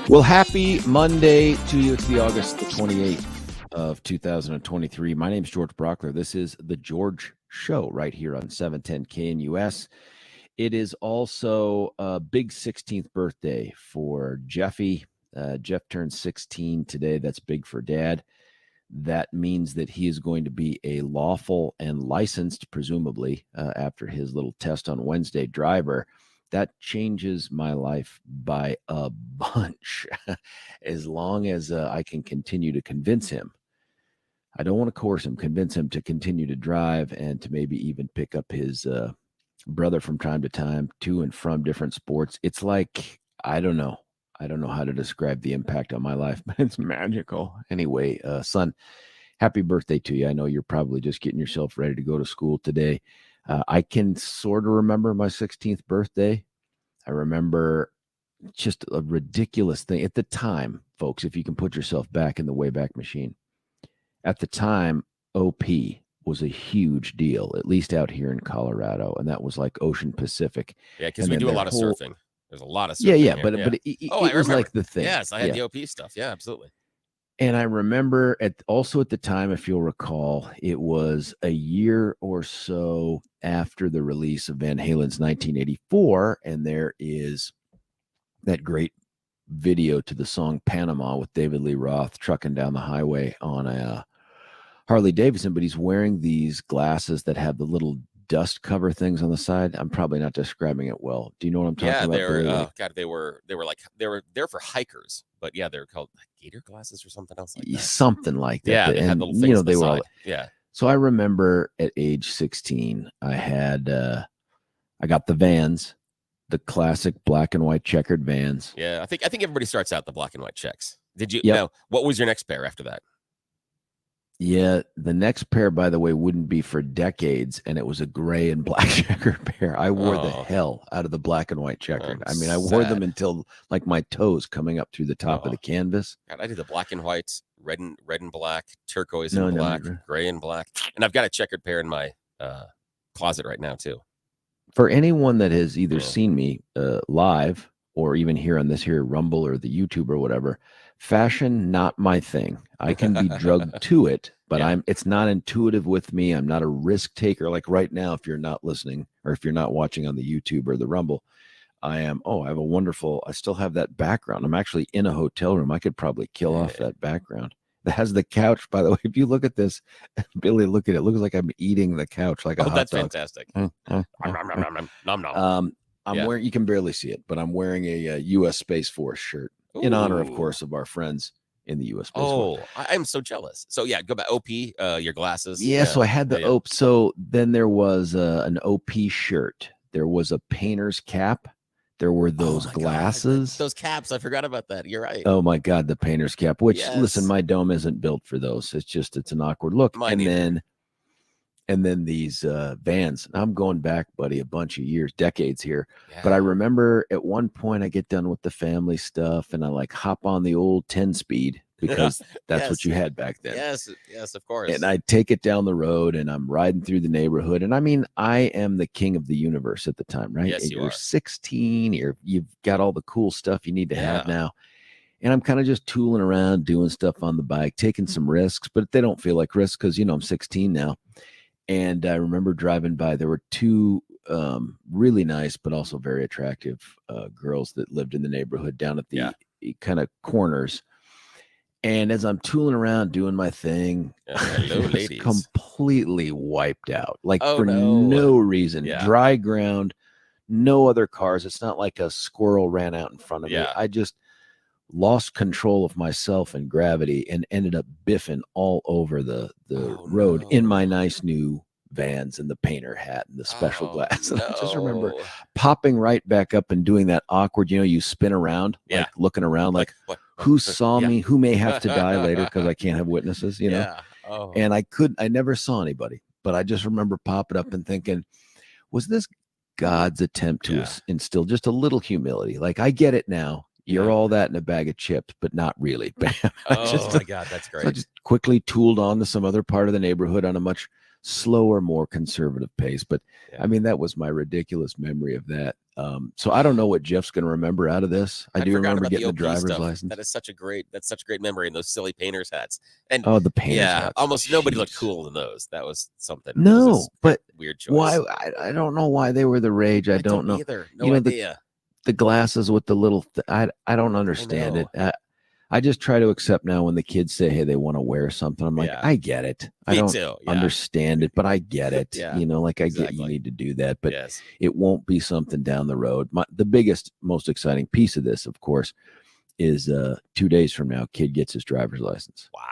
Well, happy Monday to you. It's the August the 28th of 2023. My name is George Brauchler. This is The George Show right here on 710 KNUS. It is also a big 16th birthday for Jeffy. Jeff turned 16 today. That's big for Dad. That means that he is going to be a lawful and licensed, presumably, after his little test on Wednesday, driver. That changes my life by a bunch, as long as I can continue to convince him. I don't want to coerce him, convince him to continue to drive and to maybe even pick up his brother from time to time to and from different sports. It's like, I don't know how to describe the impact on my life, but it's magical. Anyway, son, happy birthday to you. I know you're probably just getting yourself ready to go to school today. I can sort of remember my 16th birthday. I remember just a ridiculous thing. At the time, folks, if you can put yourself back in the Wayback Machine, at the time, OP was a huge deal, at least out here in Colorado, and that was like Ocean Pacific. Yeah, because we do a lot of surfing. There's a lot of surfing. Yeah, but it was like the thing. Yes, I had the OP stuff. Yeah, absolutely. And I remember also at the time, if you'll recall, it was a year or so after the release of Van Halen's 1984, and there is that great video to the song Panama with David Lee Roth trucking down the highway on a Harley Davidson, but he's wearing these glasses that have the little dust cover things on the side. I'm probably not describing it well. Do you know what I'm talking about? Yeah, they were there for hikers, but yeah, they're called gator glasses or something else like that. Something like that. Yeah, they had little things on the side. Yeah. So I remember at age 16, I got the Vans, the classic black and white checkered Vans. Yeah, I think everybody starts out the black and white checks. Did you? Yep. Now, what was your next pair after that? Yeah, the next pair, by the way, wouldn't be for decades, and it was a gray and black checkered pair. I wore the hell out of the black and white checkered. I mean, I wore them until like my toes coming up through the top of the canvas. God, I did the black and whites, red and black, turquoise and black, gray and black, and I've got a checkered pair in my closet right now too. For anyone that has either seen me live or even here on this here Rumble or the YouTube or whatever, Fashion, not my thing. I can be drugged to it, but Yeah. it's not intuitive with me. I'm not a risk taker. Like right now, if you're not listening or if you're not watching on the YouTube or the Rumble, I have a wonderful, I still have that background. I'm actually in a hotel room. I could probably kill off that background. That has the couch, by the way. If you look at this, Billy, look at it. It looks like I'm eating the couch like a hot that's dog. fantastic. I'm wearing, you can barely see it, but I'm wearing a U.S. Space Force shirt in honor, of course, of our friends in the U.S. Space Force. I'm so jealous. So yeah, go back. OP, your glasses. Yeah, so I had the OP. So then there was an OP shirt. There was a painter's cap. There were those glasses. Those caps. I forgot about that. You're right. Oh my God, the painter's cap, which listen, my dome isn't built for those. It's an awkward look. And then these Vans. I'm going back, buddy, a bunch of years, decades here. Yeah. But I remember at one point I get done with the family stuff and I like hop on the old 10-speed because that's what you had back then. Yes, of course. And I take it down the road and I'm riding through the neighborhood. And I mean, I am the king of the universe at the time, right? Yes, you're 16, you've got all the cool stuff you need to have now. And I'm kind of just tooling around, doing stuff on the bike, taking some risks, but they don't feel like risks because, I'm 16 now. And I remember driving by, there were two really nice, but also very attractive girls that lived in the neighborhood down at the kind of corners. And as I'm tooling around doing my thing, hello, ladies. Completely wiped out, like no reason. Dry ground, no other cars. It's not like a squirrel ran out in front of me. I just lost control of myself and gravity and ended up biffing all over the road in my nice new Vans and the painter hat and the special glass. And I just remember popping right back up and doing that awkward, you spin around, like looking around, like who saw me, who may have to die later because I can't have witnesses, know? And I never saw anybody, but I just remember popping up and thinking, was this God's attempt to instill just a little humility? Like, I get it now. You're all that in a bag of chips, but not really. My God, that's great. So I just quickly tooled on to some other part of the neighborhood on a much slower, more conservative pace. But I mean, that was my ridiculous memory of that. So I don't know what Jeff's going to remember out of this. I do remember getting the driver's license. That's such a great memory. And those silly painter's hats. And the painter's hats. Almost nobody looked cool in those. That was something. No, but weird choice. Why? I don't know why they were the rage. I don't know either. No idea. The glasses with the little, I don't understand it. I just try to accept now when the kids say, hey, they want to wear something. I'm like, I get it. I don't understand it, but I get it. I get you need to do that, but it won't be something down the road. The biggest, most exciting piece of this, of course, is 2 days from now, kid gets his driver's license. Wow.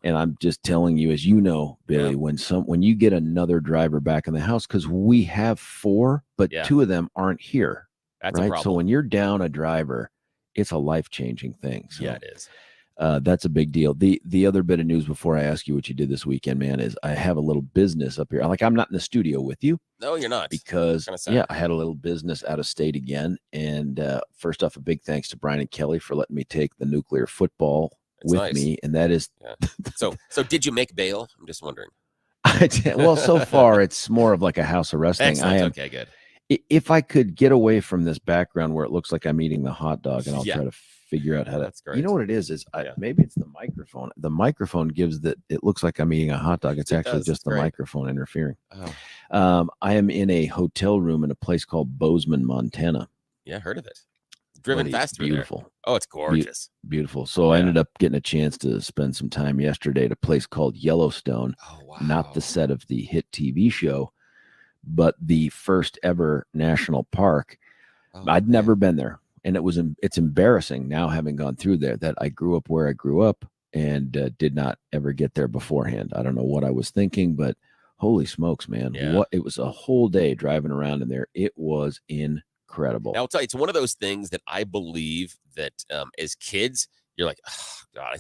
And I'm just telling you, as you know, Billy, when you get another driver back in the house, because we have 4, but 2 of them aren't here. That's a problem. So when you're down a driver, it's a life-changing thing. So, it is. That's a big deal. The other bit of news before I ask you what you did this weekend, man, is I have a little business up here. I'm not in the studio with you. No, you're not. Because, I had a little business out of state again. And first off, a big thanks to Brian and Kelly for letting me take the nuclear football with me. And that is... So did you make bail? I'm just wondering. Well, so far, it's more of like a house arrest thing. Excellent. Okay, good. If I could get away from this background where it looks like I'm eating the hot dog, and I'll try to figure out how to. That's great. You know what it is? Maybe it's the microphone. The microphone gives that it looks like I'm eating a hot dog. It's actually just the microphone interfering. I am in a hotel room in a place called Bozeman, Montana. Yeah, heard of it. Driven fast through beautiful. There. Oh, it's gorgeous. Beautiful. So I ended up getting a chance to spend some time yesterday at a place called Yellowstone. Oh, wow. Not the set of the hit TV show, but the first ever national park. I'd never been there, and it's embarrassing now, having gone through there, that I grew up where I grew up and did not ever get there beforehand. I don't know what I was thinking, but holy smokes, man. It was a whole day driving around in there. It was incredible. Now, I'll tell you, it's one of those things that I believe that as kids, you're like, oh, God,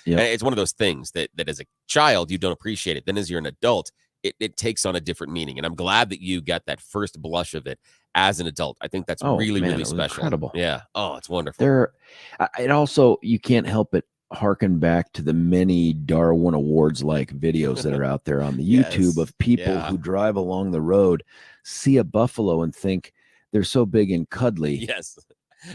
it's one of those things that as a child, you don't appreciate it. Then as you're an adult, it takes on a different meaning. And I'm glad that you got that first blush of it as an adult. I think that's really special. Incredible. Yeah. Oh, it's wonderful. It also, you can't help but harken back to the many Darwin Awards like videos that are out there on the YouTube of people who drive along the road, see a buffalo and think they're so big and cuddly. Yes.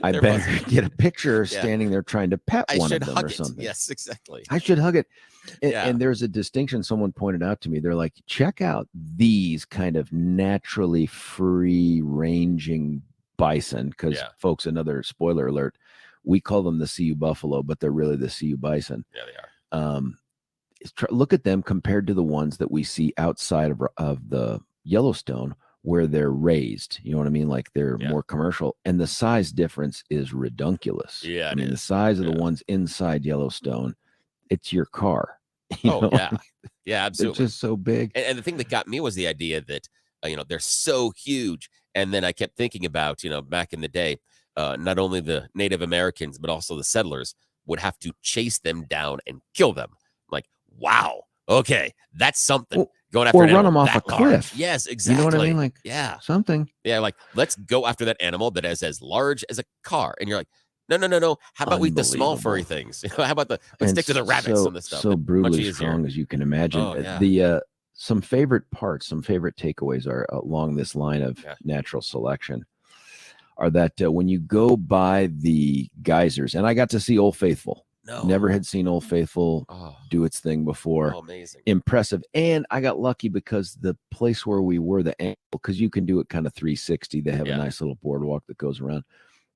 I They're better fuzzy. get a picture standing there trying to pet one of them or something. Yes, exactly. I should hug it. Yeah. And there's a distinction someone pointed out to me. They're like, check out these kind of naturally free ranging bison, because folks, another spoiler alert, we call them the CU buffalo, but they're really the CU bison. Yeah, they are. Look at them compared to the ones that we see outside of the Yellowstone, where they're raised. You know what I mean? Like they're more commercial, and the size difference is redunculous. Yeah, I mean, the size of the ones inside Yellowstone, it's your car. Yeah, absolutely. They're just so big. And the thing that got me was the idea that they're so huge, and then I kept thinking about back in the day, not only the Native Americans but also the settlers would have to chase them down and kill them. Like, wow, okay, that's something. Well, going after or an run animal them off a that cliff. Large. Yes, exactly. You know what I mean? Like, something. Yeah, like let's go after that animal that is as large as a car, and you're like, no. How about we eat the small furry things? How about let's stick to the rabbits and the stuff. So brutally strong as you can imagine. Oh, yeah. Some favorite parts, some favorite takeaways are along this line of natural selection are that when you go by the geysers, and I got to see Old Faithful. Never had seen Old Faithful do its thing before. Oh, amazing. Impressive. And I got lucky because the place where we were, the angle, because you can do it kind of 360. They have a nice little boardwalk that goes around.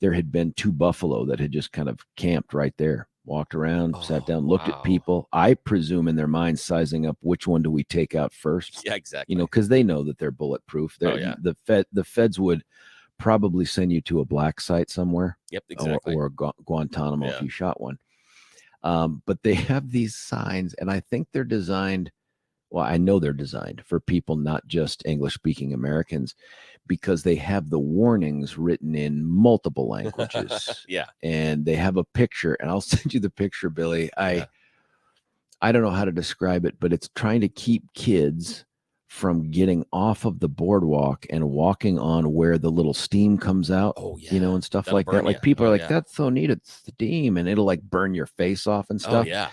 There had been 2 buffalo that had just kind of camped right there, walked around, sat down, looked at people. I presume in their minds sizing up which one do we take out first. Yeah, exactly. Because they know that they're bulletproof. The feds would probably send you to a black site somewhere. Yep, exactly. Or Guantanamo if you shot one. But they have these signs, and I think they're designed. Well, I know they're designed for people, not just English-speaking Americans, because they have the warnings written in multiple languages. And they have a picture, and I'll send you the picture, Billy. I don't know how to describe it, but it's trying to keep kids from getting off of the boardwalk and walking on where the little steam comes out, and stuff That'll like that. Like people are like, that's so neat. It's steam, and it'll like burn your face off and stuff. Oh, yeah.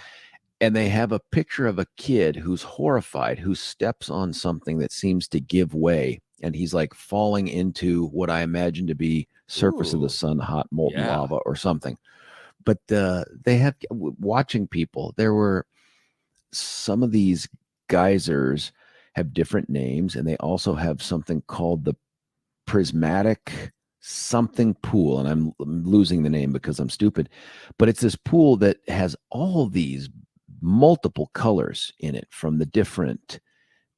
And they have a picture of a kid who's horrified, who steps on something that seems to give way. And he's like falling into what I imagine to be surface of the sun, hot molten lava or something. But they have, watching people, there were some of these geysers have different names, and they also have something called the prismatic something pool. And I'm losing the name because I'm stupid, but it's this pool that has all these multiple colors in it from the different,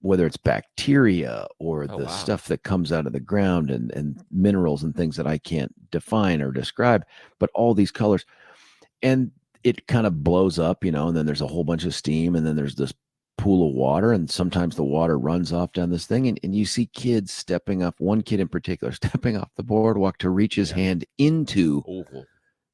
whether it's bacteria or the stuff that comes out of the ground and minerals and things that I can't define or describe, but all these colors. And it kind of blows up, and then there's a whole bunch of steam, and then there's this pool of water, and sometimes the water runs off down this thing, and you see kids stepping up, one kid in particular stepping off the boardwalk to reach his hand into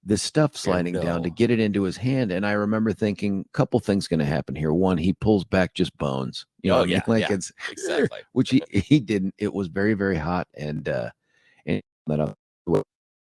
the stuff sliding down to get it into his hand. And I remember thinking, a couple things going to happen here. One, he pulls back just bones. It's exactly. Which he didn't. It was very, very hot, and that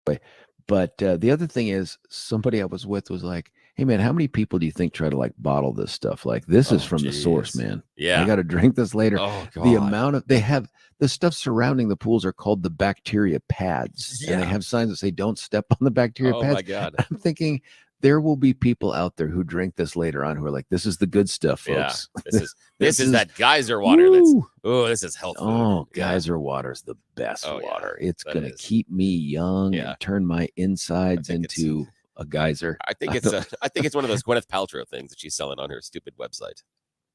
way. But the other thing is, somebody I was with was like, hey man, how many people do you think try to like bottle this stuff? Like, this is from the source, man. I got to drink this later. The amount of, they have the stuff surrounding the pools are called the bacteria pads, and they have signs that say don't step on the bacteria pads. My God. I'm thinking there will be people out there who drink this later on who are like, this is the good stuff, folks. This is that geyser water. This is healthy. Geyser water is the best water. It's going to keep me young and turn my insides into a geyser. I think it's one of those Gwyneth Paltrow things that she's selling on her stupid website.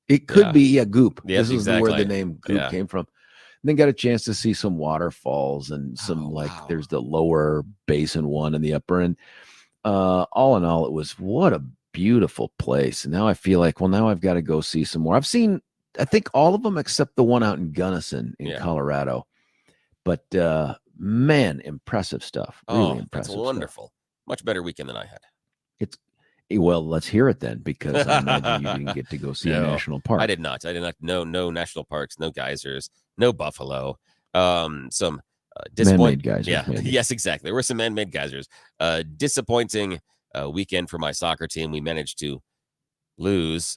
It could be Goop. Yes, this is where the name Goop came from. And then got a chance to see some waterfalls and some there's the lower basin one and the upper, and all in all, it was what a beautiful place. And now I feel like, well, now I've got to go see some more. I've seen, I think, all of them except the one out in Gunnison in Colorado. But man, impressive stuff. Really impressive. That's wonderful. Stuff. Much better weekend than I had. Well, let's hear it then, because I imagine you didn't get to go see a national park. I did not. No national parks, no geysers, no buffalo. Some man-made geysers. Yes, exactly. There were some man-made geysers. Disappointing weekend for my soccer team. We managed to lose.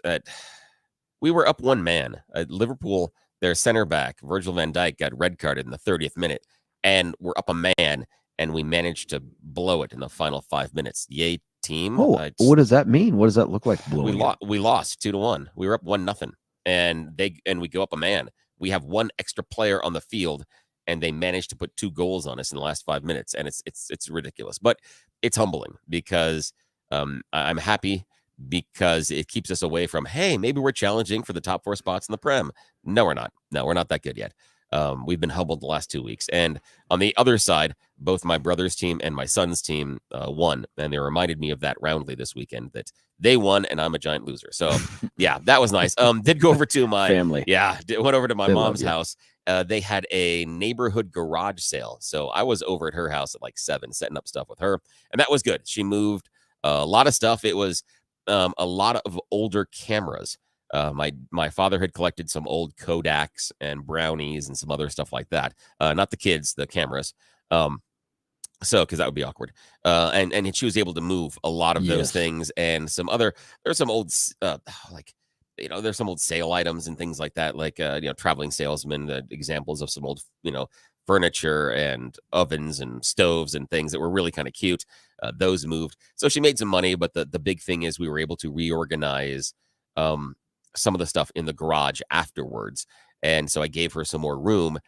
We were up one man. Liverpool, their center back, Virgil van Dijk, got red carded in the 30th minute, and we're up a man. and we managed to blow it in the final 5 minutes. Yay, team! Oh, what does that mean? What does that look like? Blowing we lost 2-1. We were up 1-0, and we go up a man. We have one extra player on the field, and they managed to put 2 goals on us in the last 5 minutes, and it's ridiculous. But it's humbling because I'm happy because it keeps us away from, hey, maybe we're challenging for the top 4 spots in the Prem. No, we're not. No, we're not that good yet. We've been humbled the last 2 weeks. And on the other side, both my brother's team and my son's team won. And they reminded me of that roundly this weekend, that they won and I'm a giant loser. So, yeah, that was nice. Did go over to my family. Yeah, went over to my mom's house. They had a neighborhood garage sale. So I was over at her house at like 7, setting up stuff with her. And that was good. She moved a lot of stuff. It was a lot of older cameras. My father had collected some old Kodaks and Brownies and some other stuff like that. Not the kids, the cameras. So, because that would be awkward. And she was able to move a lot of those things and some other. There's some old there's some old sale items and things like that, like traveling salesmen, examples of some old furniture and ovens and stoves and things that were really kind of cute. Those moved, so she made some money. But the big thing is we were able to reorganize some of the stuff in the garage afterwards, and so I gave her some more room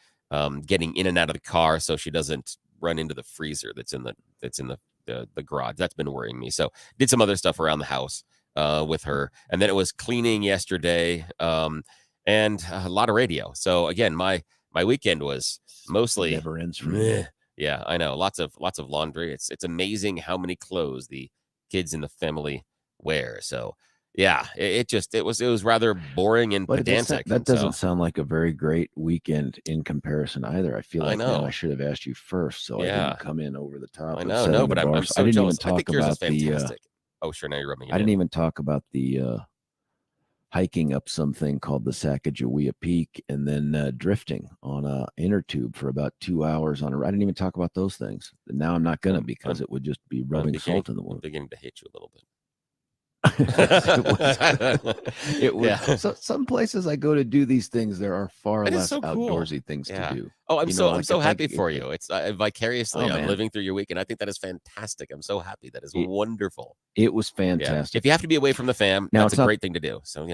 getting in and out of the car so she doesn't run into the freezer that's in the garage. That's been worrying me. So did some other stuff around the house with her, and then it was cleaning yesterday and a lot of radio. So again, my weekend was mostly never ends for me. Yeah, I know, lots of laundry. It's amazing how many clothes the kids in the family wear. So yeah, it was rather boring and pedantic. That doesn't sound like a very great weekend in comparison either. I feel like I should have asked you first, so I didn't come in over the top. I know, no, but I'm so I didn't jealous. even talk about the. Oh, sure. Now you're rubbing it I didn't even talk about the hiking up something called the Sacagawea Peak and then drifting on a inner tube for about 2 hours on a ride. I didn't even talk about those things. And now I'm not going to because it would just be rubbing salt in the wound. I'm beginning to hate you a little bit. It was so some places I go to do these things, there are far less outdoorsy things to do. Oh, I'm so happy for you. It's vicariously I'm living through your week, and I think that is fantastic. I'm so happy. That is wonderful. It was fantastic. If you have to be away from the fam, that's a great thing to do. So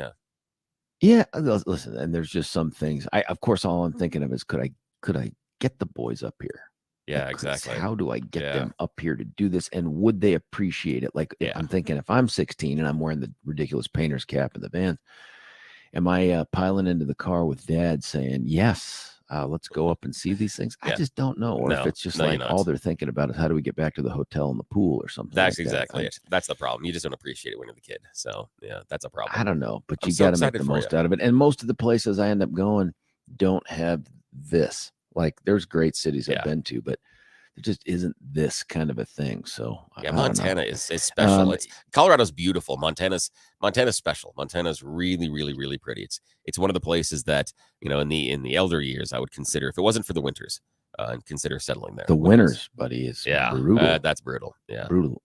yeah, listen, and there's just some things of course all I'm thinking of is could I get the boys up here? Yeah, exactly. How do I get them up here to do this? And would they appreciate it? Like, I'm thinking if I'm 16 and I'm wearing the ridiculous painter's cap in the van, am I piling into the car with dad saying, yes, let's go up and see these things? I just don't know. Or if it's just like all they're thinking about is how do we get back to the hotel and the pool or something. That's exactly it. That's the problem. You just don't appreciate it when you're the kid. So yeah, that's a problem. I don't know, but you got to make the most out of it. And most of the places I end up going don't have this. Like there's great cities I've been to, but there just isn't this kind of a thing. So Montana is special. Colorado's beautiful. Montana's special. Montana's really, really, really pretty. It's one of the places that in the elder years I would consider, if it wasn't for the winters, and consider settling there. The winters, buddy, is brutal. That's brutal. Yeah, brutal.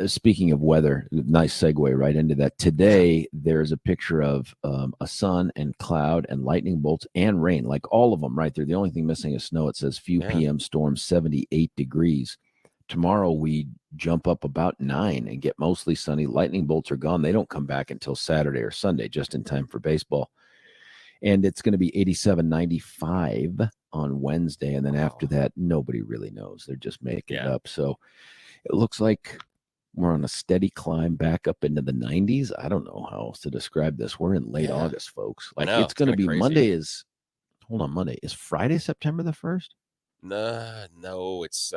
Speaking of weather, nice segue right into that. Today, there's a picture of a sun and cloud and lightning bolts and rain, like all of them right there. The only thing missing is snow. It says few PM storms, 78 degrees. Tomorrow, we jump up about 9 and get mostly sunny. Lightning bolts are gone. They don't come back until Saturday or Sunday, just in time for baseball. And it's going to be 87, 95 on Wednesday. And then after that, nobody really knows. They're just making it up. So it looks like we're on a steady climb back up into the 90s. I don't know how else to describe this. We're in late August, folks. Like it's going to be crazy. Monday is Friday, September the 1st? No, it's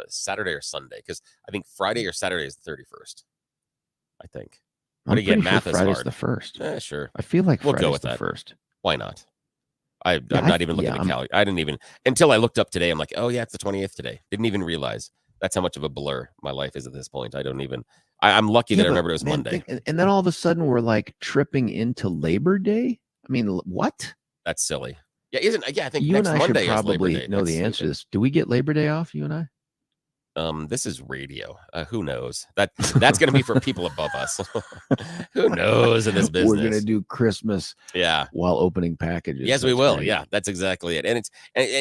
Saturday or Sunday, because I think Friday or Saturday is the 31st. I think. But again, math is hard. The 1st. Sure. I feel like we'll Friday's go with the that. 1st. Why not? I'm not even looking at the calendar. I didn't even until I looked up today. I'm like, oh yeah, it's the 28th today. Didn't even realize. That's how much of a blur my life is at this point. I don't even. I'm lucky that I remembered it was Monday. And then all of a sudden we're like tripping into Labor Day. I mean, what? That's silly. Yeah, I think you next and I Monday should probably know the answer to this. Do we get Labor Day off? You and I? This is radio. Who knows? That's going to be for people above us. Who knows in this business? We're going to do Christmas, while opening packages. Yes, we will. Great. Yeah, that's exactly it. And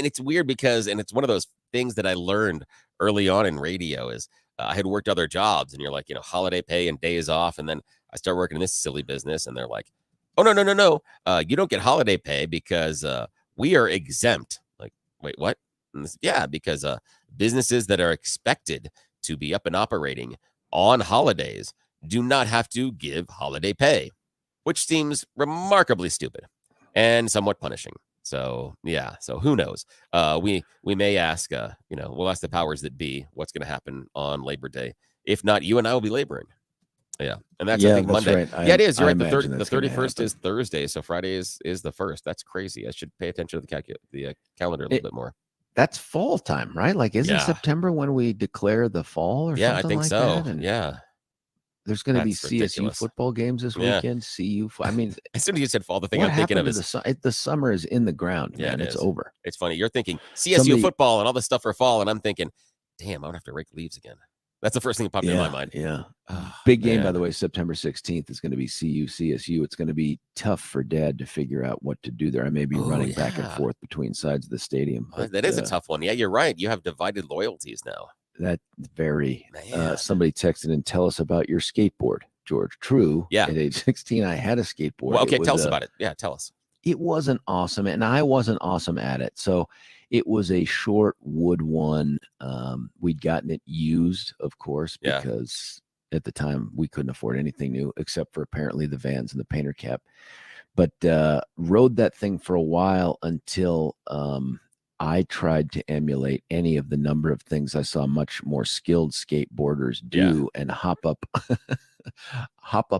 it's weird because it's one of those things that I learned early on in radio is I had worked other jobs, and you're like, holiday pay and days off. And then I start working in this silly business, and they're like, oh, no. You don't get holiday pay because we are exempt. Like, wait, what? Yeah, because businesses that are expected to be up and operating on holidays do not have to give holiday pay, which seems remarkably stupid and somewhat punishing. So, yeah. So who knows? We may ask, we'll ask the powers that be what's going to happen on Labor Day. If not, you and I will be laboring. Yeah. And that's, I think, Monday. Right. It is. You're right. The 31st is Thursday. So Friday is the 1st. That's crazy. I should pay attention to the calendar a little bit more. That's fall time, right? Like, isn't September when we declare the fall or something like that? Yeah, I think so. And there's going to be CSU football games this weekend. CU. I mean, as soon as you said fall, the thing I'm thinking of is the summer is in the ground, man. It's over. It's funny. You're thinking CSU football and all this stuff for fall, and I'm thinking, damn, I'm gonna have to rake leaves again. That's the first thing that popped into my mind. Yeah. Big game, by the way, September 16th is going to be CSU. It's going to be tough for Dad to figure out what to do there. I may be running back and forth between sides of the stadium. But, that is a tough one. Yeah, you're right. You have divided loyalties now. That somebody texted and tell us about your skateboard, George. True. Yeah. At age 16, I had a skateboard. Well, okay, tell us about it. Yeah, tell us. It wasn't awesome, and I wasn't awesome at it. So it was a short wood one. We'd gotten it used, of course, because at the time we couldn't afford anything new except for apparently the Vans and the painter cap. But rode that thing for a while until I tried to emulate any of the number of things I saw much more skilled skateboarders do and hop up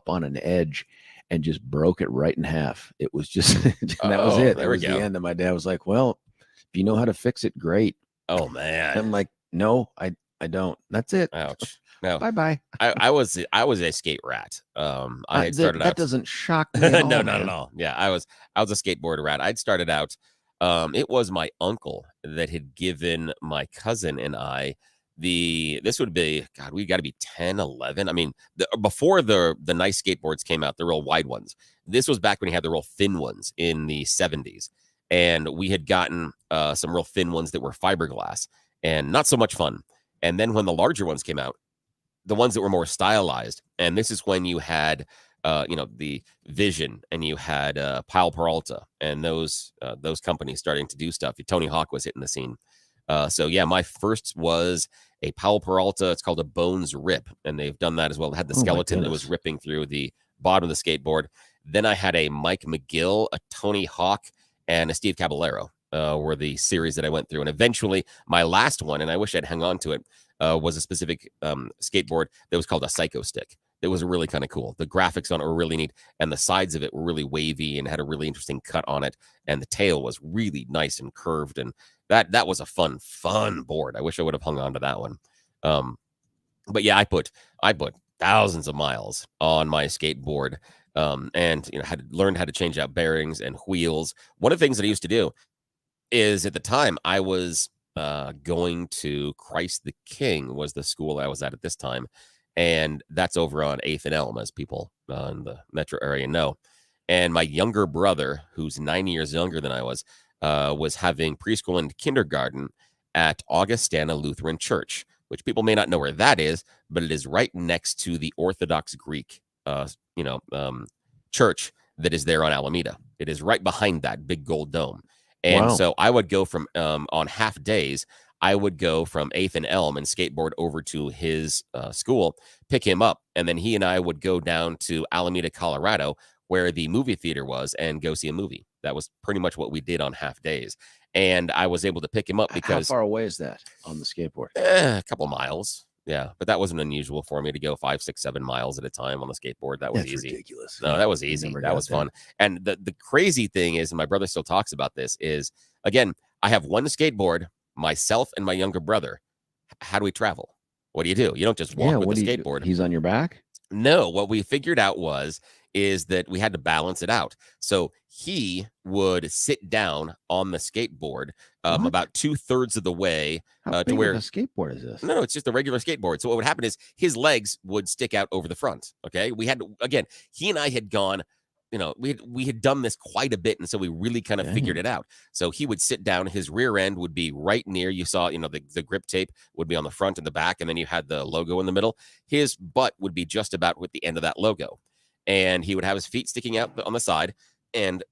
on an edge and just broke it right in half. It was just that was it. That was the end. And my dad was like, well, if you know how to fix it, great. Oh man. I'm like, no, I don't. That's it. Ouch. No. Bye. I was a skate rat. I had started out. That doesn't shock me. At all, no, not at all. Yeah, I was a skateboard rat. I'd started out. It was my uncle that had given my cousin and I this would be, God, we got to be 10, 11. I mean, before the nice skateboards came out, the real wide ones. This was back when you had the real thin ones in the 70s. And we had gotten some real thin ones that were fiberglass and not so much fun. And then when the larger ones came out, the ones that were more stylized, and this is when you had the Vision, and you had Powell Peralta, and those companies starting to do stuff. Tony Hawk was hitting the scene. So yeah, my first was a Powell Peralta. It's called a Bones Rip, and they've done that as well. It had the skeleton that was ripping through the bottom of the skateboard. Then I had a Mike McGill, a Tony Hawk, and a Steve Caballero were the series that I went through. And eventually my last one, and I wish I'd hung on to it, was a specific skateboard that was called a Psycho Stick. It was really kind of cool. The graphics on it were really neat, and the sides of it were really wavy and had a really interesting cut on it. And the tail was really nice and curved. And that was a fun learned I wish I would have hung on to that one. But yeah, I put thousands of miles on my skateboard. And had learned how to change out bearings and wheels. One of the things that I used to do is, at the time, I was going to Christ the King was the school I was at this time, and that's over on 8th and Elm, as people in the metro area know. And my younger brother, who's 9 years younger than I was having preschool and kindergarten at Augustana Lutheran Church, which people may not know where that is, but it is right next to the Orthodox Greek church that is there on Alameda. It is right behind that big gold dome. And so I would go from on half days, I would go from 8th and Elm and skateboard over to his school, pick him up, and then he and I would go down to Alameda, Colorado, where the movie theater was, and go see a movie. That was pretty much what we did on half days. And I was able to pick him up because... How far away is that on the skateboard? A couple miles. Yeah, but that wasn't unusual for me to go 5, 6, 7 miles at a time on the skateboard. That was easy. Ridiculous. No, that was easy. That was fun. And the crazy thing is, and my brother still talks about this, is, again, I have one skateboard, myself and my younger brother. How do we travel? What do? You don't just walk with the skateboard. He's on your back? No, what we figured out is that we had to balance it out. So he would sit down on the skateboard about 2/3 of the way to where a skateboard is this? No, it's just a regular skateboard. So what would happen is his legs would stick out over the front. Okay. We had to, again, he and I had gone we had done this quite a bit, and so we really kind of figured it out. So he would sit down, his rear end would be right near, you saw, the grip tape would be on the front and the back, and then you had the logo in the middle. His butt would be just about with the end of that logo, and he would have his feet sticking out on the side, and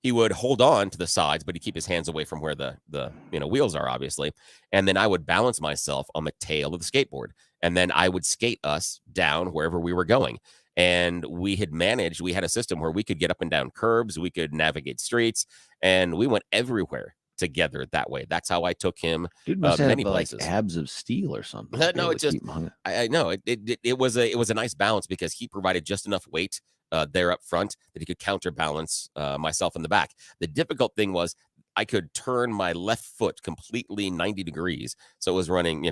he would hold on to the sides, but he'd keep his hands away from where the wheels are, obviously. And then I would balance myself on the tail of the skateboard, and then I would skate us down wherever we were going. And we had a system where we could get up and down curbs, we could navigate streets, and we went everywhere together that way. That's how I took him. Dude must have places. Like abs of steel or something. No, it just I know it was a nice balance, because he provided just enough weight there up front that he could counterbalance myself in the back. The difficult thing was I could turn my left foot completely 90 degrees, so it was running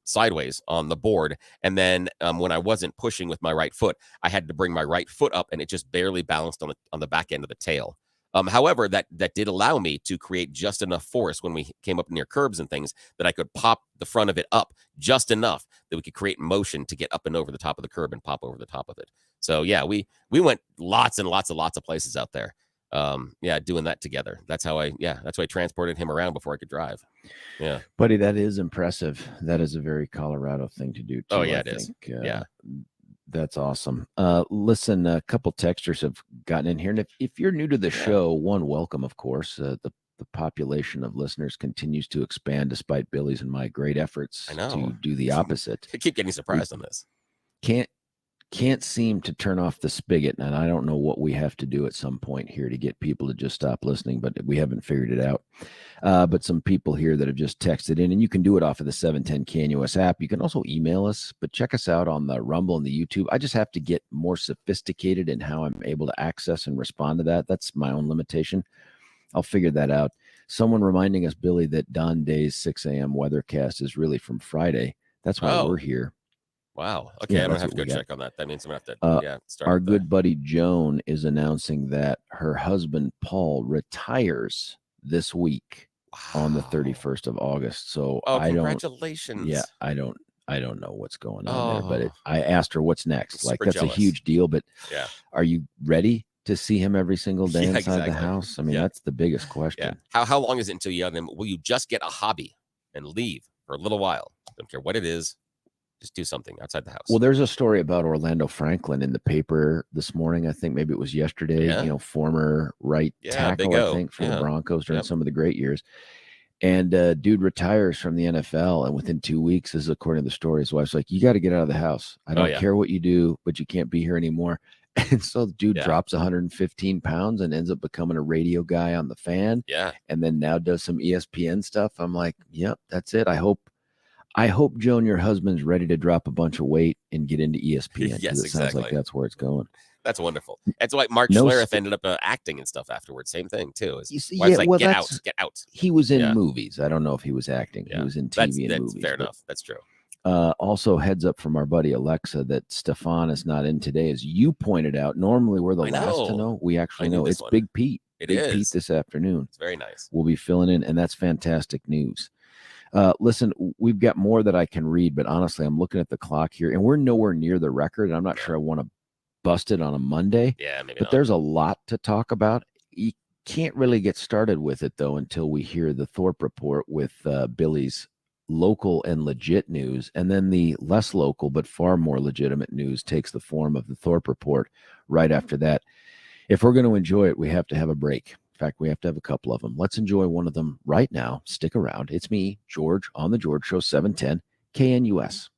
sideways on the board, and then when I wasn't pushing with my right foot, I had to bring my right foot up, and it just barely balanced on the back end of the tail. However, that did allow me to create just enough force when we came up near curbs and things that I could pop the front of it up just enough that we could create motion to get up and over the top of the curb and pop over the top of it. So yeah, we went lots and lots of places out there. Doing that together. That's how I transported him around before I could drive. Yeah, buddy, that is impressive. That is a very Colorado thing to do too. Oh yeah, it is. That's awesome. Listen, a couple texters have gotten in here, and if you're new to the show, welcome, of course. The population of listeners continues to expand despite Billy's and my great efforts to do the opposite. I keep getting surprised on this. Can't seem to turn off the spigot, and I don't know what we have to do at some point here to get people to just stop listening, but we haven't figured it out. But some people here that have just texted in, and you can do it off of the 710 KNUS app. You can also email us, but check us out on the Rumble and the YouTube. I just have to get more sophisticated in how I'm able to access and respond to that. That's my own limitation. I'll figure that out. Someone reminding us, Billy, that Don Day's 6 a.m. weathercast is really from Friday. That's why we're here. Wow. Okay, I'm going to have to go check on that. That means I'm going to have to start. Our good buddy Joan is announcing that her husband, Paul, retires this week on the 31st of August. So congratulations. I don't know what's going on there, but I asked her what's next. Like, that's jealous. A huge deal, but are you ready to see him every single day inside the house? I mean, that's the biggest question. Yeah. How long is it until you have him? Will you just get a hobby and leave for a little while? Don't care what it is. Just do something outside the house. Well, there's a story about Orlando Franklin in the paper this morning. I think maybe it was yesterday. Former right tackle, I think, for the Broncos during some of the great years. And dude retires from the NFL, and within 2 weeks, this is according to the story, his wife's like, "You got to get out of the house. I don't care what you do, but you can't be here anymore." And so the dude drops 115 pounds and ends up becoming a radio guy on the Fan. Yeah. And then now does some ESPN stuff. I'm like, yep, that's it. I hope, Joan, your husband's ready to drop a bunch of weight and get into ESPN. Yes, it sounds like that's where it's going. That's wonderful. That's why Mark Schlereth ended up acting and stuff afterwards. Same thing, too. Get out. He was in movies. I don't know if he was acting. He was in TV and movies. Fair enough. That's true. Also, heads up from our buddy Alexa that Stefan is not in today. As you pointed out, normally we're the last to know. We actually know. It's Big Pete. Big Pete this afternoon. It's very nice. We'll be filling in, and that's fantastic news. Listen, we've got more that I can read, but honestly, I'm looking at the clock here, and we're nowhere near the record. I'm not sure I want to bust it on a Monday. Yeah, maybe but there's a lot to talk about. You can't really get started with it, though, until we hear the Thorpe Report with Billy's local and legit news, and then the less local but far more legitimate news takes the form of the Thorpe Report right after that. If we're going to enjoy it, we have to have a break. In fact, we have to have a couple of them. Let's enjoy one of them right now. Stick around. It's me, George, on The George Show, 710 KNUS.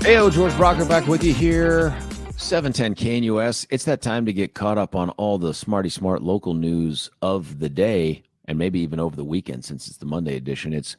Heyo, George Brauchler back with you here, 710 KNUS. It's that time to get caught up on all the smarty smart local news of the day, and maybe even over the weekend since it's the Monday edition. It's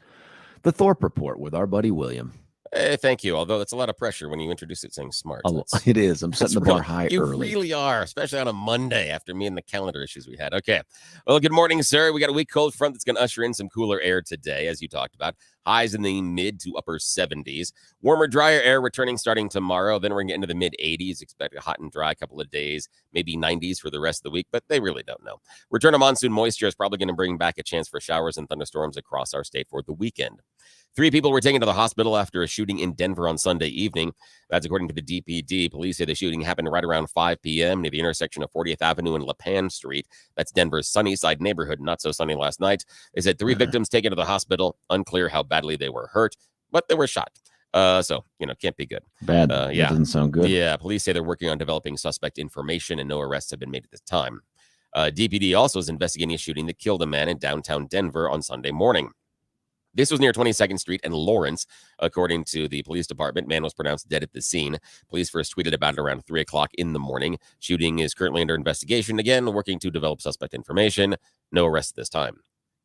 the Thorpe Report with our buddy William. Hey, thank you. Although it's a lot of pressure when you introduce it saying smart. It is. I'm setting the bar high early. You really are, especially on a Monday after me and the calendar issues we had. Okay. Well, good morning, sir. We got a weak cold front that's going to usher in some cooler air today, as you talked about. Highs in the mid to upper 70s. Warmer, drier air returning starting tomorrow. Then we're going to get into the mid 80s. Expect a hot and dry couple of days, maybe 90s for the rest of the week, but they really don't know. Return of monsoon moisture is probably going to bring back a chance for showers and thunderstorms across our state for the weekend. 3 people were taken to the hospital after a shooting in Denver on Sunday evening. That's according to the DPD. Police say the shooting happened right around 5 p.m. near the intersection of 40th Avenue and Lipan Street. That's Denver's Sunnyside neighborhood. Not so sunny last night. They said 3 victims taken to the hospital. Unclear how badly they were hurt, but they were shot. So, can't be good. Bad. Yeah. Doesn't sound good. Yeah. Police say they're working on developing suspect information and no arrests have been made at this time. DPD also is investigating a shooting that killed a man in downtown Denver on Sunday morning. This was near 22nd Street and Lawrence. According to the police department, man was pronounced dead at the scene. Police first tweeted about it around 3 o'clock in the morning. Shooting is currently under investigation. Again, working to develop suspect information. No arrests this time.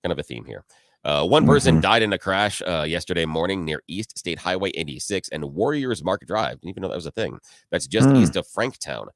Kind of a theme here. One person died in a crash yesterday morning near East State Highway 86 and Warriors Mark Drive. Didn't even know that was a thing. That's just east of Franktown.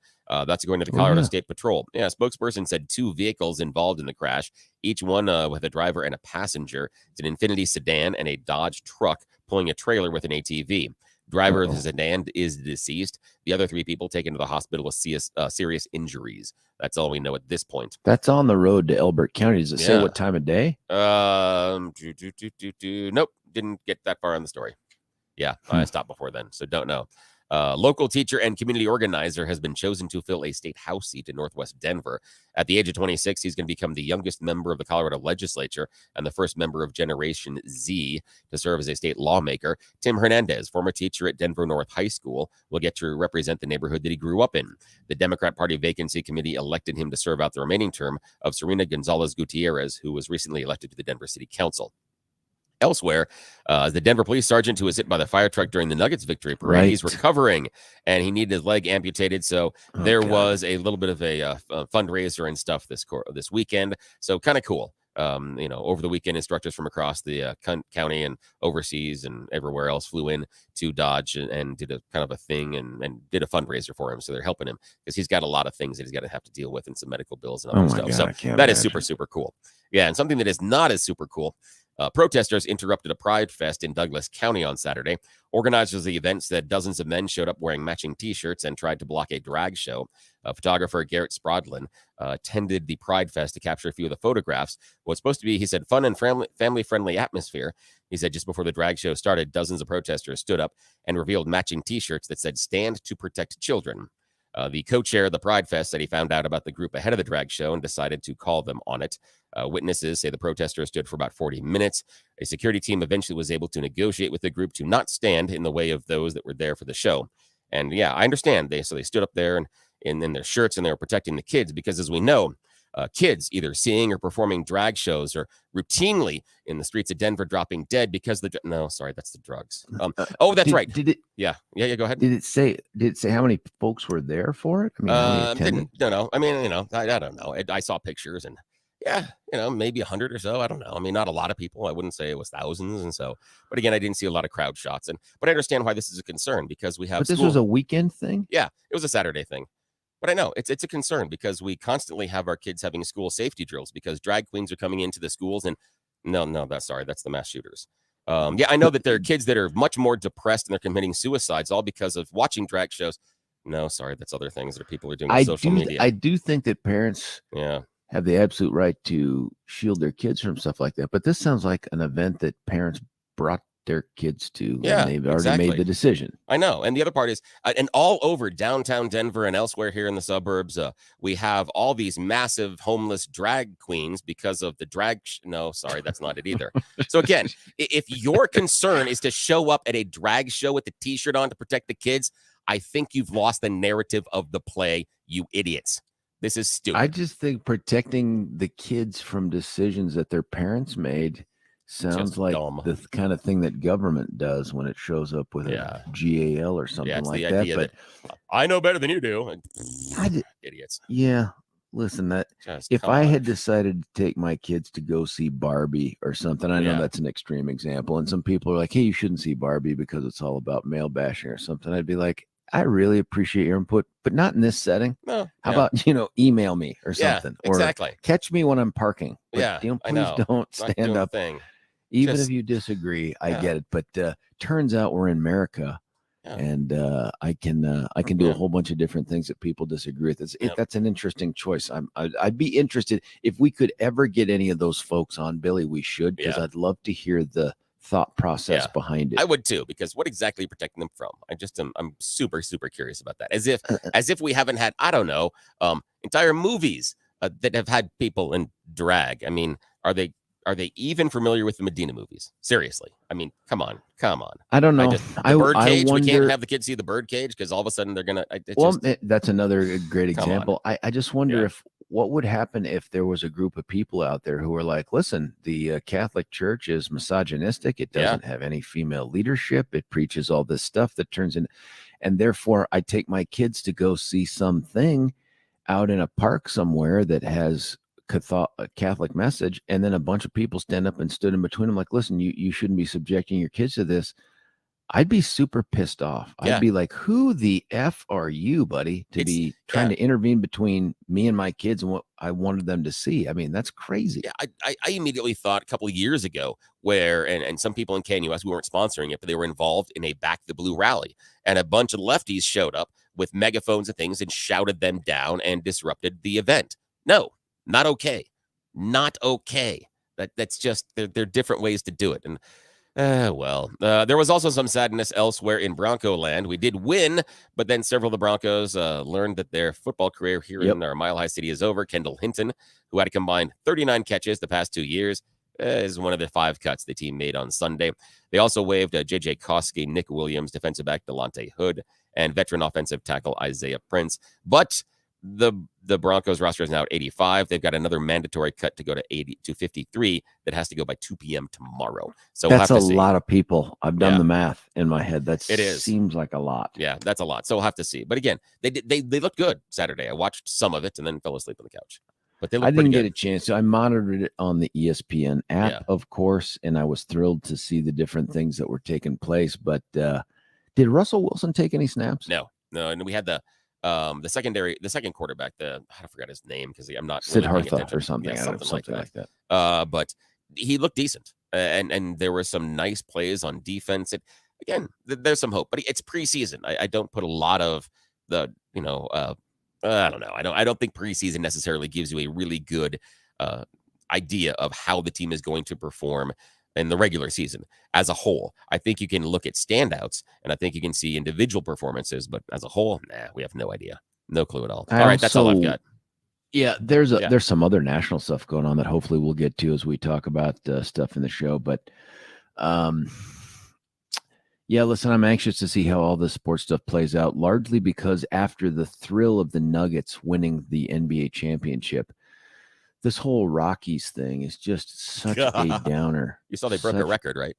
That's according to the Colorado State Patrol. Yeah, a spokesperson said 2 vehicles involved in the crash, each one with a driver and a passenger. It's an Infiniti sedan and a Dodge truck pulling a trailer with an ATV. Driver of the sedan is deceased. The other 3 people taken to the hospital with serious injuries. That's all we know at this point. That's on the road to Elbert County. Does it say what time of day? Nope, didn't get that far on the story. Yeah, I stopped before then, so don't know. Local teacher and community organizer has been chosen to fill a state House seat in Northwest Denver. At the age of 26, he's going to become the youngest member of the Colorado legislature and the first member of Generation Z to serve as a state lawmaker. Tim Hernandez, former teacher at Denver North High School, will get to represent the neighborhood that he grew up in. The Democrat Party Vacancy Committee elected him to serve out the remaining term of Serena Gonzalez Gutierrez, who was recently elected to the Denver City Council. Elsewhere, the Denver police sergeant who was hit by the fire truck during the Nuggets victory parade, he's recovering, and he needed his leg amputated. So there was a little bit of a fundraiser and stuff this weekend. So kind of cool. Over the weekend, instructors from across the county and overseas and everywhere else flew in to Dodge and did a kind of a thing and did a fundraiser for him. So they're helping him because he's got a lot of things that he's got to have to deal with and some medical bills and other stuff. God, so that is super, super cool. Yeah. And something that is not as super cool. Protesters interrupted a Pride Fest in Douglas County on Saturday. Organizers of the event said dozens of men showed up wearing matching T-shirts and tried to block a drag show. Photographer Garrett Sprodlin attended the Pride Fest to capture a few of the photographs. What's supposed to be, he said, fun and family-friendly atmosphere. He said just before the drag show started, dozens of protesters stood up and revealed matching T-shirts that said "Stand to Protect Children." The co-chair of the Pride Fest said he found out about the group ahead of the drag show and decided to call them on it. Witnesses say the protesters stood for about 40 minutes. A security team eventually was able to negotiate with the group to not stand in the way of those that were there for the show. And yeah, I understand. They stood up there and in their shirts and they were protecting the kids because, as we know, kids either seeing or performing drag shows are routinely in the streets of Denver dropping dead because that's the drugs. That's right. Did it? Yeah. Go ahead. Did it say how many folks were there for it? I mean, no. I mean, I don't know. I saw pictures and maybe 100 or so. I don't know. I mean, not a lot of people. I wouldn't say it was thousands. And so, but again, I didn't see a lot of crowd shots. But I understand why this is a concern because we have. But this was a weekend thing? Yeah, it was a Saturday thing. But I know it's a concern because we constantly have our kids having school safety drills because drag queens are coming into the schools and that's the mass shooters. I know that there are kids that are much more depressed and they're committing suicides all because of watching drag shows. No, sorry, that's other things that people are doing on social media. I do think that parents have the absolute right to shield their kids from stuff like that. But this sounds like an event that parents brought their kids to. And they've already made the decision. I know. And the other part is, and all over downtown Denver and elsewhere here in the suburbs, we have all these massive homeless drag queens because of the drag. No, sorry, that's not it either. So again, if your concern is to show up at a drag show with a T-shirt on to protect the kids, I think you've lost the narrative of the play, you idiots. This is stupid. I just think protecting the kids from decisions that their parents made sounds like the kind of thing that government does when it shows up with a GAL or something like that. But I know better than you do. Idiots. Yeah. Listen, if I had decided to take my kids to go see Barbie or something, I know that's an extreme example. And some people are like, hey, you shouldn't see Barbie because it's all about male bashing or something. I'd be like, I really appreciate your input, but not in this setting. No, How about, email me or something? Exactly. Or catch me when I'm parking. But, I please know. don't stand up. Thing. Even if you disagree, I get it. But turns out we're in America. Yeah. And I can do a whole bunch of different things that people disagree with. That's an interesting choice. I'd be interested if we could ever get any of those folks on, Billy. We should, because I'd love to hear the thought process behind it. I would too, because what exactly are you protecting them from? I'm super, super curious about that. As if we haven't had, I don't know, entire movies that have had people in drag. I mean, are they even familiar with the Medina movies? Seriously. I mean, come on. I don't know. Birdcage, we can't have the kids see the Birdcage because all of a sudden they're going to. That's another great example. I just wonder what would happen if there was a group of people out there who were like, listen, the Catholic Church is misogynistic. It doesn't have any female leadership. It preaches all this stuff that turns in. And therefore, I take my kids to go see something out in a park somewhere that has a Catholic message, and then a bunch of people stand up and stood in between them like, listen, you shouldn't be subjecting your kids to this. I'd be super pissed off. I'd be like, who the F are you, buddy, to be trying to intervene between me and my kids and what I wanted them to see? I mean, that's crazy. Yeah, I immediately thought a couple of years ago where, and some people in KNUS, we weren't sponsoring it, but they were involved in a Back the Blue rally, and a bunch of lefties showed up with megaphones and things and shouted them down and disrupted the event. No. Not okay. That's just, there are different ways to do it. And there was also some sadness elsewhere in Bronco land. We did win, but then several of the Broncos learned that their football career here in our Mile High City is over. Kendall Hinton, who had a combined 39 catches the past 2 years, is one of the 5 cuts the team made on Sunday. They also waived J.J. Koski, Nick Williams, defensive back Delonte Hood, and veteran offensive tackle Isaiah Prince. But the Broncos roster is now at 85. They've got another mandatory cut to go to 53 that has to go by 2 p.m. tomorrow. So that's a lot of people. I've done the math in my head. It seems like a lot. Yeah, that's a lot. So we'll have to see. But again, they looked good Saturday. I watched some of it and then fell asleep on the couch. But I didn't get a chance. So I monitored it on the ESPN app, of course, and I was thrilled to see the different things that were taking place. But did Russell Wilson take any snaps? No. And we had the second quarterback, I forgot his name because I'm not Sid Hartha or something. Something like that. But he looked decent, and there were some nice plays on defense. Again, there's some hope, but it's preseason. I don't put a lot of I don't know. I don't think preseason necessarily gives you a really good idea of how the team is going to perform in the regular season as a whole. I think you can look at standouts, and I think you can see individual performances, but as a whole, we have no idea. No clue at all. All right, that's all I've got. Yeah, there's some other national stuff going on that hopefully we'll get to as we talk about stuff in the show. But listen, I'm anxious to see how all this sports stuff plays out, largely because after the thrill of the Nuggets winning the NBA championship, this whole Rockies thing is just such a downer. You saw they broke a record, right?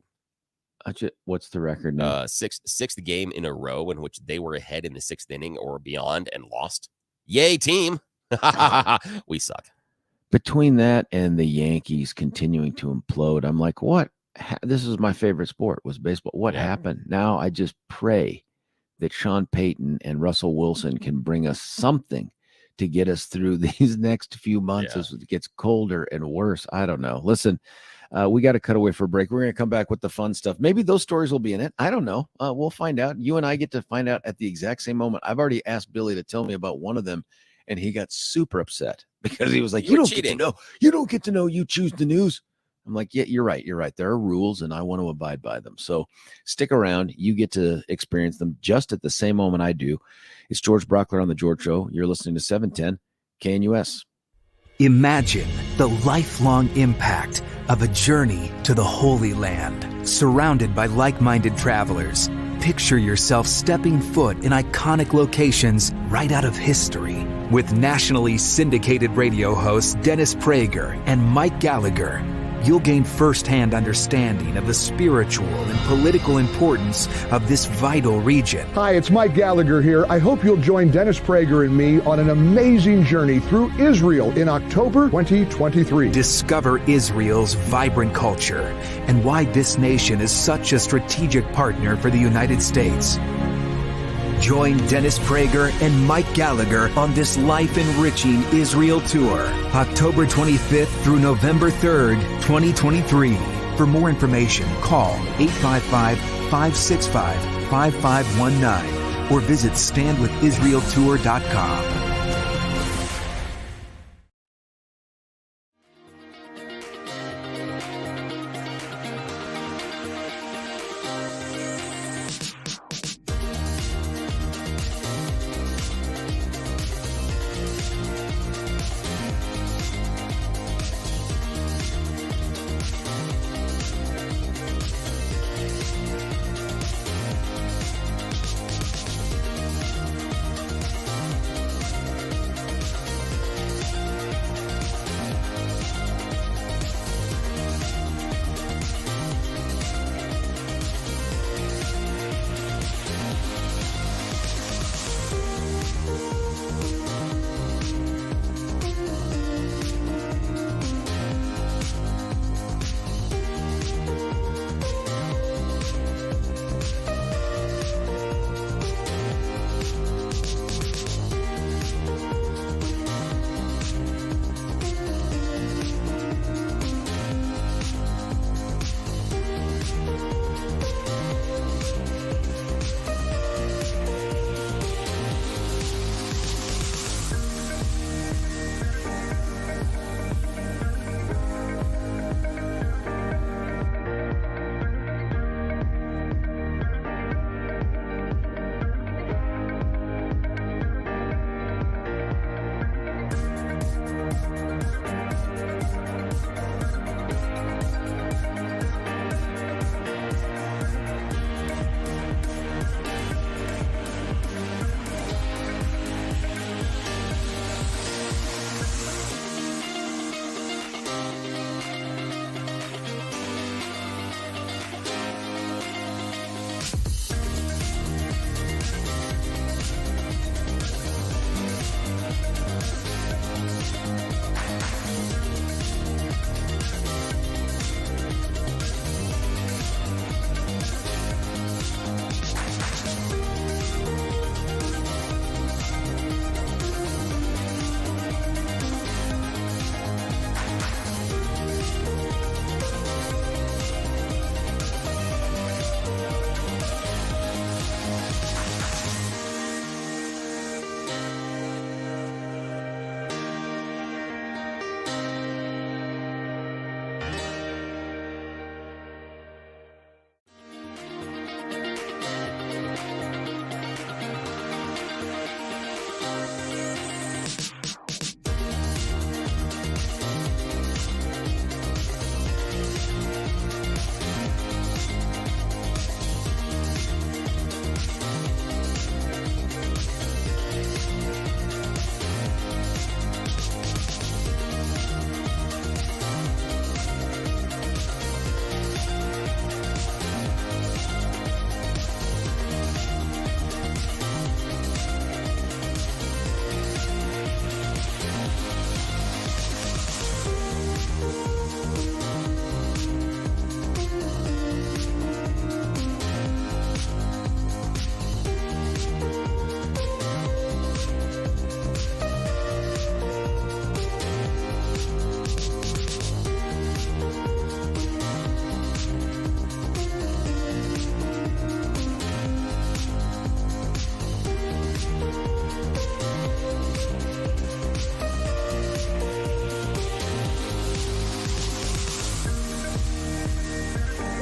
What's the record now? Sixth game in a row in which they were ahead in the 6th inning or beyond and lost. Yay, team. We suck. Between that and the Yankees continuing to implode, I'm like, what? This is my favorite sport, was baseball. What happened? Now I just pray that Sean Payton and Russell Wilson can bring us something to get us through these next few months as it gets colder and worse. I don't know. Listen, we got to cut away for a break. We're going to come back with the fun stuff. Maybe those stories will be in it. I don't know. We'll find out. You and I get to find out at the exact same moment. I've already asked Billy to tell me about one of them, and he got super upset because he was like, you don't get to know. You don't get to know. You choose the news. I'm like, yeah, you're right. You're right. There are rules, and I want to abide by them. So stick around. You get to experience them just at the same moment I do. It's George Brauchler on The George Show. You're listening to 710 KNUS. Imagine the lifelong impact of a journey to the Holy Land, surrounded by like-minded travelers. Picture yourself stepping foot in iconic locations right out of history. With nationally syndicated radio hosts Dennis Prager and Mike Gallagher, you'll gain firsthand understanding of the spiritual and political importance of this vital region. Hi, it's Mike Gallagher here. I hope you'll join Dennis Prager and me on an amazing journey through Israel in October 2023. Discover Israel's vibrant culture and why this nation is such a strategic partner for the United States. Join Dennis Prager and Mike Gallagher on this life-enriching Israel tour, October 25th through November 3rd, 2023. For more information, call 855-565-5519 or visit standwithisraeltour.com.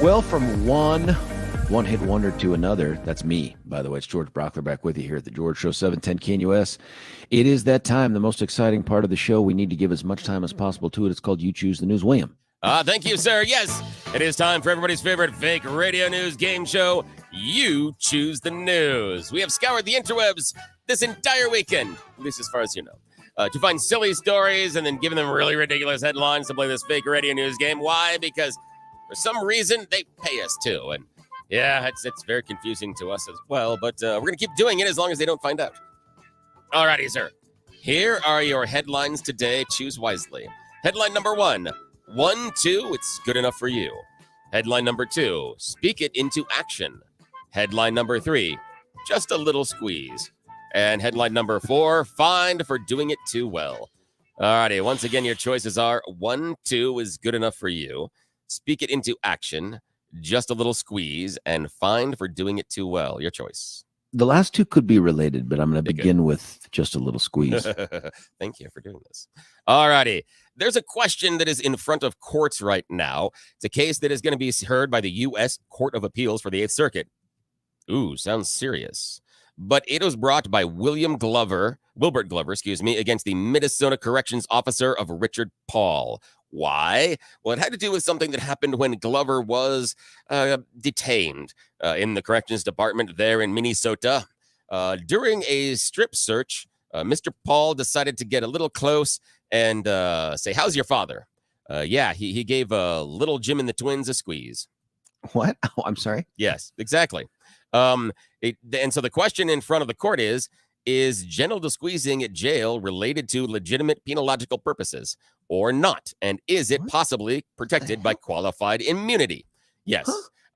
Well, from one-hit wonder to another, that's me, by the way. It's George Brauchler back with you here at the George Show, 710 KNUS. It is that time, the most exciting part of the show. We need to give as much time as possible to it. It's called You Choose the News. William. Thank you, sir. Yes, it is time for everybody's favorite fake radio news game show, You Choose the News. We have scoured the interwebs this entire weekend, at least as far as you know, to find silly stories and then giving them really ridiculous headlines to play this fake radio news game. Why? Because for some reason, they pay us too. And yeah, it's very confusing to us as well, but we're going to keep doing it as long as they don't find out. All righty, sir. Here are your headlines today. Choose wisely. Headline number 1, 1, 2, it's good enough for you. Headline number 2, speak it into action. Headline number 3, just a little squeeze. And headline number 4, fined for doing it too well. All righty, once again, your choices are 1, 2 is good enough for you. speak it into action, just a little squeeze, and fined for doing it too well. Your choice. The last two could be related, but I'm going to begin with just a little squeeze. Thank you for doing this. All righty. There's a question that is in front of courts right now. It's a case that is going to be heard by the U.S. Court of Appeals for the 8th Circuit. Ooh, sounds serious. But it was brought by Wilbert Glover, against the Minnesota Corrections Officer of Richard Paul. Why? Well, it had to do with something that happened when Glover was detained in the corrections department there in Minnesota. During a strip search, Mr. Paul decided to get a little close and say, "How's your father?" He gave little Jim and the twins a squeeze. What? Oh, I'm sorry. Yes, exactly. And so the question in front of the court is genital squeezing at jail related to legitimate penological purposes or not? And is it possibly protected by qualified immunity? Yes.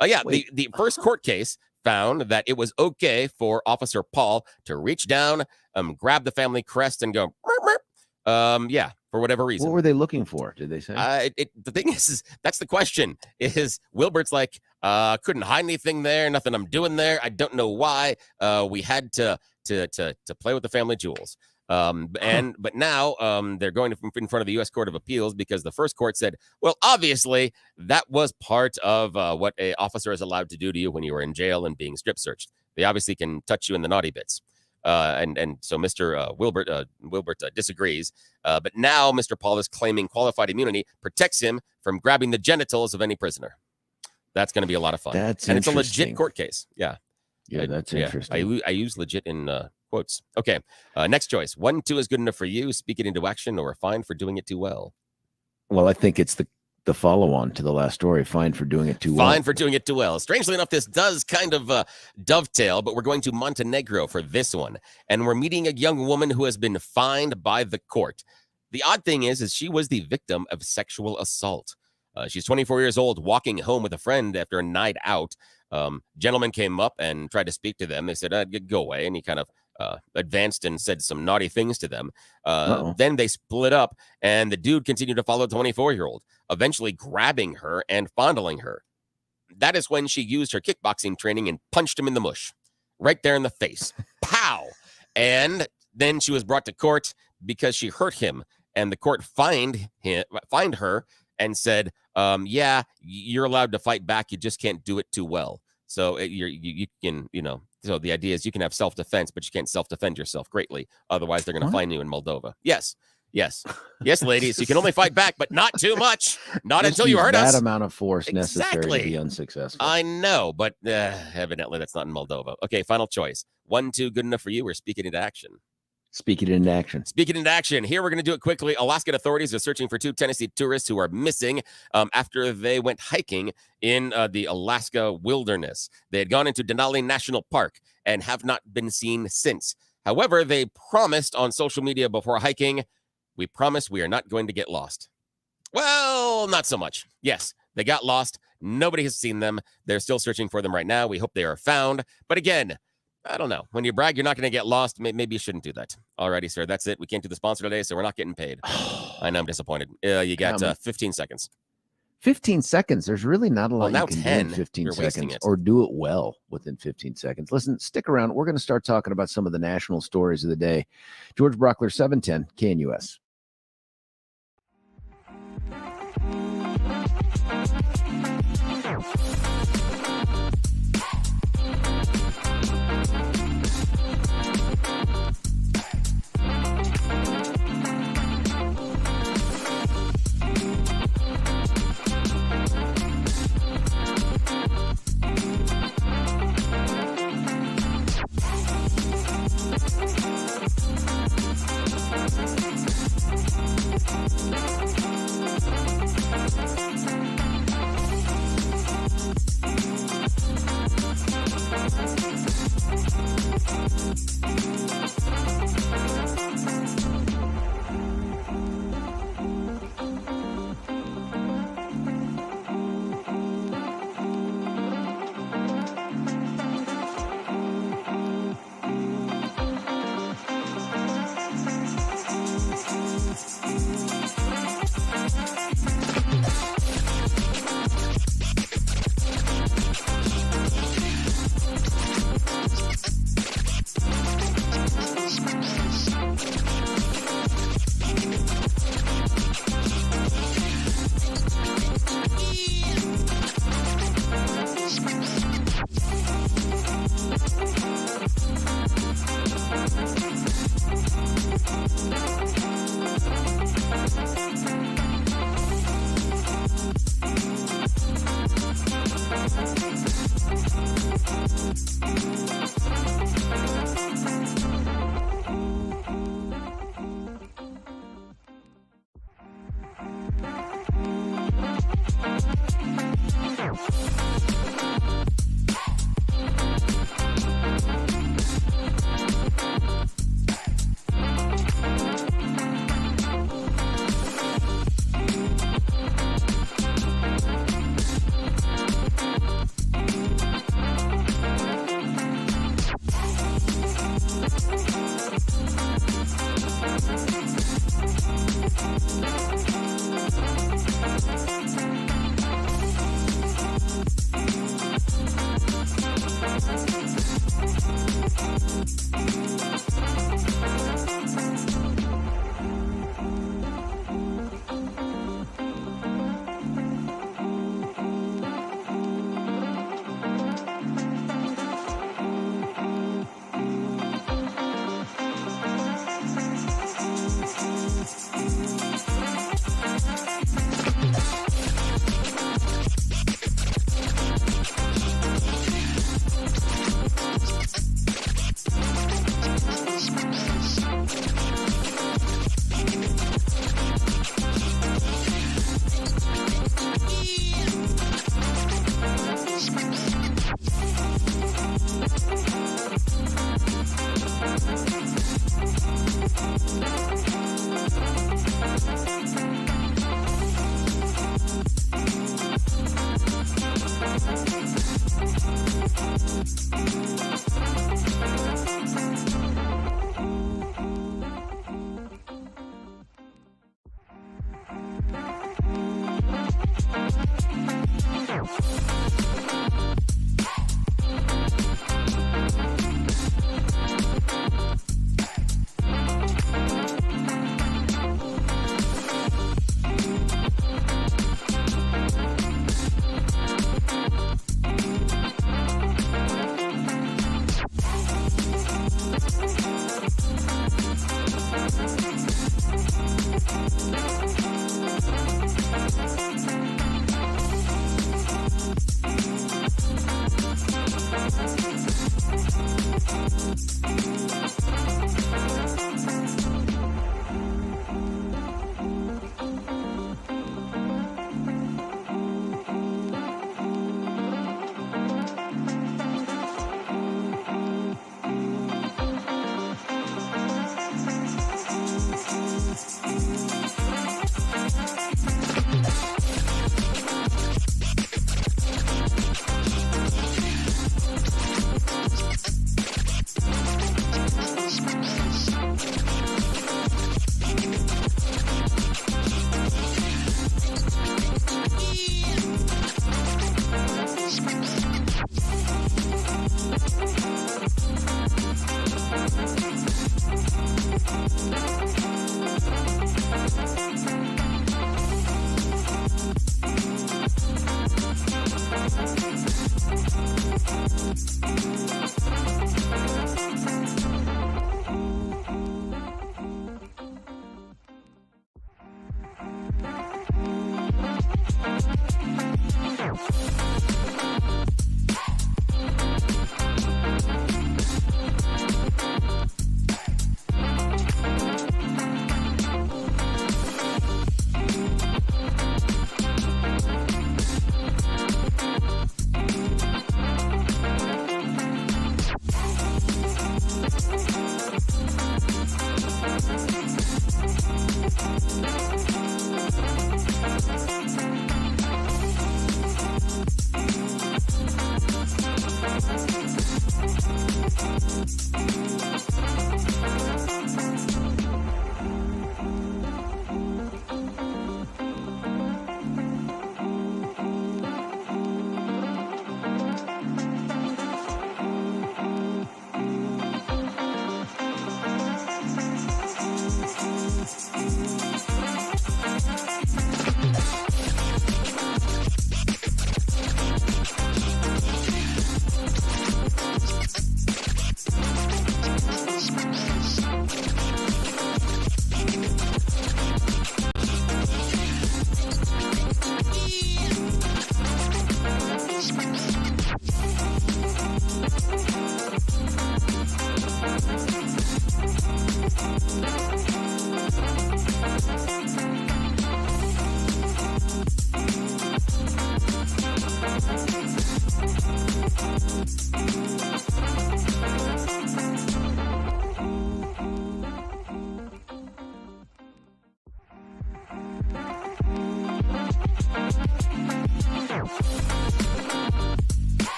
Huh? The first court case found that it was okay for Officer Paul to reach down, grab the family crest and go, "Merp, merp." For whatever reason. What were they looking for? Did they say? The thing is that's the question. Is Wilbert's like, couldn't hide anything there, nothing I'm doing there. I don't know why. We had to play with the family jewels. But now they're going in front of the U.S. Court of Appeals because the first court said, well, obviously that was part of what an officer is allowed to do to you when you were in jail and being strip searched. They obviously can touch you in the naughty bits. And so Mr. Wilbert disagrees. But now Mr. Paul is claiming qualified immunity protects him from grabbing the genitals of any prisoner. That's going to be a lot of fun. That's and it's a legit court case. Yeah, that's interesting. I use legit in quotes. Okay, next choice. 1, 2 is good enough for you. Speak it into action or fine for doing it too well. Well, I think it's the follow-on to the last story. Fine for doing it too well. Fine for doing it too well. Strangely enough, this does kind of dovetail, but we're going to Montenegro for this one. And we're meeting a young woman who has been fined by the court. The odd thing is she was the victim of sexual assault. She's 24 years old, walking home with a friend after a night out. Gentleman came up and tried to speak to them. They said, go away. And he kind of advanced and said some naughty things to them. Then they split up, and the dude continued to follow the 24-year-old, eventually grabbing her and fondling her. That is when she used her kickboxing training and punched him in the mush, right there in the face. Pow! And then she was brought to court because she hurt him, and the court fined her and said, you're allowed to fight back. You just can't do it too well. So you can, so the idea is you can have self-defense, but you can't self-defend yourself greatly. Otherwise, they're going to fine you in Moldova. Yes, ladies. You can only fight back, but not too much. Not until you hurt us. That amount of force necessary to be unsuccessful. I know, but evidently that's not in Moldova. Okay, final choice. 1, 2, good enough for you. We're speaking into action. Speak it into action. Speak it into action. Here, we're going to do it quickly. Alaskan authorities are searching for 2 Tennessee tourists who are missing after they went hiking in the Alaska wilderness. They had gone into Denali National Park and have not been seen since. However, they promised on social media before hiking, we promise we are not going to get lost. Well, not so much. Yes, they got lost. Nobody has seen them. They're still searching for them right now. We hope they are found. But again, I don't know. When you brag, you're not going to get lost. Maybe you shouldn't do that. Alrighty, sir. That's it. We can't do the sponsor today, so we're not getting paid. I know I'm disappointed. You got 15 seconds. 15 seconds. There's really not a lot now you can 10, do in 15 you're seconds it. or do it well within 15 seconds. Listen, stick around. We're going to start talking about some of the national stories of the day. George Brauchler, 710 KNUS.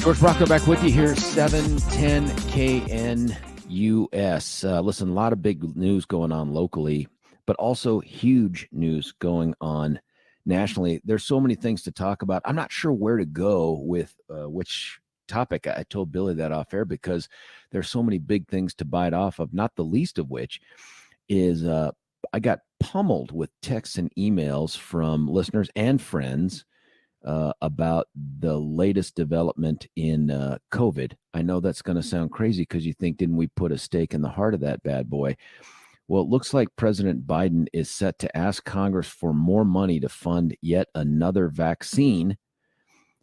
George Brauchler back with you here, 710 KNUS. Listen, a lot of big news going on locally, but also huge news going on nationally. There's so many things to talk about. I'm not sure where to go with which topic. I told Billy that off air because there's so many big things to bite off of, not the least of which is I got pummeled with texts and emails from listeners and friends about the latest development in COVID. I know that's going to sound crazy because you think, didn't we put a stake in the heart of that bad boy? Well, it looks like President Biden is set to ask Congress for more money to fund yet another vaccine,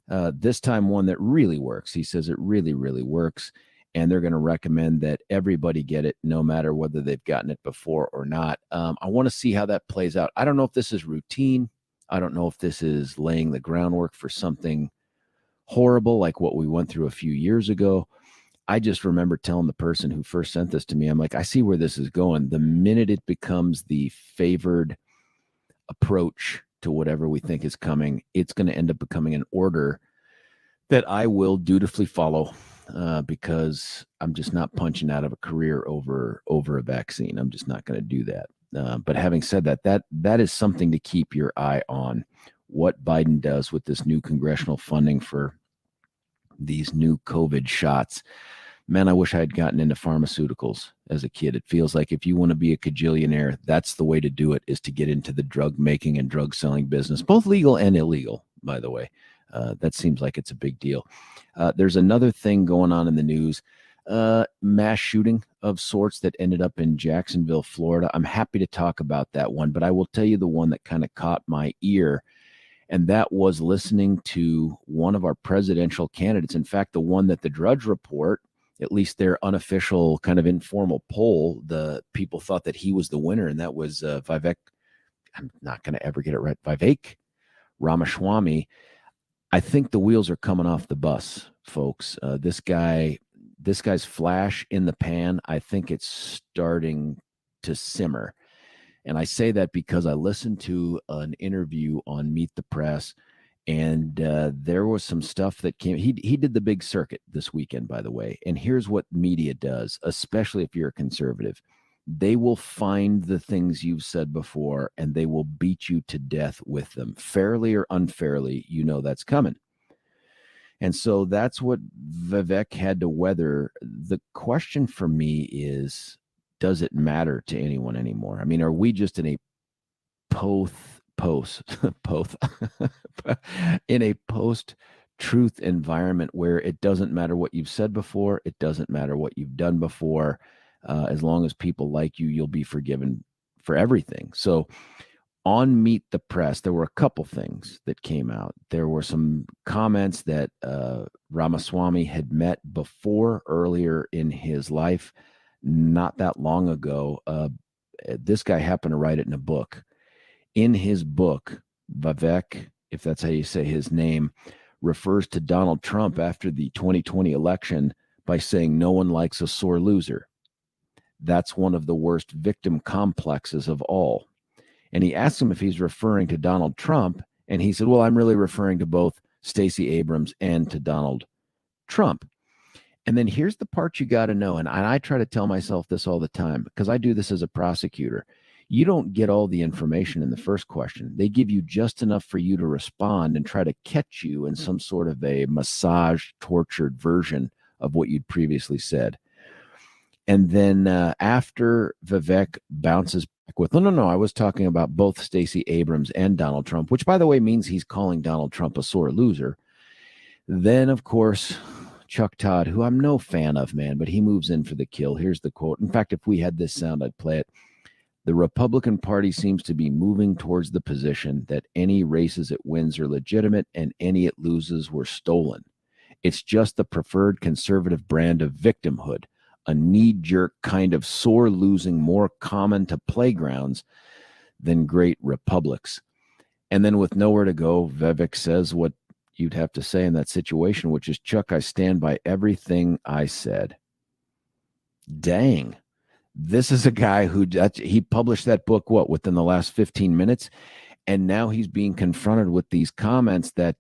this time one that really works. He says it really, really works, and they're going to recommend that everybody get it no matter whether they've gotten it before or not. I want to see how that plays out. I don't know if this is routine. I don't know if this is laying the groundwork for something horrible like what we went through a few years ago. I just remember telling the person who first sent this to me, I'm like, I see where this is going. The minute it becomes the favored approach to whatever we think is coming, it's going to end up becoming an order that I will dutifully follow because I'm just not punching out of a career over a vaccine. I'm just not going to do that. But having said that is something to keep your eye on, what Biden does with this new congressional funding for these new COVID shots. Man, I wish I had gotten into pharmaceuticals as a kid. It feels like if you want to be a cajillionaire, that's the way to do it, is to get into the drug making and drug selling business, both legal and illegal, by the way. That seems like it's a big deal. There's another thing going on in the news. Mass shooting of sorts that ended up in Jacksonville, Florida. I'm happy to talk about that one, but I will tell you the one that kind of caught my ear, and that was listening to one of our presidential candidates. In fact, the one that the Drudge Report, at least their unofficial kind of informal poll, the people thought that he was the winner, and that was Vivek. I'm not going to ever get it right. Vivek Ramaswamy. I think the wheels are coming off the bus, folks. This guy's flash in the pan, I think it's starting to simmer. And I say that because I listened to an interview on Meet the Press, and there was some stuff that came. He did the big circuit this weekend, by the way. And here's what media does, especially if you're a conservative. They will find the things you've said before, and they will beat you to death with them. Fairly or unfairly, you know that's coming. And so that's what Vivek had to weather. The question for me is, does it matter to anyone anymore? I mean, are we just in a in a post-truth environment where it doesn't matter what you've said before, it doesn't matter what you've done before, as long as people like you, you'll be forgiven for everything. So on Meet the Press, there were a couple things that came out. There were some comments that Ramaswamy had met before earlier in his life, not that long ago. This guy happened to write it in a book. In his book, Vivek, if that's how you say his name, refers to Donald Trump after the 2020 election by saying no one likes a sore loser. That's one of the worst victim complexes of all. And he asked him if he's referring to Donald Trump, and he said, well, I'm really referring to both Stacey Abrams and to Donald Trump. And then here's the part you got to know, and I try to tell myself this all the time because I do this as a prosecutor. You don't get all the information in the first question. They give you just enough for you to respond and try to catch you in some sort of a massaged, tortured version of what you'd previously said. And then after Vivek bounces back with, no, I was talking about both Stacey Abrams and Donald Trump, which, by the way, means he's calling Donald Trump a sore loser. Then, of course, Chuck Todd, who I'm no fan of, man, but he moves in for the kill. Here's the quote. In fact, if we had this sound, I'd play it. The Republican Party seems to be moving towards the position that any races it wins are legitimate and any it loses were stolen. It's just the preferred conservative brand of victimhood, a knee-jerk kind of sore losing more common to playgrounds than great republics. And then with nowhere to go, Vivek says what you'd have to say in that situation, which is, Chuck, I stand by everything I said. Dang. This is a guy who he published that book, within the last 15 minutes. And now he's being confronted with these comments that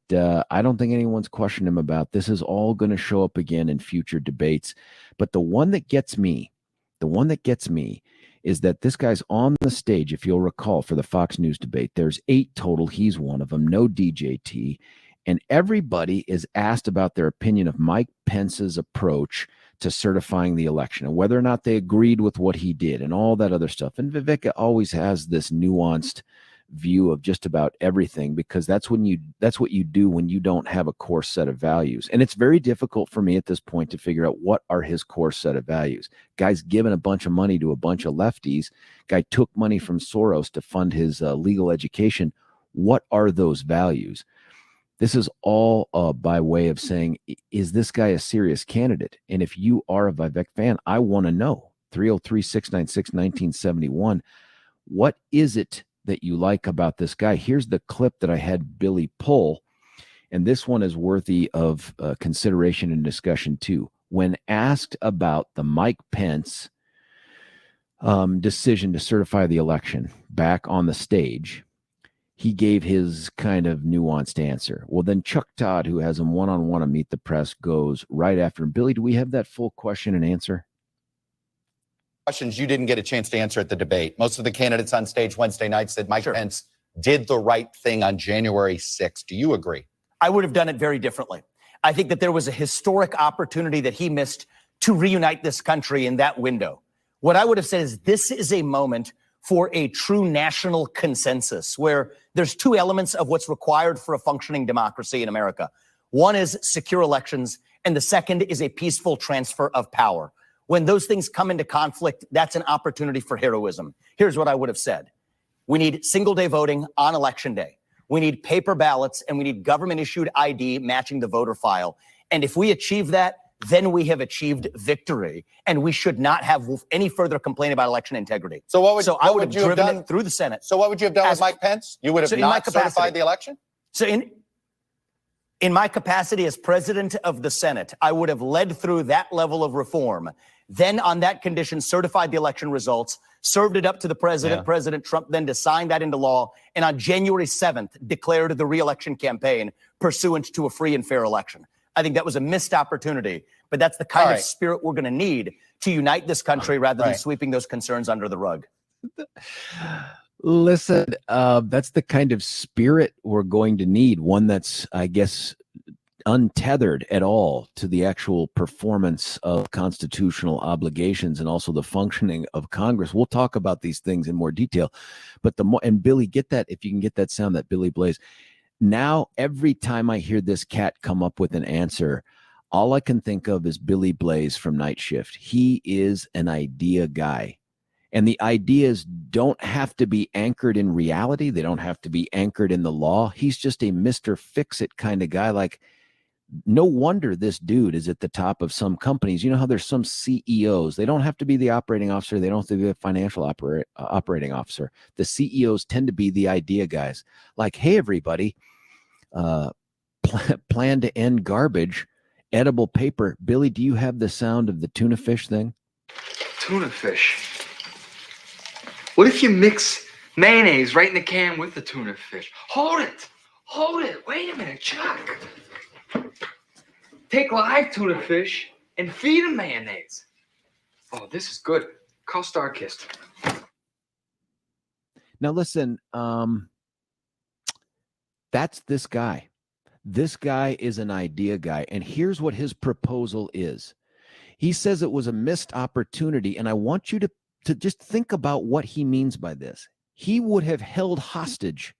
I don't think anyone's questioned him about. This is all going to show up again in future debates. But the one that gets me is that this guy's on the stage, if you'll recall, for the Fox News debate. There's 8 total. He's one of them, no DJT. And everybody is asked about their opinion of Mike Pence's approach to certifying the election and whether or not they agreed with what he did and all that other stuff. And Vivek always has this nuanced view of just about everything, because that's what you do when you don't have a core set of values. And it's very difficult for me at this point to figure out what are his core set of values. Guy's given a bunch of money to a bunch of lefties. Guy took money from Soros to fund his legal education. What are those values? This is all by way of saying, is this guy a serious candidate? And if you are a Vivek fan, I want to know. 303-696-1971. What is it that you like about this guy? Here's the clip that I had Billy pull, and this one is worthy of consideration and discussion too. When asked about the Mike Pence decision to certify the election back on the stage, he gave his kind of nuanced answer. Well, then Chuck Todd, who has him one-on-one on Meet the Press, goes right after him. Billy, do we have that full question and answer? Questions you didn't get a chance to answer at the debate. Most of the candidates on stage Wednesday night said Mike Pence did the right thing on January 6th. Do you agree? I would have done it very differently. I think that there was a historic opportunity that he missed to reunite this country in that window. What I would have said is this is a moment for a true national consensus where there's 2 elements of what's required for a functioning democracy in America. One is secure elections, and the second is a peaceful transfer of power. When those things come into conflict, that's an opportunity for heroism. Here's what I would have said. We need single-day voting on Election Day. We need paper ballots, and we need government-issued ID matching the voter file. And if we achieve that, then we have achieved victory, and we should not have any further complaint about election integrity. So what would I would have you have driven done it through the Senate. So what would you have done with Mike Pence? You would have not certified the election? So in my capacity as president of the Senate, I would have led through that level of reform. Then on that condition, certified the election results, served it up to the president, President Trump, then to sign that into law. And on January 7th, declared the re-election campaign pursuant to a free and fair election. I think that was a missed opportunity, but that's the kind of spirit we're going to need to unite this country rather than sweeping those concerns under the rug. Listen, that's the kind of spirit we're going to need, one that's, I guess, untethered at all to the actual performance of constitutional obligations and also the functioning of Congress. We'll talk about these things in more detail, but and Billy, get that, if you can get that sound, that Billy Blaze. Now, every time I hear this cat come up with an answer, all I can think of is Billy Blaze from Night Shift. He is an idea guy. And the ideas don't have to be anchored in reality. They don't have to be anchored in the law. He's just a Mr. Fix-It kind of guy. Like, no wonder this dude is at the top of some companies. You know how there's some CEOs. They don't have to be the operating officer. They don't have to be the financial operating officer. The CEOs tend to be the idea guys. Like, hey, everybody, plan to end garbage, edible paper. Billy, do you have the sound of the tuna fish thing? Tuna fish. What if you mix mayonnaise right in the can with the tuna fish? Hold it. Wait a minute, Chuck. Take live tuna fish and feed them mayonnaise. Oh, this is good. Call Starkist. Now listen, that's this guy. This guy is an idea guy. And here's what his proposal is. He says it was a missed opportunity. And I want you to just think about what he means by this. He would have held hostage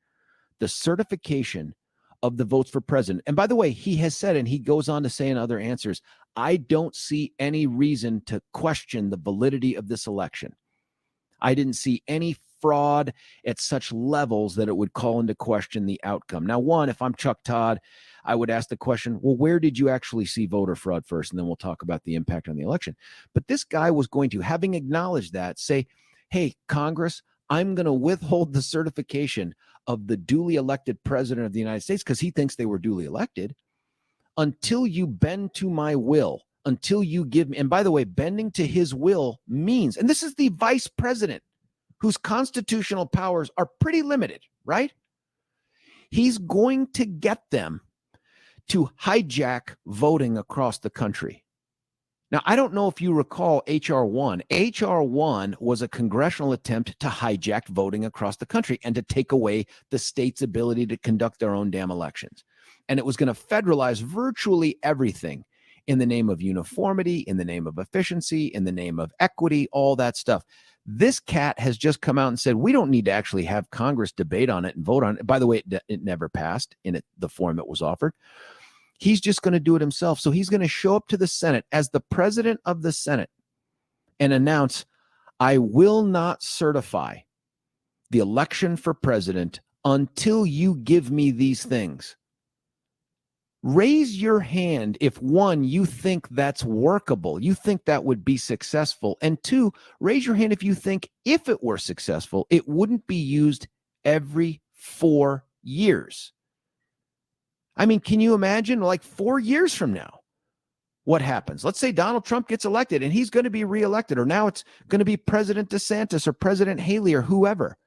the certification of the votes for president. And by the way, he has said, and he goes on to say in other answers, I don't see any reason to question the validity of this election. I didn't see any fraud at such levels that it would call into question the outcome. Now, one, if I'm Chuck Todd, I would ask the question, well, where did you actually see voter fraud first? And then we'll talk about the impact on the election. But this guy was going to, having acknowledged that, say, hey, Congress, I'm going to withhold the certification of the duly elected president of the United States because he thinks they were duly elected until you bend to my will, until you give me. And by the way, bending to his will means, and this is the vice president whose constitutional powers are pretty limited, right? He's going to get them to hijack voting across the country. Now, I don't know if you recall H.R. 1. H.R. 1 was a congressional attempt to hijack voting across the country and to take away the state's ability to conduct their own damn elections. And it was going to federalize virtually everything in the name of uniformity, in the name of efficiency, in the name of equity, all that stuff. This cat has just come out and said, we don't need to actually have Congress debate on it and vote on it. By the way, it never passed in the form it was offered. He's just going to do it himself. So he's going to show up to the Senate as the president of the Senate and announce, I will not certify the election for president until you give me these things. Raise your hand if, one, you think that's workable, you think that would be successful, and two, raise your hand if you think if it were successful, it wouldn't be used every 4 years. I mean, can you imagine, like 4 years from now, what happens? Let's say Donald Trump gets elected and he's going to be reelected, or now it's going to be President DeSantis or President Haley or whoever.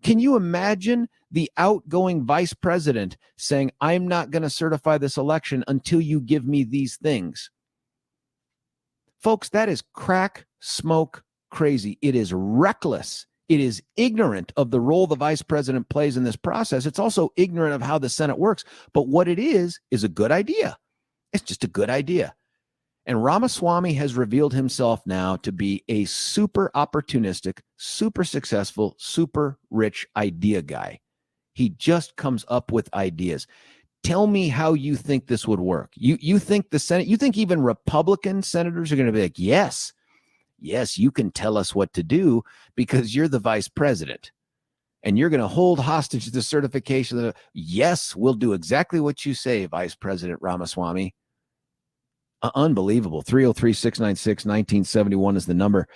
Can you imagine the outgoing vice president saying, I'm not going to certify this election until you give me these things? Folks, that is crack smoke crazy. It is reckless. It is ignorant of the role the vice president plays in this process. It's also ignorant of how the Senate works. But what it is a good idea. It's just a good idea. And Ramaswamy has revealed himself now to be a super opportunistic, super successful, super rich idea guy. He just comes up with ideas. Tell me how you think this would work. You think the Senate, you think even Republican senators are going to be like, yes, you can tell us what to do because you're the vice president. And you're going to hold hostage the certification. Yes, we'll do exactly what you say, Vice President Ramaswamy. Unbelievable. 303-696-1971 is the number.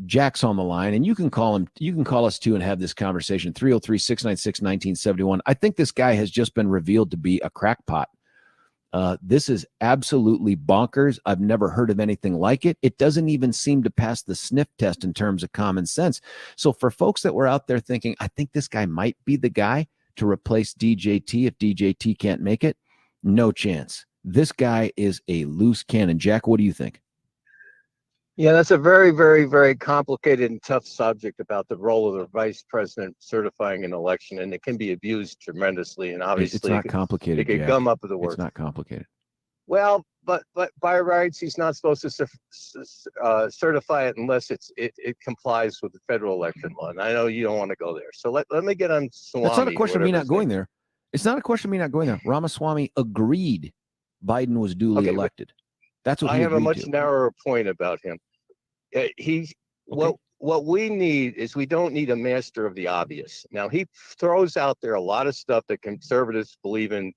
Jack's on the line, and you can call him. You can call us too and have this conversation. 303-696-1971. I think this guy has just been revealed to be a crackpot. This is absolutely bonkers. I've never heard of anything like it. It doesn't even seem to pass the sniff test in terms of common sense. So for folks that were out there thinking, I think this guy might be the guy to replace DJT if DJT can't make it, no chance. This guy is a loose cannon. Jack, what do you think? Yeah, that's a very, very, very complicated and tough subject about the role of the vice president certifying an election, and it can be abused tremendously. And obviously, it's not complicated. It could gum up the work. It's not complicated. Well, but by rights, he's not supposed to certify it unless it complies with the federal election law. And I know you don't want to go there, so let me get on Swami. That's not a question of me not going there. It's not a question of me not going there. Ramaswamy agreed Biden was duly elected. That's what I have a much to. narrower point about him. What we need is we don't need a master of the obvious. Now, he throws out there a lot of stuff that conservatives believe in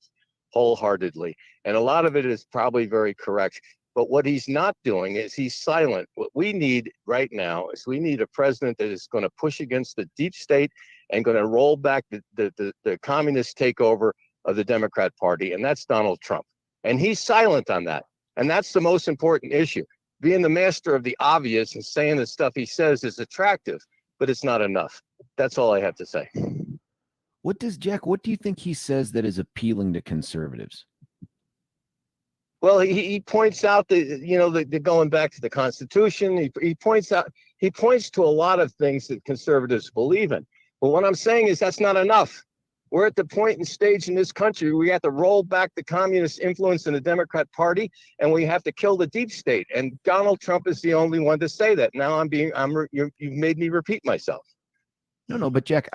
wholeheartedly, and a lot of it is probably very correct. But what he's not doing is he's silent. What we need right now is we need a president that is going to push against the deep state and going to roll back the communist takeover of the Democrat Party, and that's Donald Trump. And he's silent on that. And that's the most important issue. Being the master of the obvious and saying the stuff he says is attractive, but it's not enough. That's all I have to say. What do you think he says that is appealing to conservatives? Well, he points out the going back to the Constitution. He points to a lot of things that conservatives believe in. But what I'm saying is that's not enough. We're at the point and stage in this country we have to roll back the communist influence in the Democrat Party, and we have to kill the deep state. And Donald Trump is the only one to say that. Now you've made me repeat myself. No, but Jack,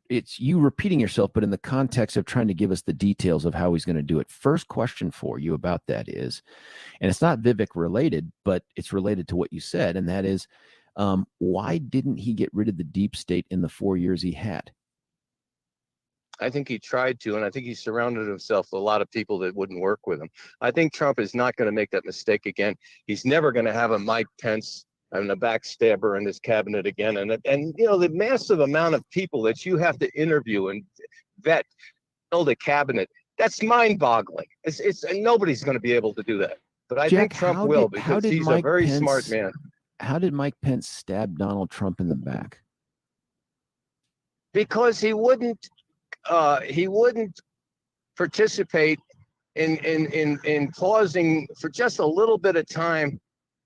it's you repeating yourself, but in the context of trying to give us the details of how he's going to do it. First question for you about that is, and it's not Vivek related, but it's related to what you said, and that is, why didn't he get rid of the deep state in the 4 years he had? I think he tried to, and I think he surrounded himself with a lot of people that wouldn't work with him. I think Trump is not going to make that mistake again. He's never going to have a Mike Pence and a backstabber in his cabinet again. And the massive amount of people that you have to interview and vet, build a cabinet, that's mind-boggling. It's nobody's going to be able to do that. But I think Trump will, because he's a very smart man. How did Mike Pence stab Donald Trump in the back? Because he wouldn't participate in pausing for just a little bit of time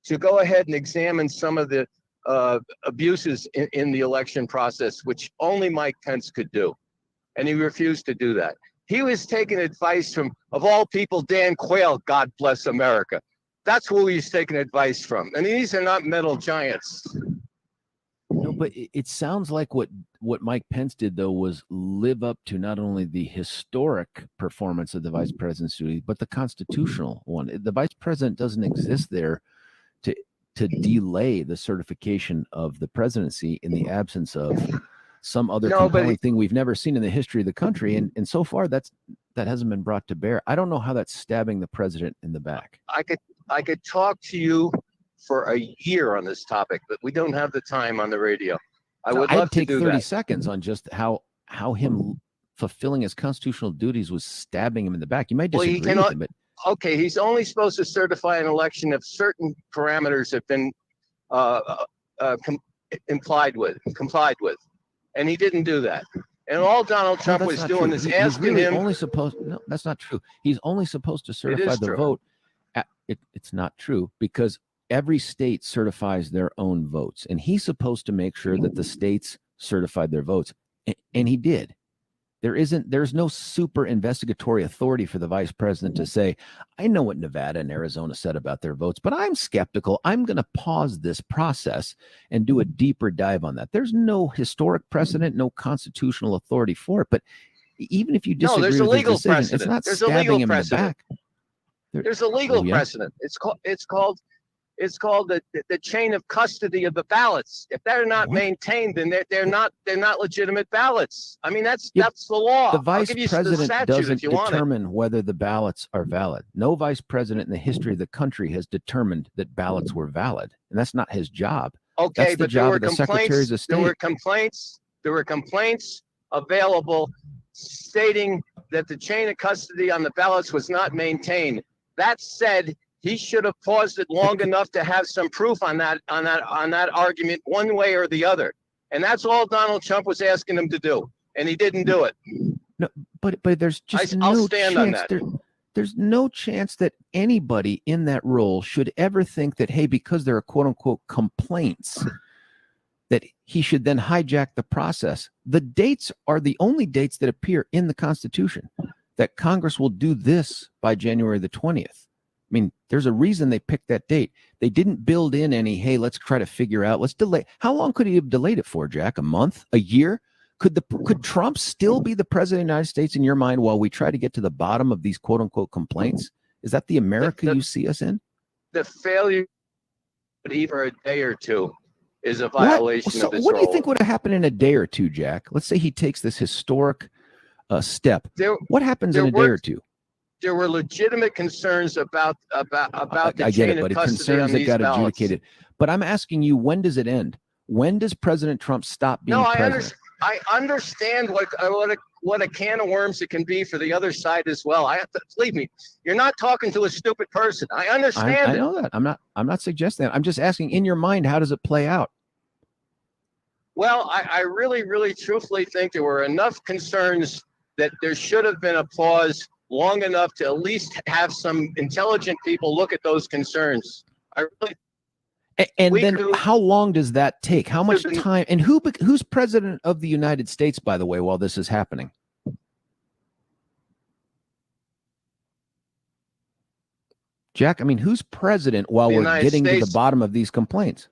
to go ahead and examine some of the abuses in the election process, which only Mike Pence could do. And he refused to do that. He was taking advice from, of all people, Dan Quayle, God bless America. That's who he's taking advice from. And these are not metal giants. No, but it sounds like what Mike Pence did, though, was live up to not only the historic performance of the vice president's duty, but the constitutional one. The vice president doesn't exist there to delay the certification of the presidency in the absence of some other compelling thing we've never seen in the history of the country. And so far, that hasn't been brought to bear. I don't know how that's stabbing the president in the back. I could talk to you for a year on this topic, but we don't have the time on the radio. I'd take 30 seconds on just how him fulfilling his constitutional duties was stabbing him in the back. You might disagree with him, but okay, he's only supposed to certify an election if certain parameters have been complied with, and he didn't do that. And all Donald Trump was doing is asking him. No, that's not true. He's only supposed to certify the vote. It's not true, because every state certifies their own votes, and he's supposed to make sure that the states certified their votes, and he did. There's no super investigatory authority for the vice president to say, I know what Nevada and Arizona said about their votes, but I'm skeptical. I'm going to pause this process and do a deeper dive on that. There's no historic precedent, no constitutional authority for it. But even if you disagree there's with a legal his decision, precedent. it's not There's stabbing him precedent. in the back. There's a legal precedent. It's called the chain of custody of the ballots. If they're not maintained, then they're not legitimate ballots. I mean, that's the law. The vice president doesn't determine whether the ballots are valid. No vice president in the history of the country has determined that ballots were valid, and that's not his job. Okay, that's the job of the secretaries of state. There were complaints available stating that the chain of custody on the ballots was not maintained. That said, he should have paused it long enough to have some proof on that argument one way or the other. And that's all Donald Trump was asking him to do. And he didn't do it. No, but there's just no chance. There's no chance that anybody in that role should ever think that, hey, because there are quote unquote complaints, that he should then hijack the process. The dates are the only dates that appear in the Constitution, that Congress will do this by January the 20th. I mean, there's a reason they picked that date. They didn't build in any, hey, let's try to figure out, let's delay. How long could he have delayed it for, Jack? A month? A year? Could Trump still be the president of the United States in your mind while we try to get to the bottom of these quote unquote complaints? Is that the America you see us in? The failure, but even a day or two, is a violation of his What do you role. think would have happened in a day or two, Jack? Let's say he takes this historic step. What happens in a day or two? There were legitimate concerns about the I get chain it, buddy. of custody Concerns on that these got ballots. adjudicated. But I'm asking you, when does it end? When does President Trump stop being president? I understand what a can of worms it can be for the other side as well. I have to believe me. You're not talking to a stupid person. I understand. I know that. I'm not suggesting that. I'm just asking, in your mind, how does it play out? Well, I really, really, truthfully think there were enough concerns that there should have been a pause long enough to at least have some intelligent people look at those concerns. How long does that take? How much time? And who's president of the United States, by the way, while this is happening? Jack, I mean, who's president while we're getting to the bottom of these complaints?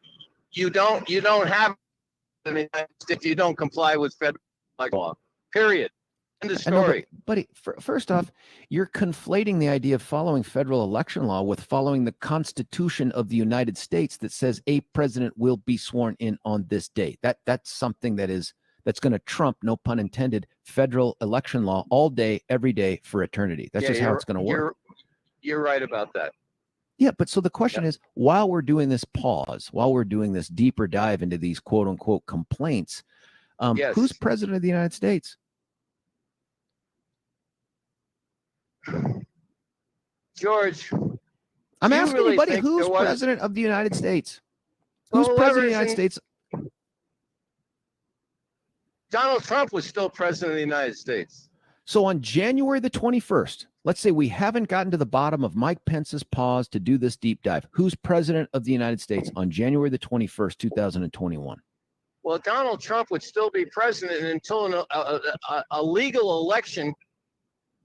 You don't have, if you don't comply with federal law, period. End of story. Buddy, first off, you're conflating the idea of following federal election law with following the Constitution of the United States that says a president will be sworn in on this date. That's something that's going to trump, no pun intended, federal election law all day, every day for eternity. That's just how it's going to work. You're right about that. Yeah, but so the question is, while we're doing this pause, while we're doing this deeper dive into these quote unquote complaints, who's president of the United States? George, I'm asking you, buddy, who's president of the United States? Who's president of the United States? Donald Trump was still president of the United States. So on January the 21st, let's say we haven't gotten to the bottom of Mike Pence's pause to do this deep dive. Who's president of the United States on January the 21st, 2021? Well, Donald Trump would still be president until a legal election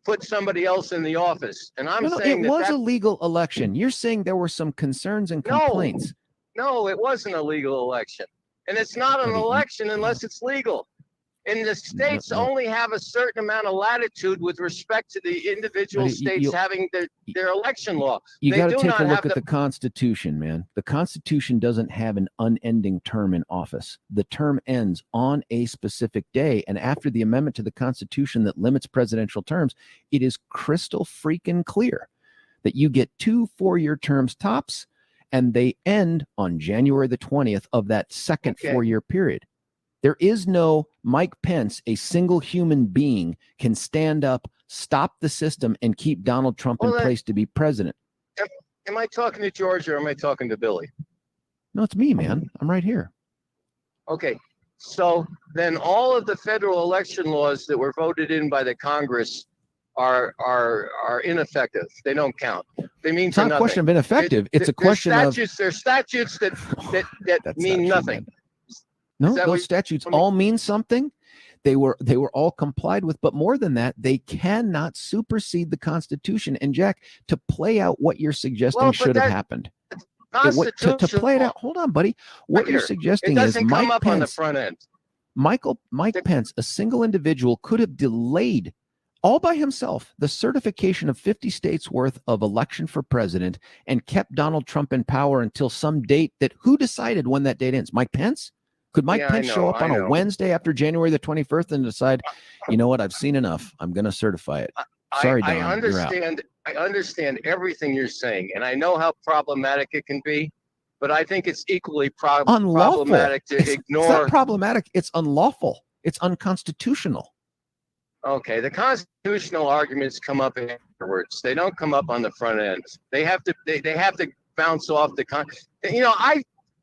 put somebody else in the office. And I'm saying it was a legal election. You're saying there were some concerns and complaints. No, it wasn't a legal election. And it's not an election unless it's legal. And the states only have a certain amount of latitude with respect to the individual states having their election law. You got to take a look at the Constitution, man. The Constitution doesn't have an unending term in office. The term ends on a specific day. And after the amendment to the Constitution that limits presidential terms, it is crystal freaking clear that you get 2 4-year terms tops, and they end on January the 20th of that second 4-year period. There is no Mike Pence, a single human being, can stand up, stop the system, and keep Donald Trump in place to be president. Am I talking to George or am I talking to Billy? No, it's me, man. I'm right here. Okay. So then all of the federal election laws that were voted in by the Congress are ineffective. They don't count. They mean it's not a question of ineffective. It's a question of there's statutes that mean nothing. No, those statutes all mean something. They were all complied with, but more than that, they cannot supersede the Constitution. And Jack, to play out what you're suggesting should have happened. To play it out, hold on, buddy. What you're suggesting is Mike Pence, on the front end. Mike Pence, a single individual, could have delayed all by himself the certification of 50 states worth of election for president and kept Donald Trump in power until some date that who decided when that date ends? Mike Pence? Could Mike Pence show up on a Wednesday after January the 21st and decide, you know what, I've seen enough. I'm going to certiFY it. Sorry, Don, I understand everything you're saying, and I know how problematic it can be, but I think it's equally problematic to ignore. It's not problematic. It's unlawful. It's unconstitutional. Okay, the constitutional arguments come up afterwards. They don't come up on the front end. They have to bounce off the I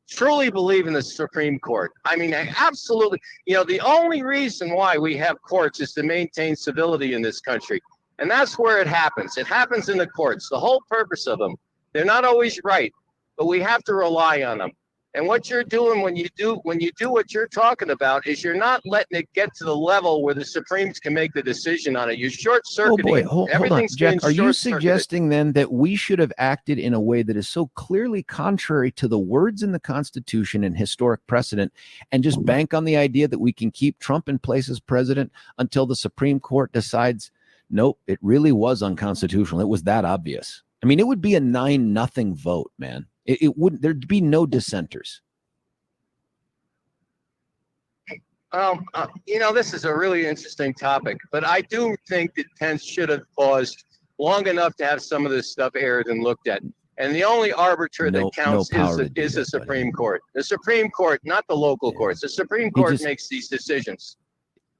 truly believe in the Supreme Court. I mean, I absolutely, the only reason why we have courts is to maintain civility in this country. And that's where it happens. It happens in the courts. The whole purpose of them. They're not always right, but we have to rely on them. And what you're doing when you do what you're talking about is you're not letting it get to the level where the Supremes can make the decision on it. You're short-circuiting. Hold on, Jack. Are you suggesting then that we should have acted in a way that is so clearly contrary to the words in the Constitution and historic precedent and just bank on the idea that we can keep Trump in place as president until the Supreme Court decides, nope, it really was unconstitutional. It was that obvious. I mean, it would be a 9-0 vote, man. It wouldn't. There'd be no dissenters. This is a really interesting topic, but I do think that Pence should have paused long enough to have some of this stuff aired and looked at. And the only arbiter that counts is the Supreme Court. The Supreme Court, not the local courts. The Supreme Court makes these decisions.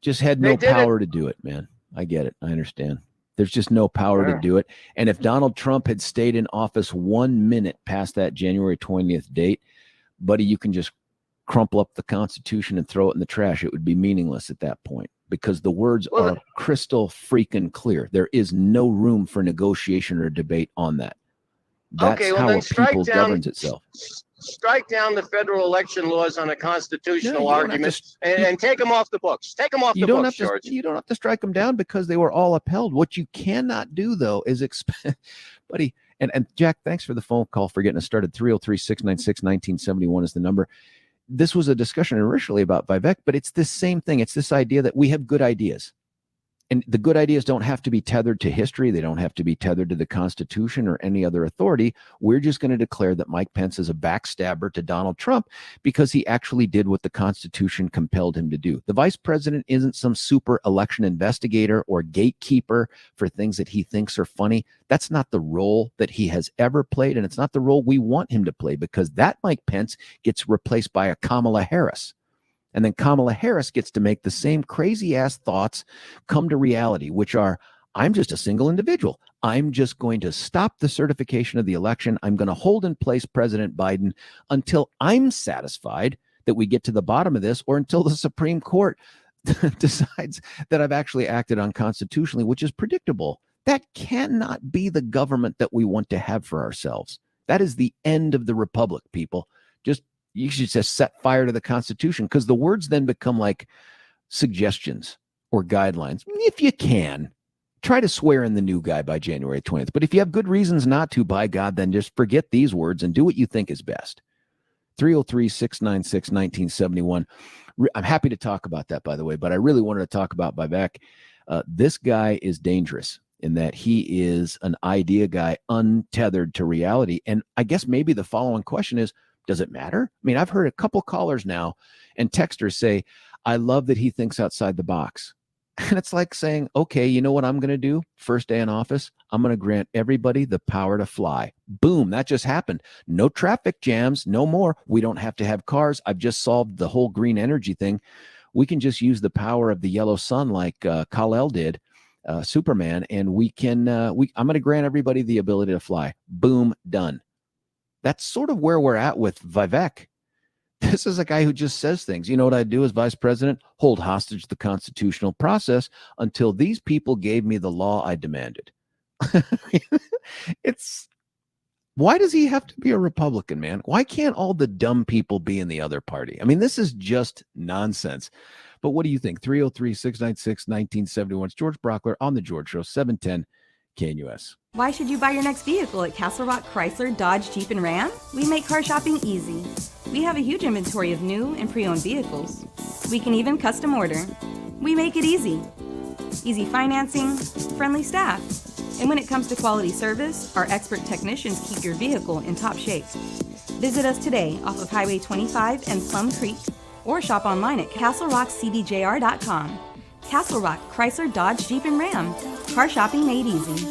Just had no power to do it, man. I get it. I understand. There's just no power to do it. And if Donald Trump had stayed in office 1 minute past that January 20th date, buddy, you can just crumple up the Constitution and throw it in the trash. It would be meaningless at that point because the words are crystal freaking clear. There is no room for negotiation or debate on that. That's how a people governs itself. Strike down the federal election laws on a constitutional argument and take them off the books. Take them off the books, George. You don't have to strike them down because they were all upheld. What you cannot do, though, is buddy, and Jack, thanks for the phone call for getting us started. 303-696-1971 is the number. This was a discussion originally about Vivek, but it's this same thing. It's this idea that we have good ideas. And the good ideas don't have to be tethered to history. They don't have to be tethered to the Constitution or any other authority. We're just going to declare that Mike Pence is a backstabber to Donald Trump because he actually did what the Constitution compelled him to do. The vice president isn't some super election investigator or gatekeeper for things that he thinks are funny. That's not the role that he has ever played, and it's not the role we want him to play because that Mike Pence gets replaced by a Kamala Harris. And then Kamala Harris gets to make the same crazy ass thoughts come to reality, which are, I'm just a single individual. I'm just going to stop the certification of the election. I'm going to hold in place President Biden until I'm satisfied that we get to the bottom of this or until the Supreme Court decides that I've actually acted unconstitutionally, which is predictable. That cannot be the government that we want to have for ourselves. That is the end of the republic, people. You should just set fire to the Constitution, because the words then become like suggestions or guidelines. If you can, try to swear in the new guy by January 20th. But if you have good reasons not to, by God, then just forget these words and do what you think is best. 303-696-1971. I'm happy to talk about that, by the way, but I really wanted to talk about Vivek. This guy is dangerous in that he is an idea guy untethered to reality. And I guess maybe the following question is, does it matter? I mean, I've heard a couple callers now and texters say, I love that he thinks outside the box. And it's like saying, okay, you know what I'm going to do? First day in office, I'm going to grant everybody the power to fly. Boom, that just happened. No traffic jams, no more. We don't have to have cars. I've just solved the whole green energy thing. We can just use the power of the yellow sun like Kal-El did, Superman, and I'm going to grant everybody the ability to fly. Boom, done. That's sort of where we're at with Vivek. This is a guy who just says things. You know what I'd do as vice president? Hold hostage the constitutional process until these people gave me the law I demanded. Why does he have to be a Republican, man? Why can't all the dumb people be in the other party? I mean, this is just nonsense. But what do you think? 303-696-1971. It's George Brauchler on The George Show, 710 KNUS. Why should you buy your next vehicle at Castle Rock Chrysler, Dodge, Jeep, and Ram? We make car shopping easy. We have a huge inventory of new and pre-owned vehicles. We can even custom order. We make it easy. Easy financing, friendly staff. And when it comes to quality service, our expert technicians keep your vehicle in top shape. Visit us today off of Highway 25 and Plum Creek, or shop online at castlerockcdjr.com. Castle Rock Chrysler, Dodge, Jeep, and Ram. Car shopping made easy.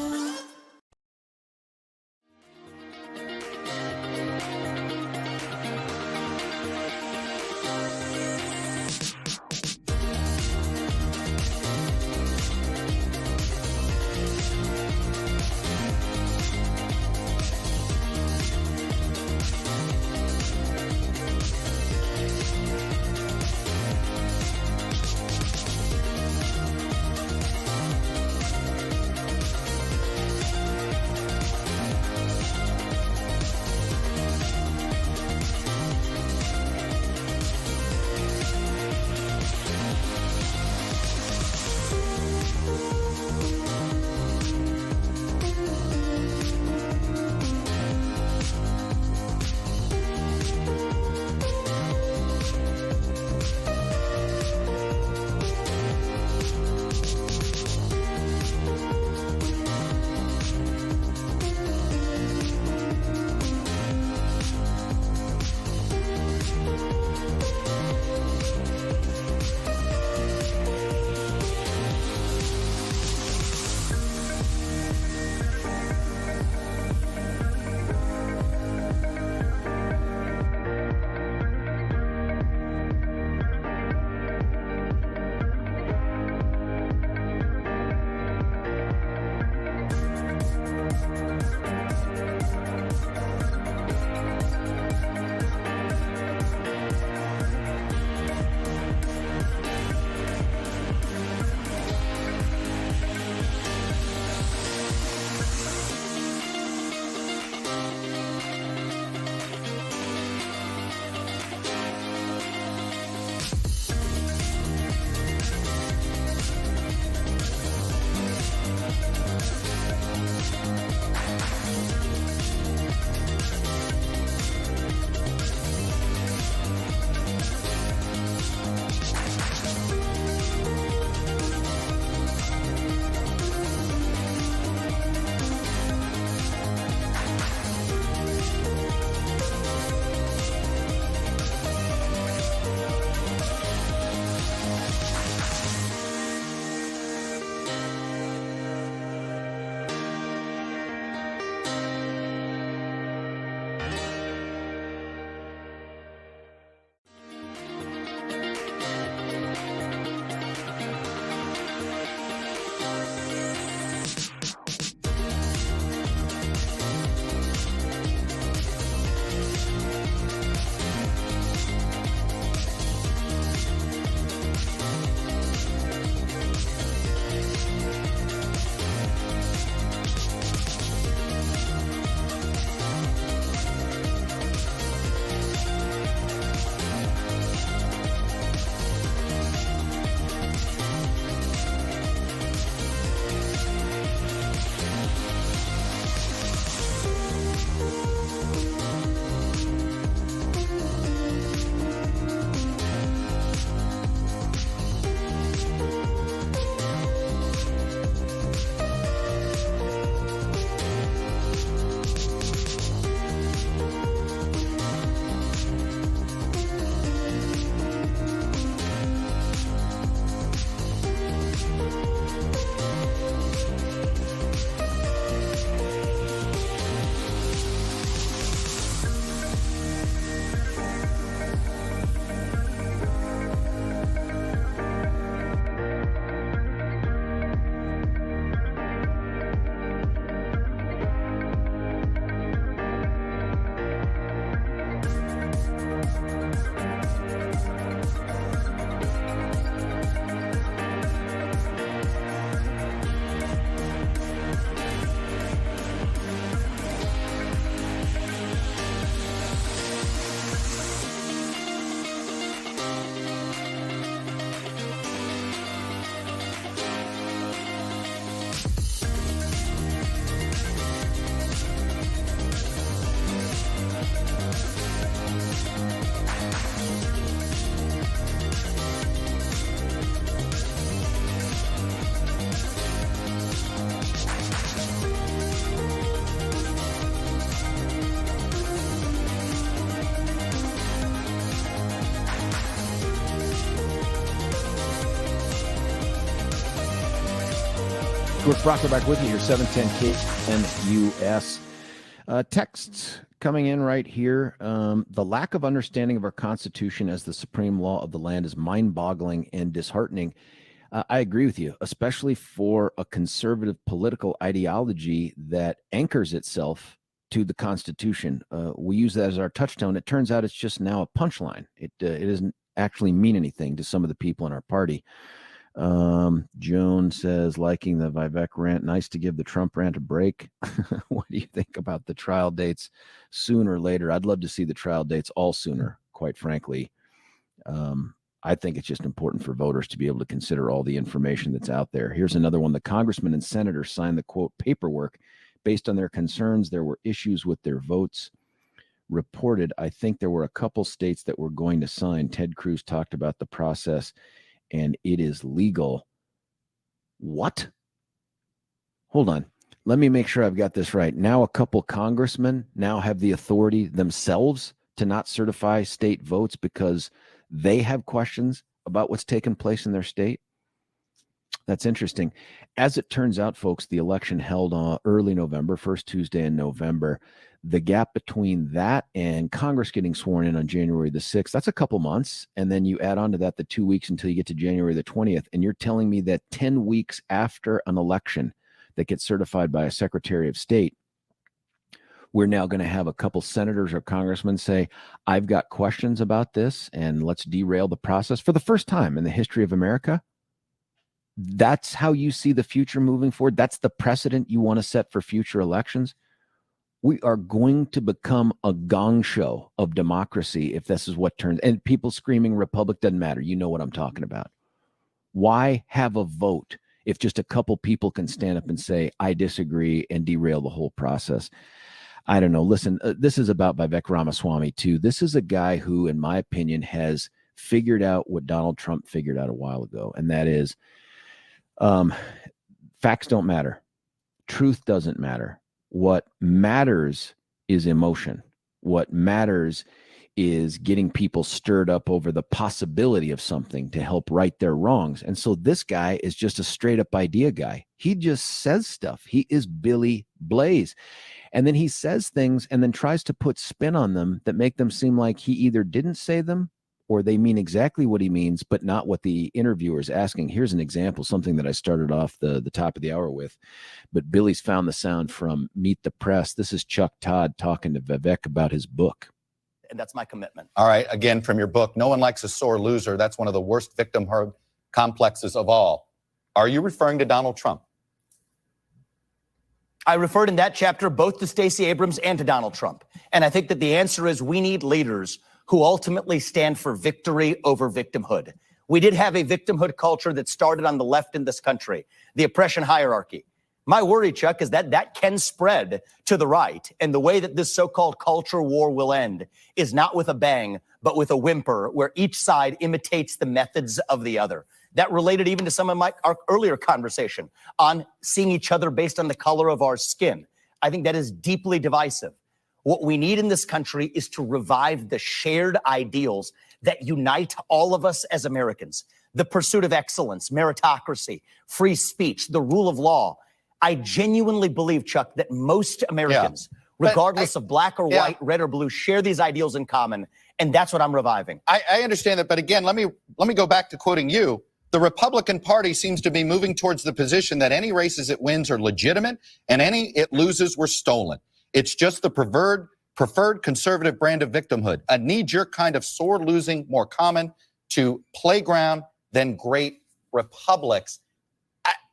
George Brauchler back with you here, 710 KNUS. Texts coming in right here. The lack of understanding of our Constitution as the supreme law of the land is mind-boggling and disheartening. I agree with you, especially for a conservative political ideology that anchors itself to the Constitution. We use that as our touchstone. It turns out it's just now a punchline. It doesn't actually mean anything to some of the people in our party. Joan says, liking the Vivek rant, nice to give the Trump rant a break. What do you think about the trial dates sooner or later? I'd love to see the trial dates all sooner, quite frankly. I think it's just important for voters to be able to consider all the information that's out there. Here's another one. The congressmen and senators signed the, quote, paperwork based on their concerns. There were issues with their votes. Reported, I think there were a couple states that were going to sign. Ted Cruz talked about the process, and it is legal. What? Hold on. Let me make sure I've got this right. Now a couple congressmen now have the authority themselves to not certify state votes because they have questions about what's taken place in their state. That's interesting. As it turns out, folks, the election held on early November, first Tuesday in November. The gap between that and Congress getting sworn in on January the 6th, that's a couple months. And then you add on to that the 2 weeks until you get to January the 20th. And you're telling me that 10 weeks after an election that gets certified by a Secretary of State, we're now going to have a couple senators or congressmen say, I've got questions about this, and let's derail the process for the first time in the history of America. That's how you see the future moving forward. That's the precedent you want to set for future elections. We are going to become a gong show of democracy if this is what turns, and people screaming Republic doesn't matter. You know what I'm talking about. Why have a vote if just a couple people can stand up and say, I disagree, and derail the whole process? I don't know. Listen, this is about Vivek Ramaswamy too. This is a guy who, in my opinion, has figured out what Donald Trump figured out a while ago. And that is, facts don't matter. Truth doesn't matter. What matters is emotion. What matters is getting people stirred up over the possibility of something to help right their wrongs. And so this guy is just a straight up idea guy. He just says stuff. He is Billy Blaze. And then he says things and then tries to put spin on them that make them seem like he either didn't say them or they mean exactly what he means, but not what the interviewer is asking. Here's an example, something that I started off the top of the hour with, but Billy's found the sound from Meet the Press. This is Chuck Todd talking to Vivek about his book. And that's my commitment. All right. Again, from your book, No One Likes a Sore Loser. That's one of the worst victimhood complexes of all. Are you referring to Donald Trump? I referred in that chapter both to Stacey Abrams and to Donald Trump. And I think that the answer is we need leaders who ultimately stand for victory over victimhood. We did have a victimhood culture that started on the left in this country, the oppression hierarchy. My worry, Chuck, is that that can spread to the right. And the way that this so-called culture war will end is not with a bang, but with a whimper, where each side imitates the methods of the other. That related even to some of our earlier conversation on seeing each other based on the color of our skin. I think that is deeply divisive. What we need in this country is to revive the shared ideals that unite all of us as Americans. The pursuit of excellence, meritocracy, free speech, the rule of law. I genuinely believe, Chuck, that most Americans, regardless of black or white, red or blue, share these ideals in common. And that's what I'm reviving. I understand that. But again, let me go back to quoting you. The Republican Party seems to be moving towards the position that any races it wins are legitimate and any it loses were stolen. It's just the preferred conservative brand of victimhood, a knee-jerk kind of sore losing, more common to playground than great republics.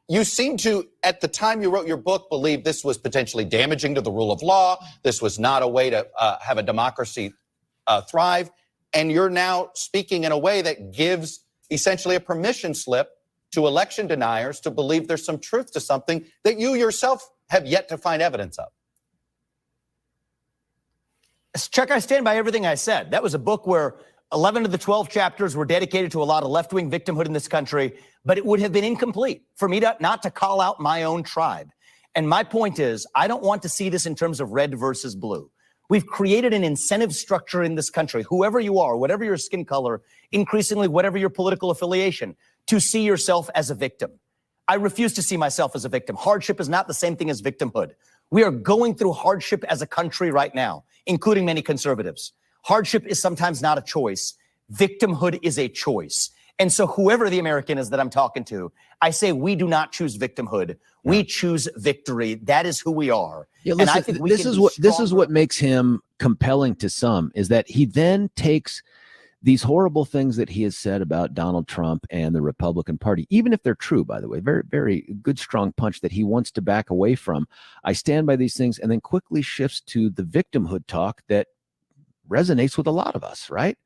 You seem to, at the time you wrote your book, believe this was potentially damaging to the rule of law. This was not a way to have a democracy thrive. And you're now speaking in a way that gives essentially a permission slip to election deniers to believe there's some truth to something that you yourself have yet to find evidence of. Chuck, I stand by everything I said. That was a book where 11 of the 12 chapters were dedicated to a lot of left-wing victimhood in this country, but it would have been incomplete for me not to call out my own tribe. And my point is, I don't want to see this in terms of red versus blue. We've created an incentive structure in this country, whoever you are, whatever your skin color, increasingly whatever your political affiliation, to see yourself as a victim. I refuse to see myself as a victim. Hardship is not the same thing as victimhood. We are going through hardship as a country right now, including many conservatives. Hardship is sometimes not a choice. Victimhood is a choice. And so whoever the American is that I'm talking to, I say we do not choose victimhood. We choose victory. That is who we are. Yeah, listen, and I think this is what makes him compelling to some, is that he then takes these horrible things that he has said about Donald Trump and the Republican Party, even if they're true, by the way, very, very good, strong punch that he wants to back away from. I stand by these things, and then quickly shifts to the victimhood talk that resonates with a lot of us, right?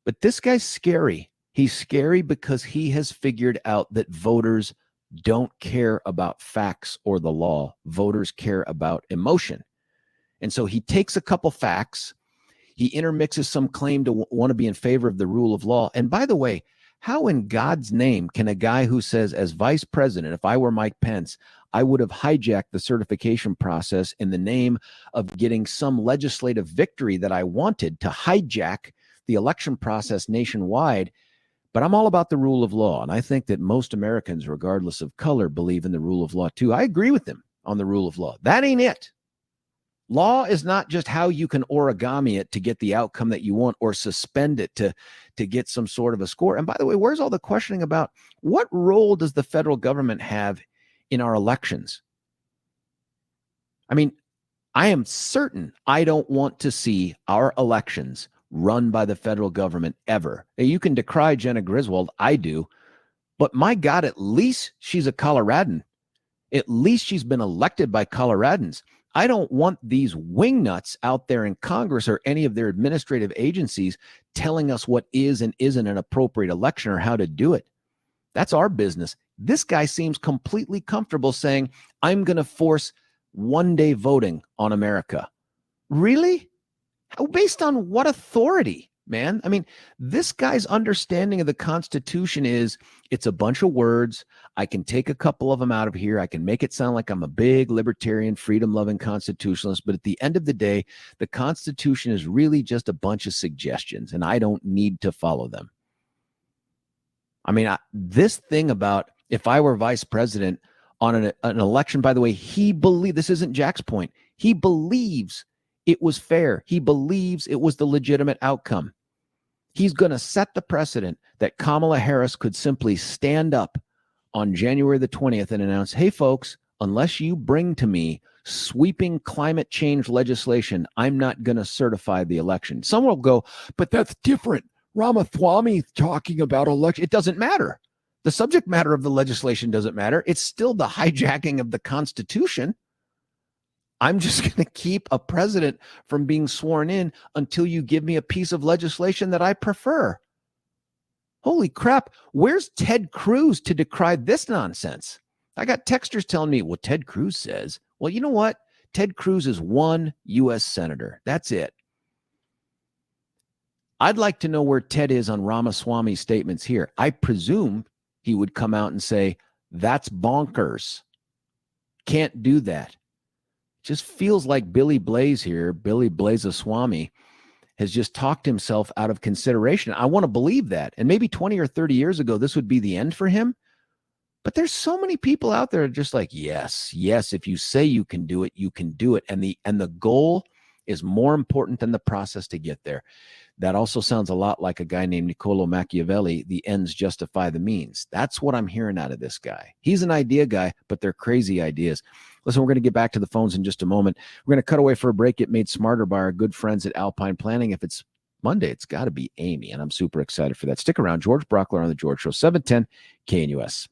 But this guy's scary. He's scary because he has figured out that voters don't care about facts or the law. Voters care about emotion. And so he takes a couple facts, he intermixes some claim to want to be in favor of the rule of law. And by the way, how in God's name can a guy who says, as vice president, if I were Mike Pence, I would have hijacked the certification process in the name of getting some legislative victory that I wanted, to hijack the election process nationwide? But I'm all about the rule of law. And I think that most Americans, regardless of color, believe in the rule of law too. I agree with him on the rule of law. That ain't it. Law is not just how you can origami it to get the outcome that you want, or suspend it to get some sort of a score. And by the way, where's all the questioning about what role does the federal government have in our elections? I mean, I am certain I don't want to see our elections run by the federal government ever. Now, you can decry Jenna Griswold, I do, but my God, at least she's a Coloradan. At least she's been elected by Coloradans. I don't want these wingnuts out there in Congress or any of their administrative agencies telling us what is and isn't an appropriate election or how to do it. That's our business. This guy seems completely comfortable saying, I'm going to force one-day voting on America. Really? How, based on what authority, man? I mean, this guy's understanding of the Constitution is, it's a bunch of words. I can take a couple of them out of here. I can make it sound like I'm a big libertarian, freedom-loving constitutionalist. But at the end of the day, the Constitution is really just a bunch of suggestions, and I don't need to follow them. I mean, this thing about if I were vice president on an election, by the way, he believes, this isn't Jack's point, he believes it was fair. He believes it was the legitimate outcome. He's going to set the precedent that Kamala Harris could simply stand up on January the 20th and announce, hey, folks, unless you bring to me sweeping climate change legislation, I'm not going to certify the election. Some will go, but that's different. Ramaswamy talking about election. It doesn't matter. The subject matter of the legislation doesn't matter. It's still the hijacking of the Constitution. I'm just going to keep a president from being sworn in until you give me a piece of legislation that I prefer. Holy crap. Where's Ted Cruz to decry this nonsense? I got texters telling me, well, Ted Cruz says, well, you know what? Ted Cruz is one U.S. senator. That's it. I'd like to know where Ted is on Ramaswamy's statements here. I presume he would come out and say, that's bonkers. Can't do that. Just feels like Billy Blaze here, Billy Blazaswamy, has just talked himself out of consideration. I want to believe that. And maybe 20 or 30 years ago, this would be the end for him. But there's so many people out there just like, yes, if you say you can do it, you can do it. And the goal is more important than the process to get there. That also sounds a lot like a guy named Niccolo Machiavelli, the ends justify the means. That's what I'm hearing out of this guy. He's an idea guy, but they're crazy ideas. Listen, we're going to get back to the phones in just a moment. We're going to cut away for a break. Get made smarter by our good friends at Alpine Planning. If it's Monday, it's got to be Amy, and I'm super excited for that. Stick around. George Brauchler on The George Show, 710 KNUS.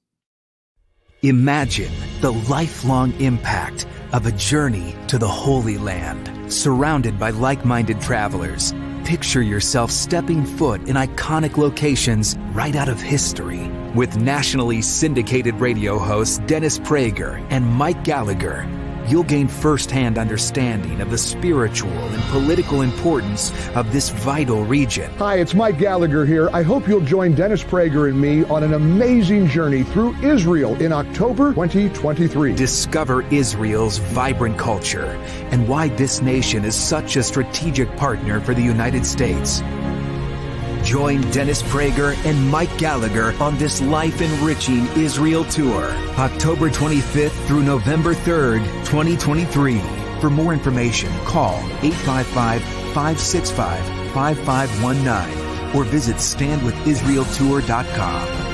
Imagine the lifelong impact of a journey to the Holy Land, surrounded by like-minded travelers. Picture yourself stepping foot in iconic locations right out of history. With nationally syndicated radio hosts Dennis Prager and Mike Gallagher, you'll gain firsthand understanding of the spiritual and political importance of this vital region. Hi, it's Mike Gallagher here. I hope you'll join Dennis Prager and me on an amazing journey through Israel in October 2023. Discover Israel's vibrant culture and why this nation is such a strategic partner for the United States. Join Dennis Prager and Mike Gallagher on this life-enriching Israel tour, October 25th through November 3rd, 2023. For more information, call 855-565-5519 or visit standwithisraeltour.com.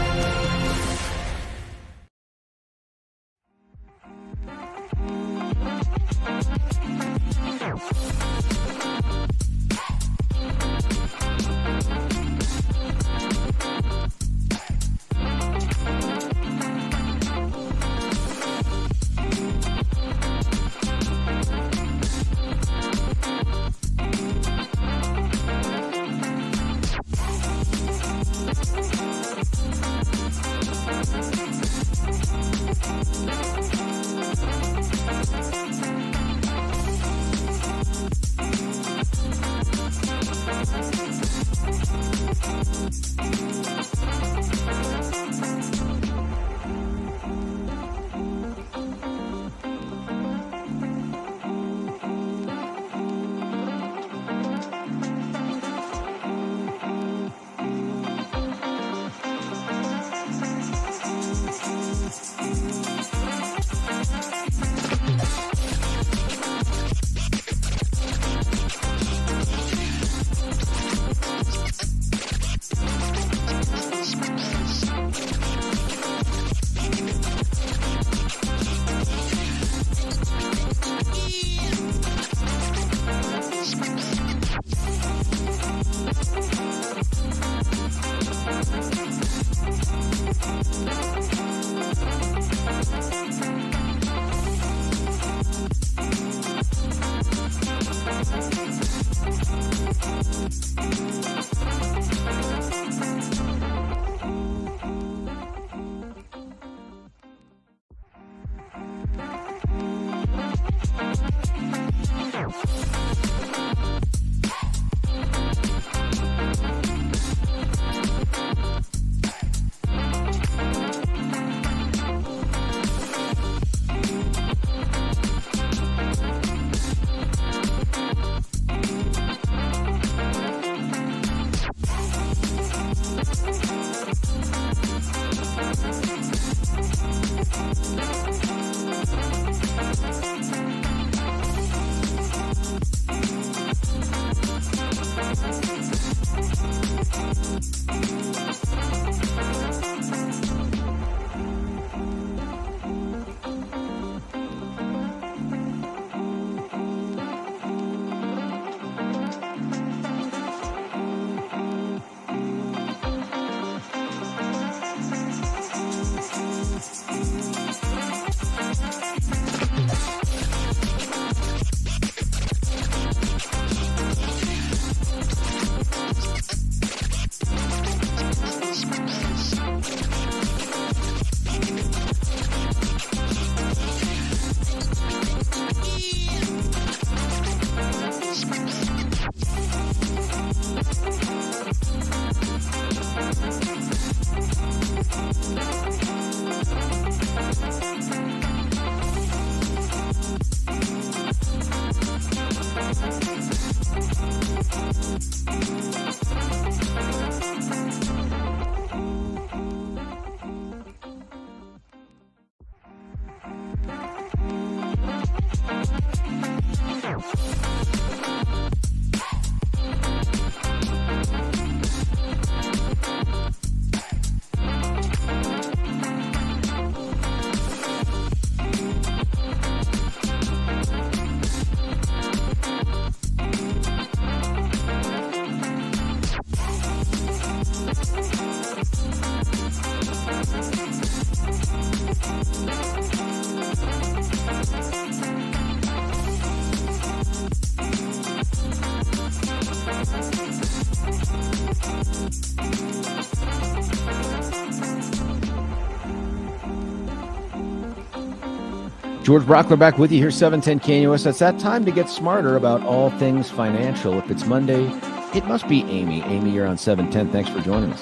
George Brauchler back with you here, 710 KNUS. It's that time to get smarter about all things financial. If it's Monday, it must be Amy. Amy, you're on 710. Thanks for joining us.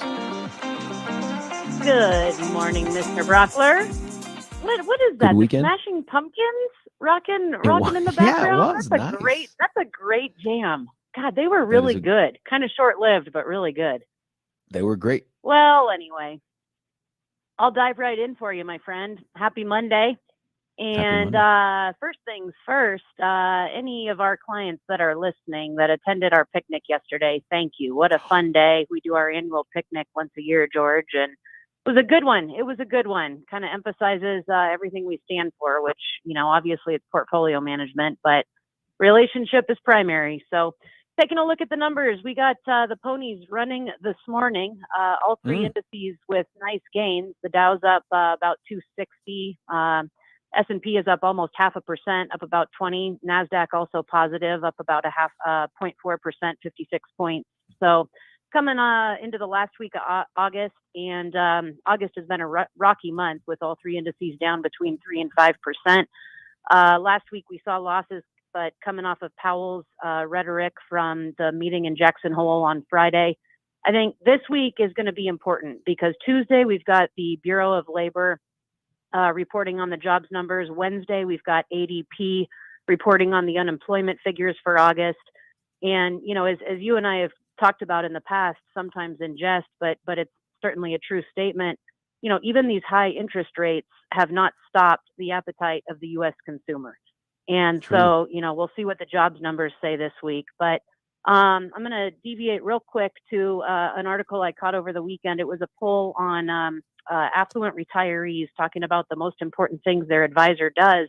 Good morning, Mr. Brauchler. What is that? Good weekend? Smashing Pumpkins rocking in the background? Yeah, it was. That's a great jam. God, they were really good. Kind of short-lived, but really good. They were great. Well, anyway, I'll dive right in for you, my friend. Happy Monday. And first things first, any of our clients that are listening that attended our picnic yesterday, thank you. What a fun day. We do our annual picnic once a year, George, and it was a good one. It was a good one. Kind of emphasizes everything we stand for, which, obviously it's portfolio management, but relationship is primary. So taking a look at the numbers, we got the ponies running this morning, all three indices with nice gains. The Dow's up about 260. S&P is up almost 0.5%, up about 20. NASDAQ also positive, up about 0.4%, 56 points. So coming into the last week of August, and August has been a rocky month with all three indices down between 3 and 5%. Last week we saw losses, but coming off of Powell's rhetoric from the meeting in Jackson Hole on Friday, I think this week is going to be important because Tuesday we've got the Bureau of Labor reporting on the jobs numbers. Wednesday, we've got ADP reporting on the unemployment figures for August. And, as you and I have talked about in the past, sometimes in jest, but it's certainly a true statement, even these high interest rates have not stopped the appetite of the U.S. consumer. And so, we'll see what the jobs numbers say this week. But I'm going to deviate real quick to an article I caught over the weekend. It was a poll on affluent retirees talking about the most important things their advisor does.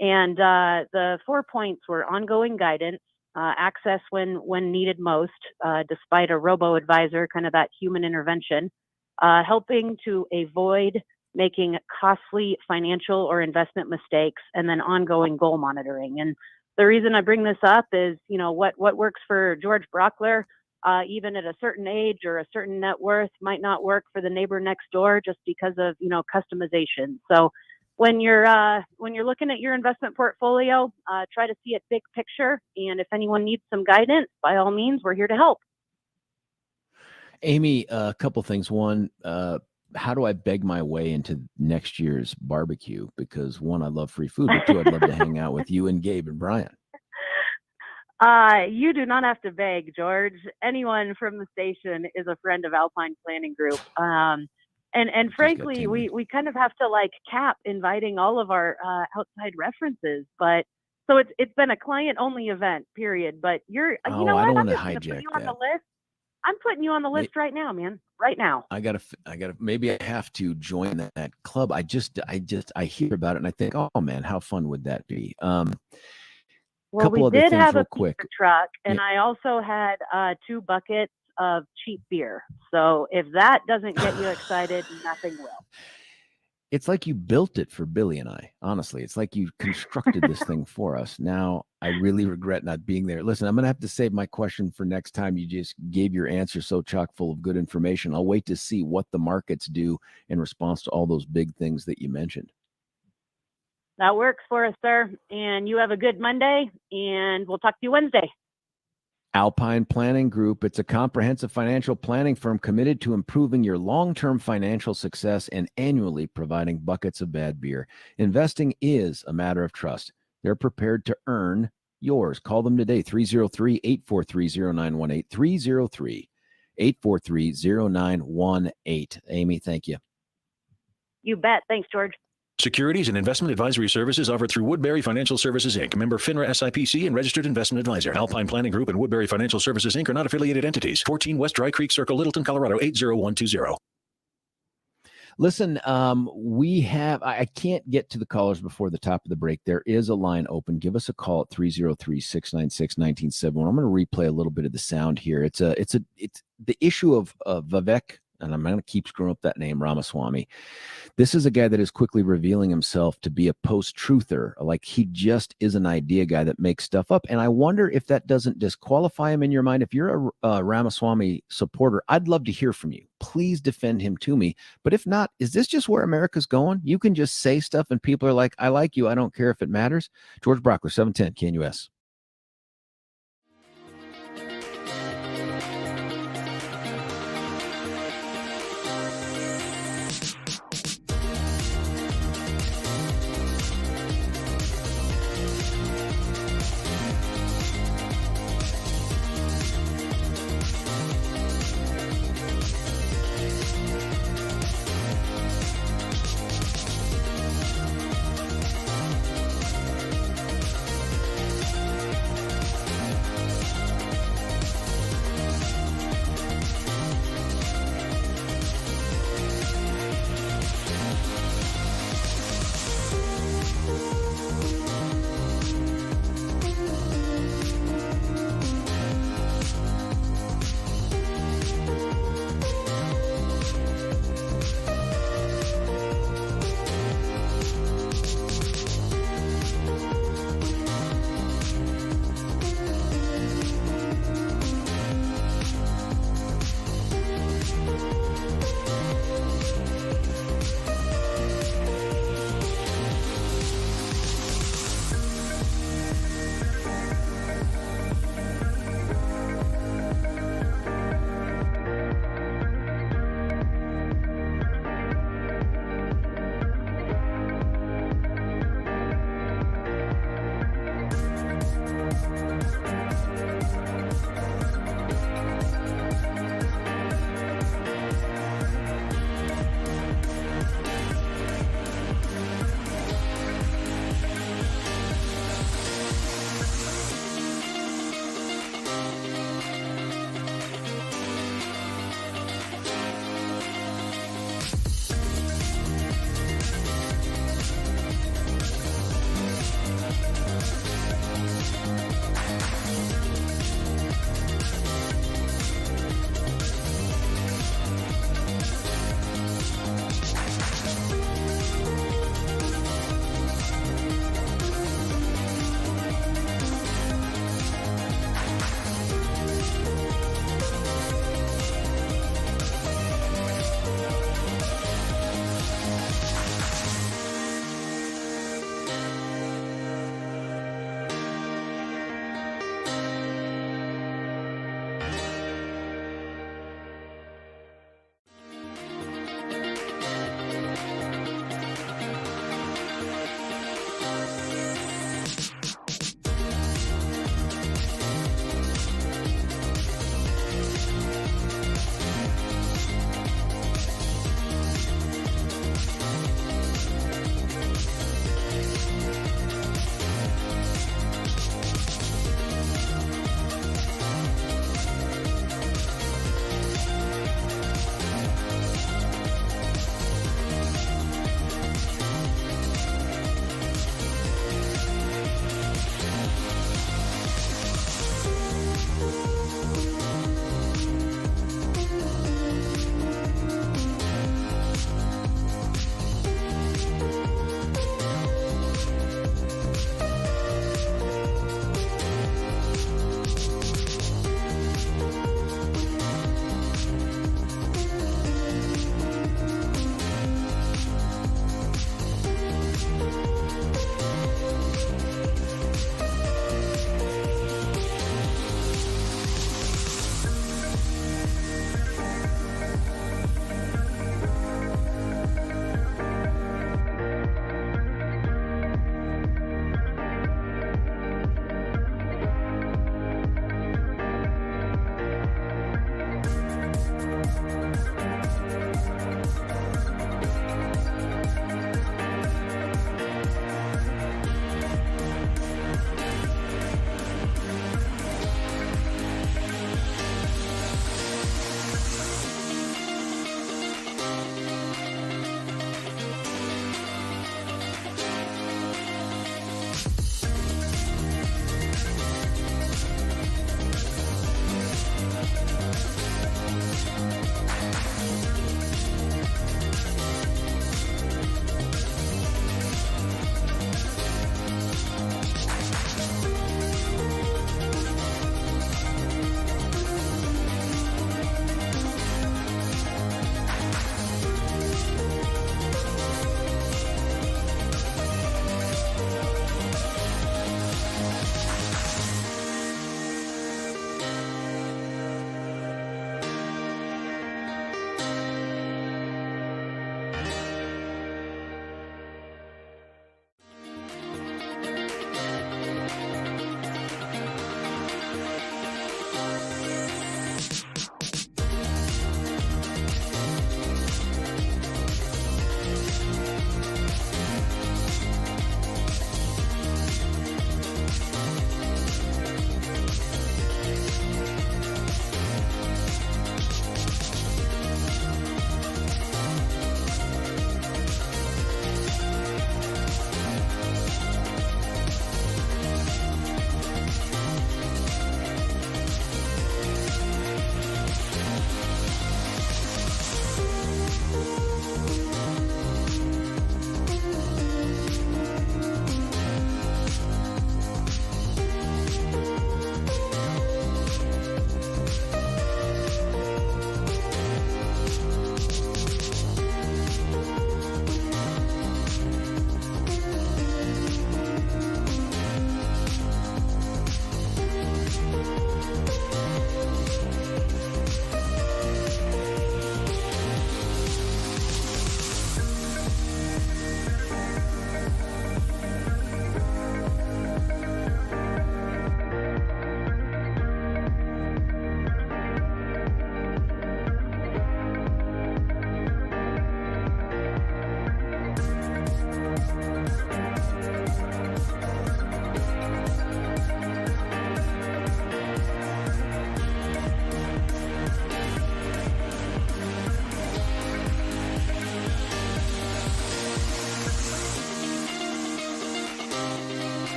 And the 4 points were ongoing guidance, access when needed most, despite a robo-advisor, kind of that human intervention, helping to avoid making costly financial or investment mistakes, and then ongoing goal monitoring. And the reason I bring this up is, what works for George Brauchler, even at a certain age or a certain net worth, might not work for the neighbor next door just because of, customization. So when you're looking at your investment portfolio, try to see it big picture. And if anyone needs some guidance, by all means, we're here to help. Amy, a couple things. One, how do I beg my way into next year's barbecue? Because one, I love free food, but two, I'd love to hang out with you and Gabe and Brian. You do not have to beg, George. Anyone from the station is a friend of Alpine Planning Group. And frankly, we kind of have to cap inviting all of our outside references. But so it's been a client only event, period. But you know what? I don't want to I'm just hijack put you on that. the list. I'm putting you on the list right now, man. Right now. I gotta, maybe I have to join that club. I hear about it and I think, oh man, how fun would that be? Well, we did have a pizza truck, and I also had 2 buckets of cheap beer. So if that doesn't get you excited, nothing will. It's like you built it for Billy and I. Honestly, it's like you constructed this thing for us. Now, I really regret not being there. Listen, I'm going to have to save my question for next time. You just gave your answer so chock full of good information. I'll wait to see what the markets do in response to all those big things that you mentioned. That works for us, sir. And you have a good Monday, and we'll talk to you Wednesday. Alpine Planning Group. It's a comprehensive financial planning firm committed to improving your long-term financial success and annually providing buckets of bad beer. Investing is a matter of trust. They're prepared to earn yours. Call them today, 303-843-0918, 303-843-0918. Amy, thank you. You bet. Thanks, George. Securities and investment advisory services offered through Woodbury Financial Services, Inc., member FINRA SIPC and registered investment advisor. Alpine Planning Group and Woodbury Financial Services, Inc. are not affiliated entities. 14 West Dry Creek Circle, Littleton, Colorado, 80120. Listen, I can't get to the callers before the top of the break. There is a line open. Give us a call at 303-696-1971. I'm going to replay a little bit of the sound here. It's the issue of Vivek, and I'm going to keep screwing up that name, Ramaswamy. This is a guy that is quickly revealing himself to be a post-truther. Like, he just is an idea guy that makes stuff up. And I wonder if that doesn't disqualify him in your mind. If you're a Ramaswamy supporter, I'd love to hear from you. Please defend him to me. But if not, is this just where America's going? You can just say stuff and people are like, I like you. I don't care if it matters. George Brauchler, 710 KNUS.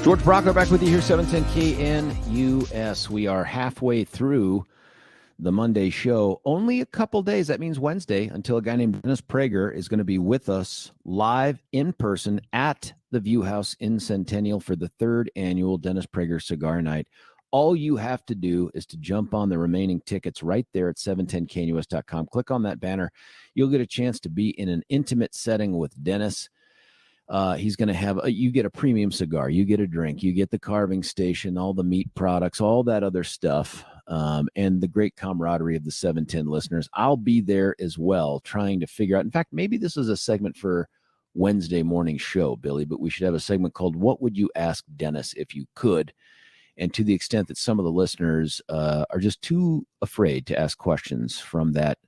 George Brauchler back with you here, 710 KNUS. We are halfway through the Monday show. Only a couple days, that means Wednesday, until a guy named Dennis Prager is going to be with us live in person at the View House in Centennial for the 3rd annual Dennis Prager Cigar Night. All you have to do is to jump on the remaining tickets right there at 710knus.com. Click on that banner. You'll get a chance to be in an intimate setting with Dennis. He's going to have, you get a premium cigar, you get a drink, you get the carving station, all the meat products, all that other stuff, and the great camaraderie of the 710 listeners. I'll be there as well, trying to figure out. In fact, maybe this is a segment for Wednesday morning show, Billy, but we should have a segment called What Would You Ask Dennis If You Could? And to the extent that some of the listeners are just too afraid to ask questions from that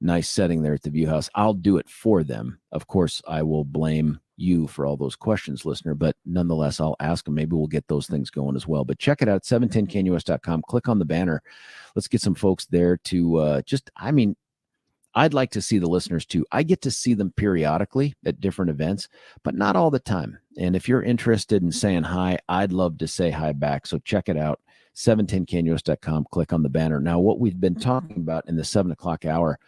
nice setting there at the View House, I'll do it for them. Of course, I will blame you for all those questions, listener, but nonetheless, I'll ask them. Maybe we'll get those things going as well. But check it out, 710knus.com. Click on the banner. Let's get some folks there to I'd like to see the listeners too. I get to see them periodically at different events, but not all the time. And if you're interested in saying hi, I'd love to say hi back. So check it out, 710knus.com. Click on the banner. Now, what we've been talking about in the 7 o'clock hour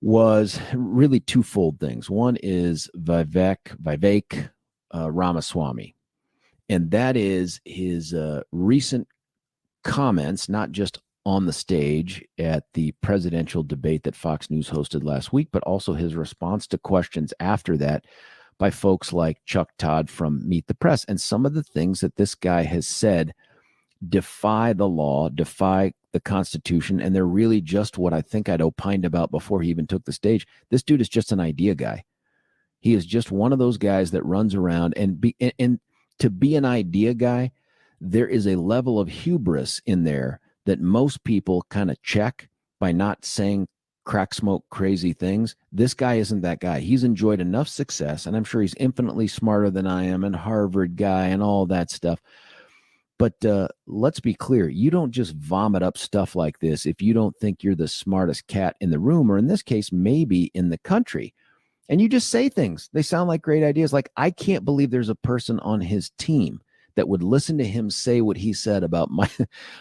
was really twofold things. One is Vivek Ramaswamy, and that is his recent comments, not just on the stage at the presidential debate that Fox News hosted last week, but also his response to questions after that by folks like Chuck Todd from Meet the Press. And some of the things that this guy has said defy the law, defy the Constitution, and they're really just what I think I'd opined about before he even took the stage. This dude is just an idea guy. He is just one of those guys that runs around and to be an idea guy, there is a level of hubris in there that most people kind of check by not saying crack smoke crazy things. This guy isn't that guy. He's enjoyed enough success, and I'm sure he's infinitely smarter than I am, and Harvard guy and all that stuff. But let's be clear. You don't just vomit up stuff like this if you don't think you're the smartest cat in the room, or in this case, maybe in the country. And you just say things. They sound like great ideas. Like, I can't believe there's a person on his team that would listen to him say what he said about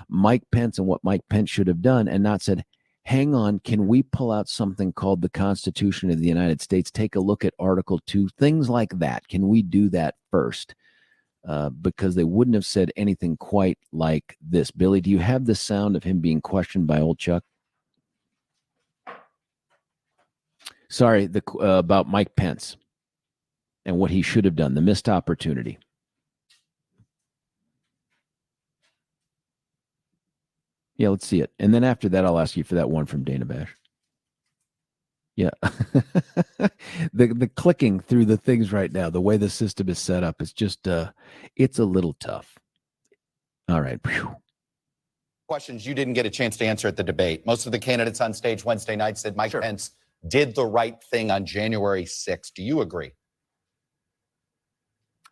Mike Pence and what Mike Pence should have done, and not said, hang on, can we pull out something called the Constitution of the United States? Take a look at Article 2, things like that. Can we do that first? Because they wouldn't have said anything quite like this. Billy, do you have the sound of him being questioned by old Chuck? Sorry, about Mike Pence and what he should have done, the missed opportunity. Yeah, let's see it. And then after that, I'll ask you for that one from Dana Bash. Yeah. the clicking through the things right now, the way the system is set up, is just, it's a little tough. All right. Whew. Questions you didn't get a chance to answer at the debate. Most of the candidates on stage Wednesday night said Mike Pence did the right thing on January 6th. Do you agree?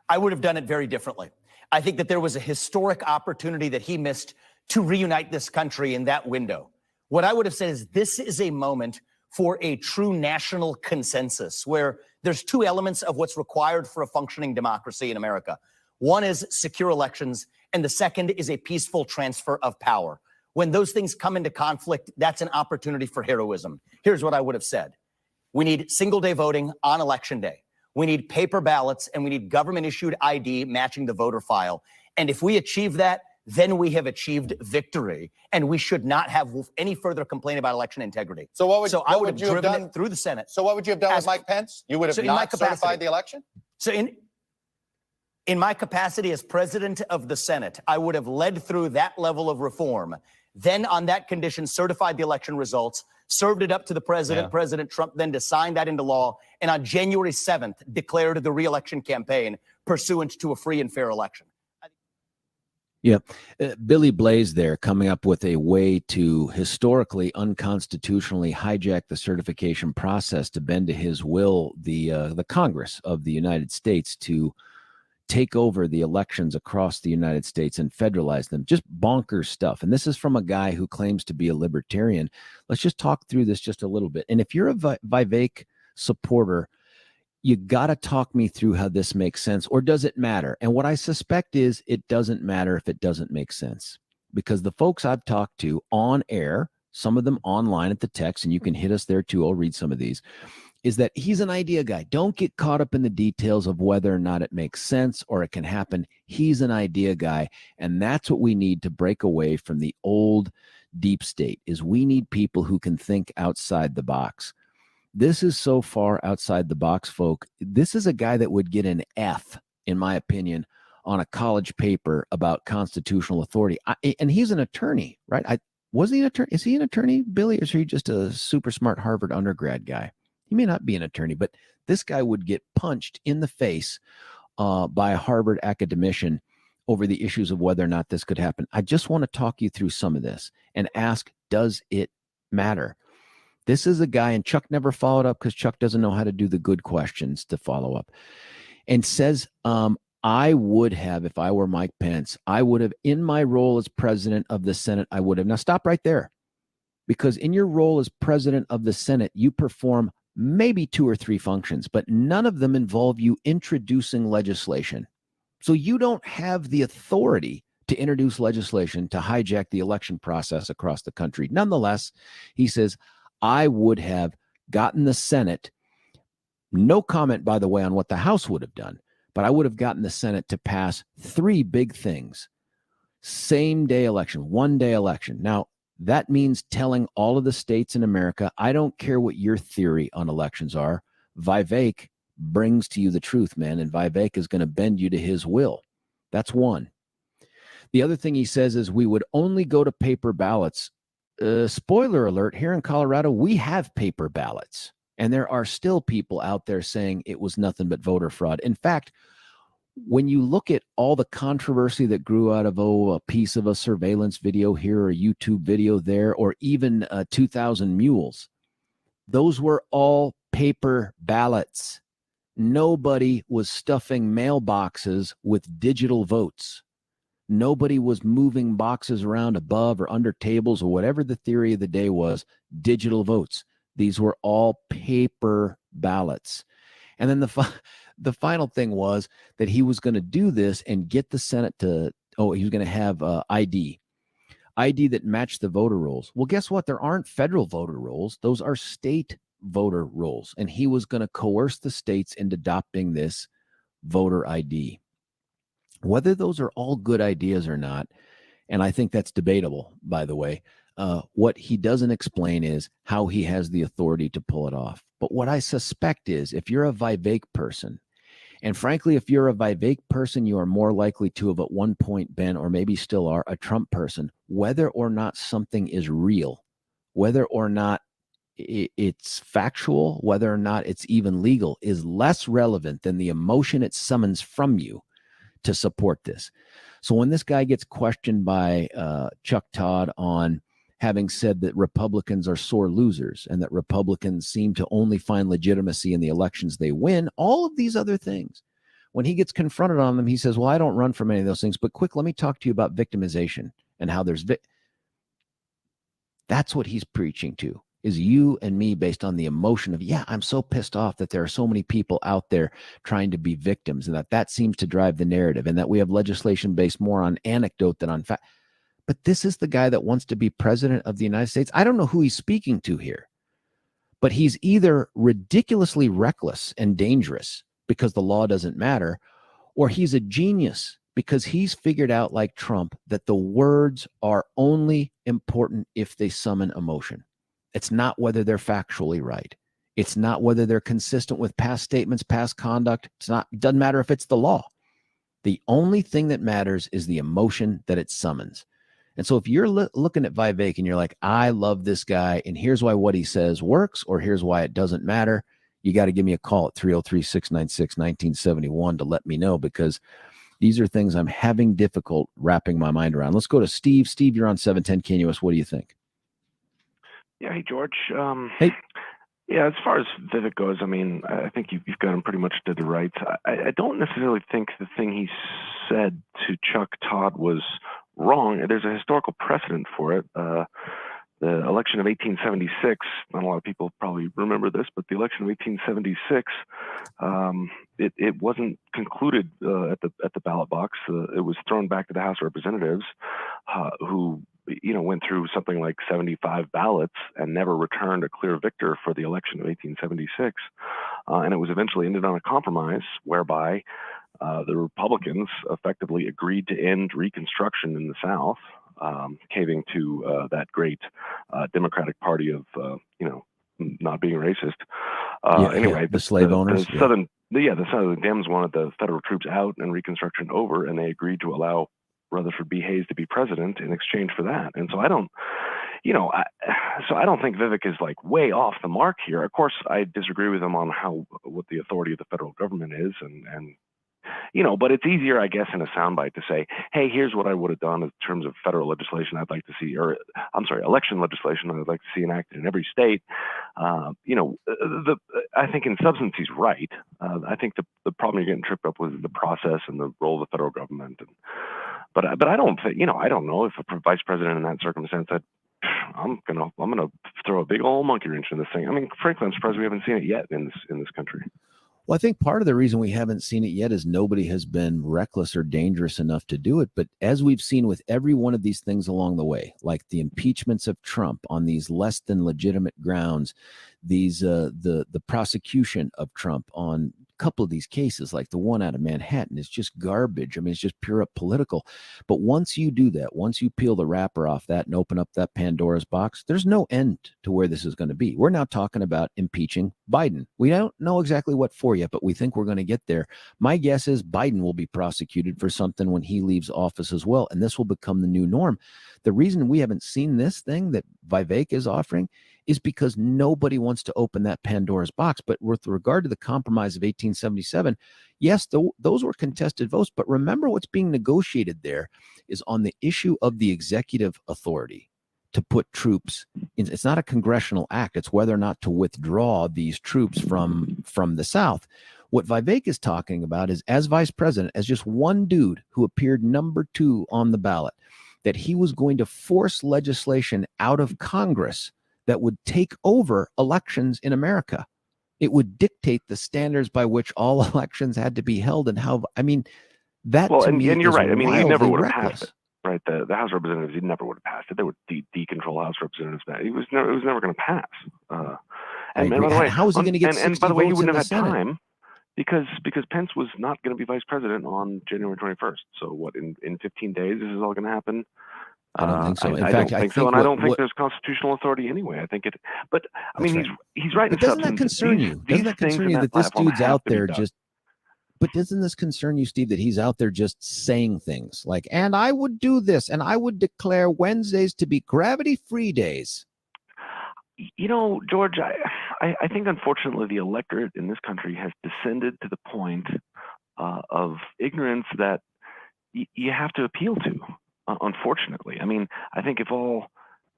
I would have done it very differently. I think that there was a historic opportunity that he missed to reunite this country in that window. What I would have said is this is a moment for a true national consensus where there's two elements of what's required for a functioning democracy in America. One is secure elections, and the second is a peaceful transfer of power. When those things come into conflict, that's an opportunity for heroism. Here's what I would have said. We need single-day voting on Election Day. We need paper ballots, and we need government-issued ID matching the voter file. And if we achieve that, then we have achieved victory, and we should not have any further complaint about election integrity. So what would I would you have done it through the Senate? So what would you have done with Mike Pence? You would have not certified the election? So in my capacity as president of the Senate, I would have led through that level of reform. Then on that condition, certified the election results, served it up to the president, President Trump, then to sign that into law, and on January 7th, declared the re-election campaign pursuant to a free and fair election. Yeah. Billy Blaze there coming up with a way to historically, unconstitutionally hijack the certification process to bend to his will the Congress of the United States to take over the elections across the United States and federalize them. Just bonkers stuff. And this is from a guy who claims to be a libertarian. Let's just talk through this just a little bit. And if you're a Vivek supporter, you got to talk me through how this makes sense, or does it matter? And what I suspect is it doesn't matter if it doesn't make sense, because the folks I've talked to on air, some of them online at the text, and you can hit us there too. I'll read some of these, is that he's an idea guy. Don't get caught up in the details of whether or not it makes sense or it can happen. He's an idea guy. And that's what we need to break away from the old deep state, is we need people who can think outside the box. This is so far outside the box, folk. This is a guy that would get an F, in my opinion, on a college paper about constitutional authority. And he's an attorney, right? Was he an attorney? Is he an attorney, Billy? Or is he just a super smart Harvard undergrad guy? He may not be an attorney, but this guy would get punched in the face by a Harvard academician over the issues of whether or not this could happen. I just want to talk you through some of this and ask, does it matter? This is a guy, and Chuck never followed up because Chuck doesn't know how to do the good questions to follow up, and says, I would have, if I were Mike Pence, I would have, in my role as president of the Senate, I would have. Now stop right there, because in your role as president of the Senate, you perform maybe 2 or 3 functions, but none of them involve you introducing legislation. So you don't have the authority to introduce legislation to hijack the election process across the country. Nonetheless, he says, I would have gotten the Senate, no comment, by the way, on what the House would have done, but I would have gotten the Senate to pass 3 big things. Same day election, 1 day election. Now, that means telling all of the states in America, I don't care what your theory on elections are. Vivek brings to you the truth, man, and Vivek is going to bend you to his will. That's one. The other thing he says is we would only go to paper ballots. Spoiler alert, here in Colorado, we have paper ballots, and there are still people out there saying it was nothing but voter fraud. In fact, when you look at all the controversy that grew out of, a piece of a surveillance video here or a YouTube video there, or even 2,000 mules, those were all paper ballots. Nobody was stuffing mailboxes with digital votes. Nobody was moving boxes around above or under tables or whatever the theory of the day was, digital votes. These were all paper ballots. And then the final thing was that he was going to do this and get the Senate to, he was going to have ID that matched the voter rolls. Well, guess what? There aren't federal voter rolls. Those are state voter rolls. And he was going to coerce the states into adopting this voter ID. Whether those are all good ideas or not, and I think that's debatable, by the way, what he doesn't explain is how he has the authority to pull it off. But what I suspect is if you're a Vivek person, and frankly, if you're a Vivek person, you are more likely to have at one point been, or maybe still are, a Trump person. Whether or not something is real, whether or not it's factual, whether or not it's even legal, is less relevant than the emotion it summons from you to support this. So when this guy gets questioned by Chuck Todd on having said that Republicans are sore losers and that Republicans seem to only find legitimacy in the elections they win, all of these other things, when he gets confronted on them, he says, well, I don't run from any of those things, but quick, let me talk to you about victimization and how there's that's what he's preaching to, is you and me based on the emotion of, yeah, I'm so pissed off that there are so many people out there trying to be victims, and that seems to drive the narrative, and that we have legislation based more on anecdote than on fact. But this is the guy that wants to be president of the United States. I don't know who he's speaking to here, but he's either ridiculously reckless and dangerous because the law doesn't matter, or he's a genius because he's figured out, like Trump, that the words are only important if they summon emotion. It's not whether they're factually right. It's not whether they're consistent with past statements, past conduct. It doesn't matter if it's the law. The only thing that matters is the emotion that it summons. And so if you're looking at Vivek and you're like, I love this guy, and here's why what he says works, or here's why it doesn't matter, you got to give me a call at 303-696-1971 to let me know, because these are things I'm having difficult wrapping my mind around. Let's go to Steve. Steve, you're on 710 KNUS. What do you think? Yeah, hey, George. Hey. Yeah, as far as Vivek goes, I mean, I think you've got him pretty much to the right. I don't necessarily think the thing he said to Chuck Todd was wrong. There's a historical precedent for it. the election of 1876, not a lot of people probably remember this, but the election of 1876, it wasn't concluded at the ballot box. It was thrown back to the House of Representatives, who went through something like 75 ballots and never returned a clear victor for the election of 1876. And it was eventually ended on a compromise whereby the Republicans effectively agreed to end Reconstruction in the South, caving to that great Democratic Party of not being racist. Anyway, the slave owners, the Southern Dems wanted the federal troops out and Reconstruction over, and they agreed to allow Rutherford B. Hayes to be president in exchange for that. And so I don't think Vivek is like way off the mark here. Of course, I disagree with him on what the authority of the federal government is, and but it's easier, I guess, in a soundbite to say, hey, here's what I would have done in terms of federal legislation I'd like to see, election legislation I'd like to see enacted in every state. I think in substance he's right. I think the problem you're getting tripped up with is the process and the role of the federal government. But I don't think, I don't know if a vice president in that circumstance, I'm gonna throw a big old monkey wrench in this thing. I mean, frankly, I'm surprised we haven't seen it yet in this country. Well, I think part of the reason we haven't seen it yet is nobody has been reckless or dangerous enough to do it. But as we've seen with every one of these things along the way, like the impeachments of Trump on these less than legitimate grounds, these the prosecution of Trump on a couple of these cases, like the one out of Manhattan, is just garbage. I mean, it's just pure up political. But once you do that, once you peel the wrapper off that and open up that Pandora's box, there's no end to where this is going to be. We're now talking about impeaching Biden. We don't know exactly what for yet, but we think we're going to get there. My guess is Biden will be prosecuted for something when he leaves office as well, and this will become the new norm. The reason we haven't seen this thing that Vivek is offering is because nobody wants to open that Pandora's box. But with regard to the compromise of 1877, yes, those were contested votes. But remember, what's being negotiated there is on the issue of the executive authority to put troops in. It's not a congressional act. It's whether or not to withdraw these troops from the South. What Vivek is talking about is, as vice president, as just one dude who appeared number 2 on the ballot, that he was going to force legislation out of Congress that would take over elections in America. It would dictate the standards by which all elections had to be held and how. I mean, that to me and you're is right. I mean, he never would have reckless. passed it. Right, the House of Representatives, he never would have passed it. They would decontrol House of Representatives. It was never going to pass. And by the way, how is he going to get 60 and by the way, he votes in wouldn't the have had Senate? time because Pence was not going to be vice president on January 21st. So what, in 15 days, this is all going to happen? I don't think so. In I fact, don't think so, and I don't think there's constitutional authority anyway. I think it, but I mean, he's right. But doesn't that concern you? Doesn't that concern you that this dude's out there just? But doesn't this concern you, Steve, that he's out there just saying things like, and I would do this, and I would declare Wednesdays to be gravity-free days? George, I think unfortunately the electorate in this country has descended to the point of ignorance that you have to appeal to. Unfortunately, I mean, I think if all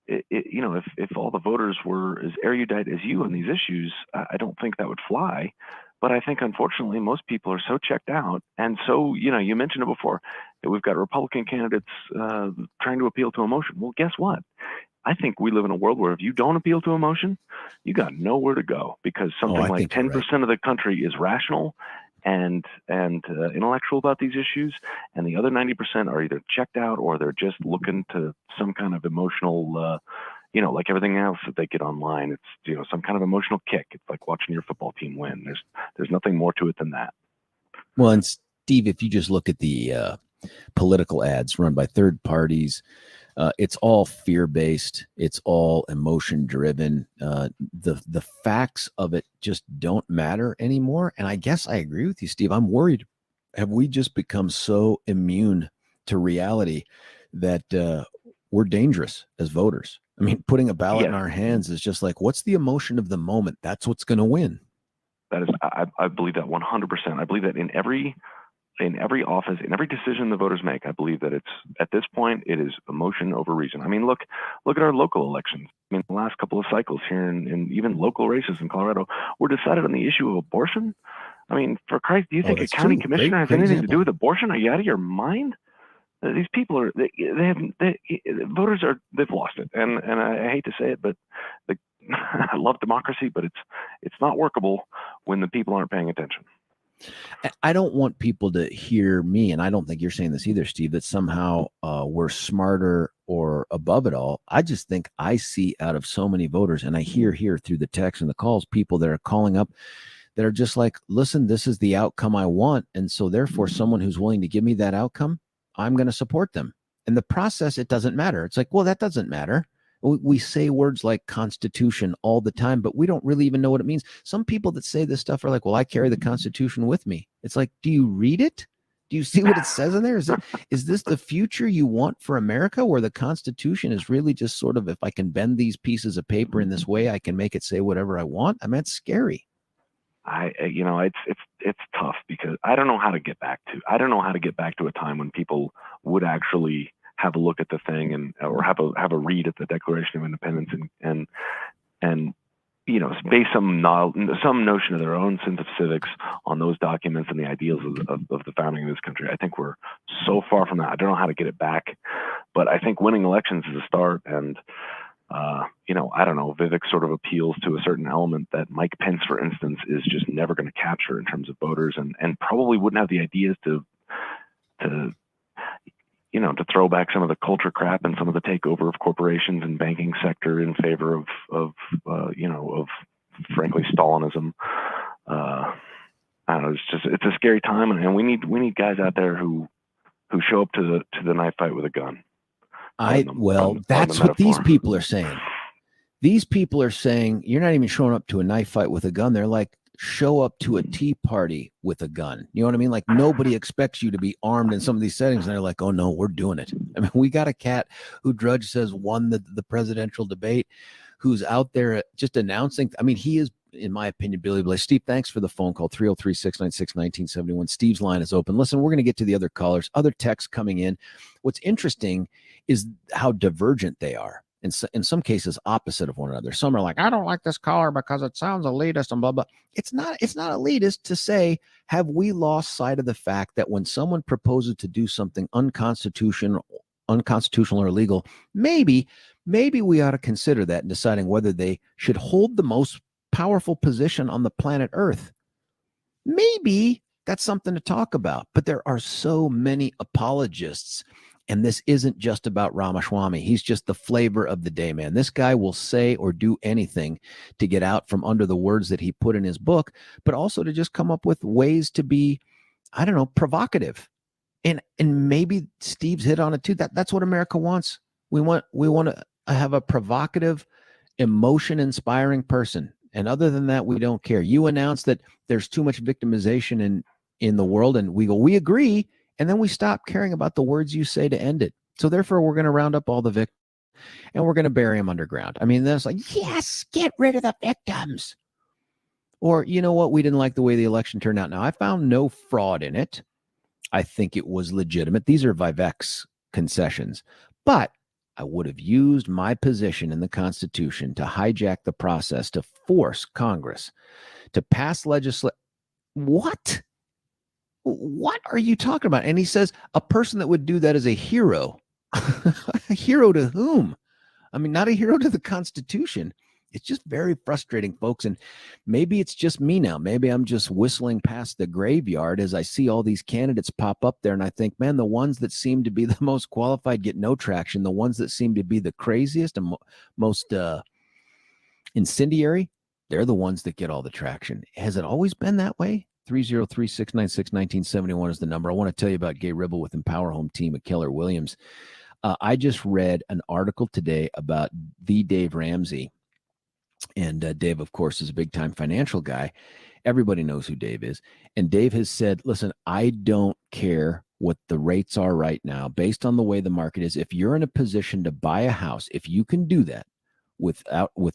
the voters were as erudite as you on these issues, I don't think that would fly. But I think, unfortunately, most people are so checked out. And so, you mentioned it before, that we've got Republican candidates trying to appeal to emotion. Well, guess what? I think we live in a world where if you don't appeal to emotion, you got nowhere to go, because something like 10% of the country is rational and intellectual about these issues, and the other 90% are either checked out or they're just looking to some kind of emotional like everything else that they get online, it's some kind of emotional kick. It's like watching your football team win. There's nothing more to it than that. Well, and Steve, if you just look at the political ads run by third parties, it's all fear-based. It's all emotion-driven. The facts of it just don't matter anymore. And I guess I agree with you, Steve. I'm worried. Have we just become so immune to reality that we're dangerous as voters? I mean, putting a ballot in our hands is just like, what's the emotion of the moment? That's what's going to win. That is, I believe that 100%. I believe that in every office, in every decision the voters make, I believe that it's, at this point, it is emotion over reason. I mean, look at our local elections. I mean, the last couple of cycles here in even local races in Colorado were decided on the issue of abortion. I mean, for Christ, do you think a county commissioner has anything to do with abortion? Are you out of your mind? These people are voters they've lost it, and I hate to say it, but I love democracy, but it's not workable when the people aren't paying attention. I don't want people to hear me, and I don't think you're saying this either, Steve, that somehow we're smarter or above it all. I just think I see out of so many voters, and I hear here through the text and the calls, people that are calling up that are just like, listen, this is the outcome I want. And so therefore, someone who's willing to give me that outcome, I'm going to support them. And the process, it doesn't matter. It's like, well, that doesn't matter. We say words like Constitution all the time, but we don't really even know what it means. Some people that say this stuff are like, well, I carry the Constitution with me. It's like, do you read it? Do you see what it says in there? Is this the future you want for America, where the Constitution is really just sort of, if I can bend these pieces of paper in this way, I can make it say whatever I want? I mean, it's scary. It's tough, because I don't know how to get back to a time when people would actually have a look at the thing or have a read at the Declaration of Independence and base some notion of their own sense of civics on those documents and the ideals of the founding of this country. I think we're so far from that. I don't know how to get it back, but I think winning elections is a start. And I don't know, Vivek sort of appeals to a certain element that Mike Pence, for instance, is just never going to capture in terms of voters, and probably wouldn't have the ideas to throw back some of the culture crap and some of the takeover of corporations and banking sector in favor of frankly Stalinism. I don't know. It's a scary time, and we need guys out there who show up to the knife fight with a gun. That's what these people are saying. These people are saying you're not even showing up to a knife fight with a gun. They're like, show up to a tea party with a gun. You know what I mean? Like, nobody expects you to be armed in some of these settings. And they're like, oh no, we're doing it. I mean, we got a cat who Drudge says won the presidential debate, who's out there just announcing. I mean, he is, in my opinion, Billy Blaze. Steve, thanks for the phone call. 303-696-1971. Steve's line is open. Listen, we're going to get to the other callers, other texts coming in. What's interesting is how divergent they are. In some cases, opposite of one another. Some are like, I don't like this caller because it sounds elitist and blah, blah. It's not elitist to say, have we lost sight of the fact that when someone proposes to do something unconstitutional or illegal, maybe we ought to consider that in deciding whether they should hold the most powerful position on the planet Earth. Maybe that's something to talk about. But there are so many apologists. And this isn't just about Ramaswamy. He's just the flavor of the day, man. This guy will say or do anything to get out from under the words that he put in his book, but also to just come up with ways to be, I don't know, provocative. And maybe Steve's hit on it too. That's what America wants. We want to have a provocative, emotion-inspiring person. And other than that, we don't care. You announce that there's too much victimization in the world, and we go, we agree. And then we stop caring about the words you say to end it. So therefore, we're going to round up all the victims and we're going to bury them underground. I mean, that's like, yes, get rid of the victims. Or, you know what? We didn't like the way the election turned out. Now, I found no fraud in it. I think it was legitimate. These are Vivek's concessions. But I would have used my position in the Constitution to hijack the process to force Congress to pass legislation. What are you talking about? And he says a person that would do that is a hero. A hero to whom? I mean, not a hero to the Constitution. It's just very frustrating, folks. And maybe it's just me now. Maybe I'm just whistling past the graveyard as I see all these candidates pop up there. And I think, man, the ones that seem to be the most qualified get no traction. The ones that seem to be the craziest and most incendiary, they're the ones that get all the traction. Has it always been that way? 303-696-1971 is the number. I want to tell you about Gay Ribble with Empower Home team at Keller Williams. I just read an article today about the Dave Ramsey. And Dave, of course, is a big-time financial guy. Everybody knows who Dave is. And Dave has said, listen, I don't care what the rates are right now based on the way the market is. If you're in a position to buy a house, if you can do that with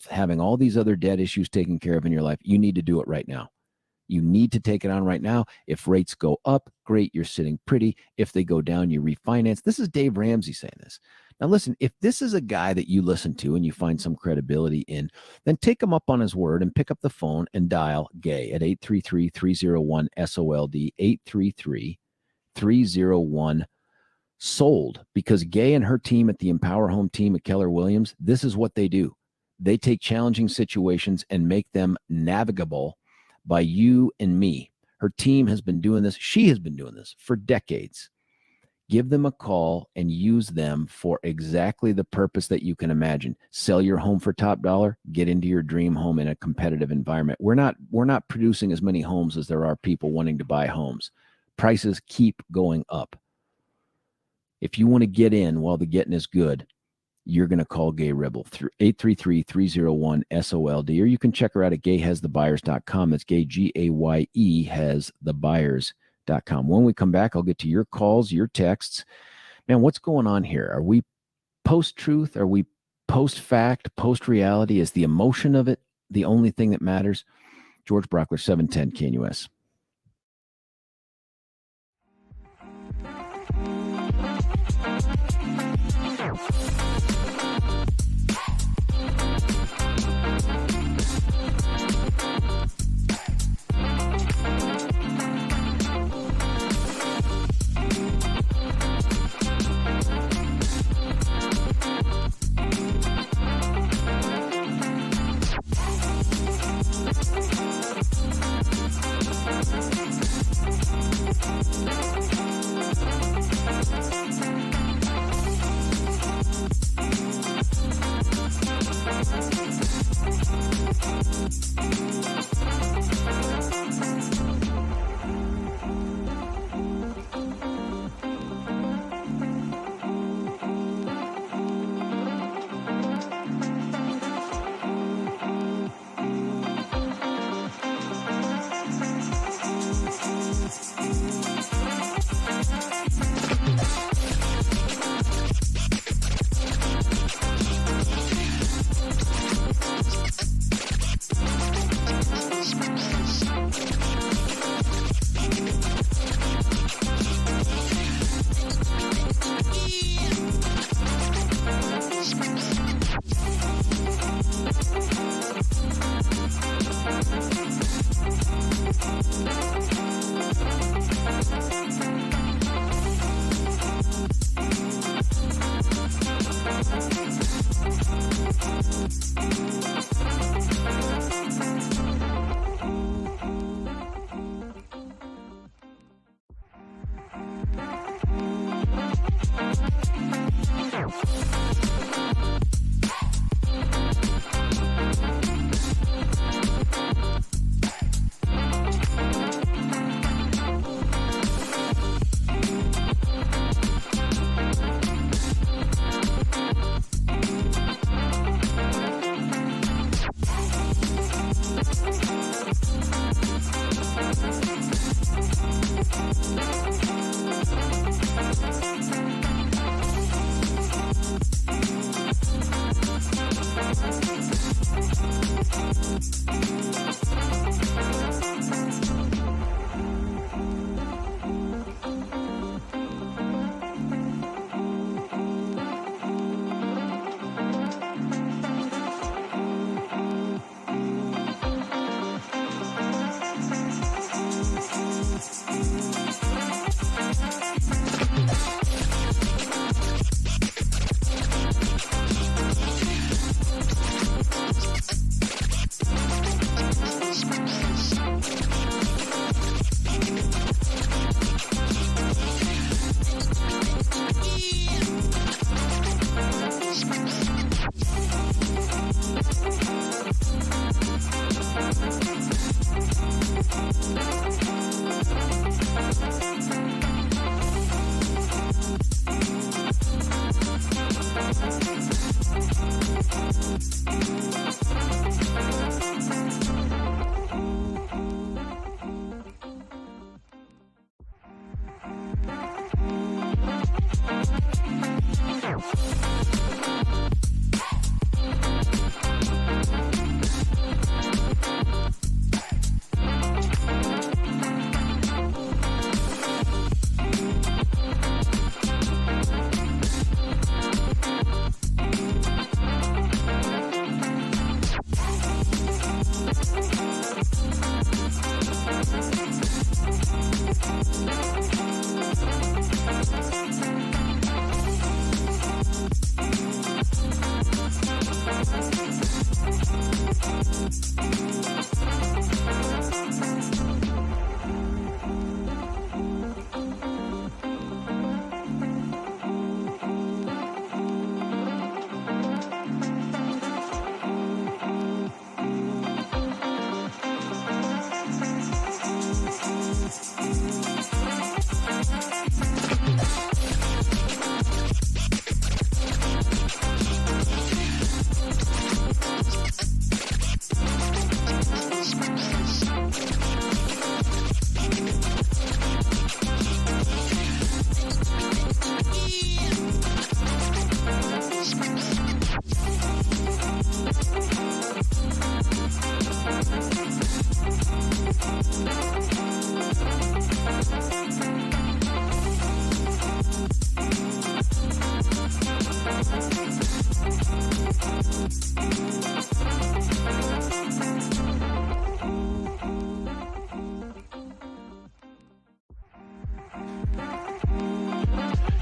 having all these other debt issues taken care of in your life, you need to do it right now. You need to take it on right now. If rates go up, great, you're sitting pretty. If they go down, you refinance. This is Dave Ramsey saying this. Now, listen, if this is a guy that you listen to and you find some credibility in, then take him up on his word and pick up the phone and dial GAY at 833-301-SOLD, 833-301-SOLD. sold, because Gay and her team at the Empower Home team at Keller Williams, this is what they do. They take challenging situations and make them navigable by you and me. Her team has been doing this. She has been doing this for decades. Give them a call and use them for exactly the purpose that you can imagine. Sell your home for top dollar, get into your dream home in a competitive environment. We're not producing as many homes as there are people wanting to buy homes. Prices keep going up. If you want to get in while the getting is good, you're going to call Gay Ribble through 833-301-SOLD, or you can check her out at gayhasthebuyers.com. That's gay, G-A-Y-E, hasthebuyers.com. When we come back, I'll get to your calls, your texts. Man, what's going on here? Are we post-truth? Are we post-fact, post-reality? Is the emotion of it the only thing that matters? George Brauchler, 710 KNUS.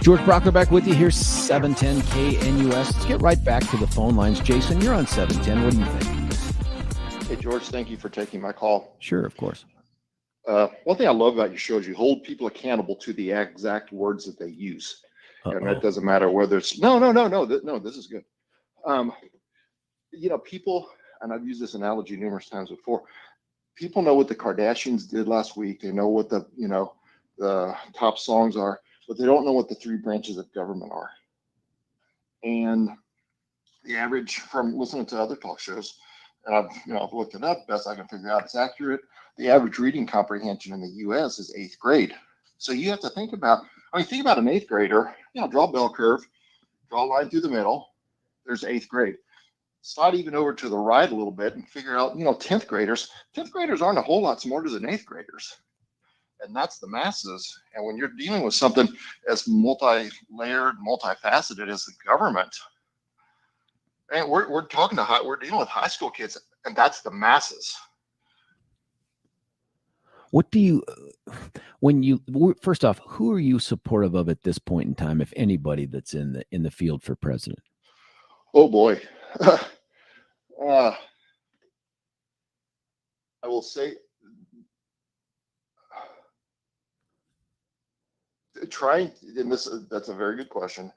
George Brauchler back with you here, 710 KNUS. Let's get right back to the phone lines. Jason, you're on 710. What do you think? Hey, George, thank you for taking my call. Sure, of course. One thing I love about your show is you hold people accountable to the exact words that they use. And that doesn't matter whether it's, no, this is good. People, and I've used this analogy numerous times before, people know what the Kardashians did last week. They know what the top songs are, but they don't know what the three branches of government are. And the average, from listening to other talk shows, and I've looked it up best I can figure out it's accurate. The average reading comprehension in the U.S. is 8th grade. So you have to think about an 8th grader. Draw a bell curve, draw a line through the middle. There's 8th grade. Slide even over to the right a little bit and figure out 10th graders. 10th graders aren't a whole lot smarter than 8th graders. And that's the masses. And when you're dealing with something as multi-layered, multifaceted as the government, and we're dealing with high school kids, and that's the masses. What do you, first off, who are you supportive of at this point in time, if anybody that's in the field for president? Oh boy. I will say, that's a very good question,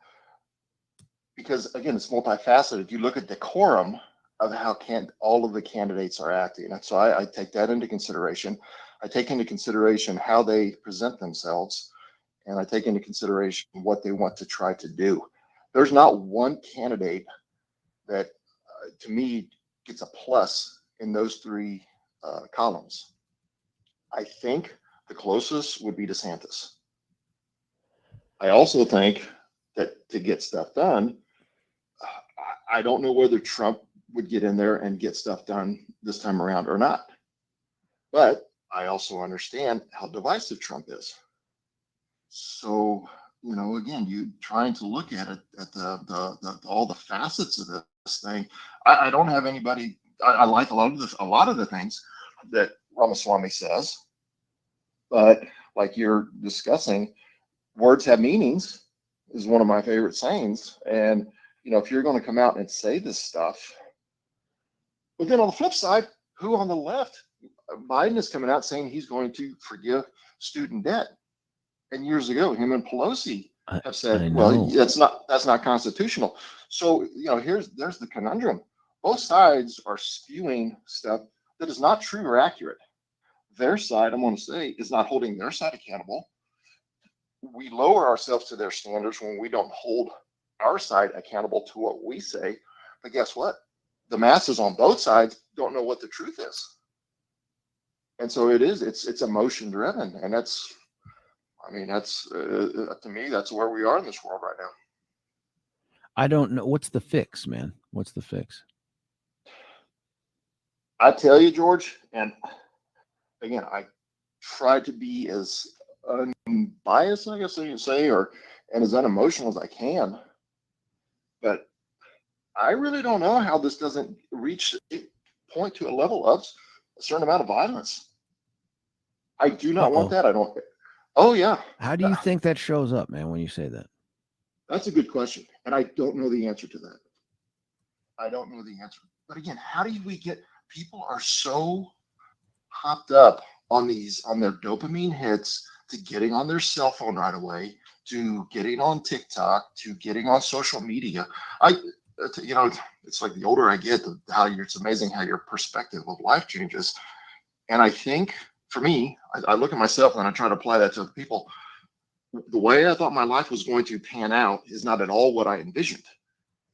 because again, it's multifaceted. You look at decorum of how all of the candidates are acting. And so I take that into consideration. I take into consideration how they present themselves, and I take into consideration what they want to try to do. There's not one candidate that, to me, gets a plus in those three columns. I think the closest would be DeSantis. I also think that to get stuff done, I don't know whether Trump would get in there and get stuff done this time around or not. But I also understand how divisive Trump is. So, again, you trying to look at it at all the facets of this thing. I don't have anybody. I like a lot of the things that Ramaswamy says, but like you're discussing, words have meanings is one of my favorite sayings. And if you're going to come out and say this stuff, but then on the flip side, who on the left? Biden is coming out saying he's going to forgive student debt. And years ago, him and Pelosi have said, well, that's not constitutional. So, there's the conundrum. Both sides are spewing stuff that is not true or accurate. Their side, I'm going to say, is not holding their side accountable. We lower ourselves to their standards when we don't hold our side accountable to what we say. But guess what? The masses on both sides don't know what the truth is. And so it's emotion driven. And that's to me, that's where we are in this world right now. I don't know. What's the fix, man? What's the fix? I tell you, George, and again, I try to be as unbiased, I guess you can say, and as unemotional as I can. But I really don't know how this doesn't point to a level of a certain amount of violence. I do not want that. I don't. Oh, yeah. How do you think that shows up, man, when you say that? That's a good question. And I don't know the answer to that. I don't know the answer. But again, how do we get people are so hopped up on their dopamine hits, to getting on their cell phone right away, to getting on TikTok, to getting on social media. It's like the older I get, it's amazing how your perspective of life changes. And I think for me, I look at myself and I try to apply that to other people. The way I thought my life was going to pan out is not at all what I envisioned.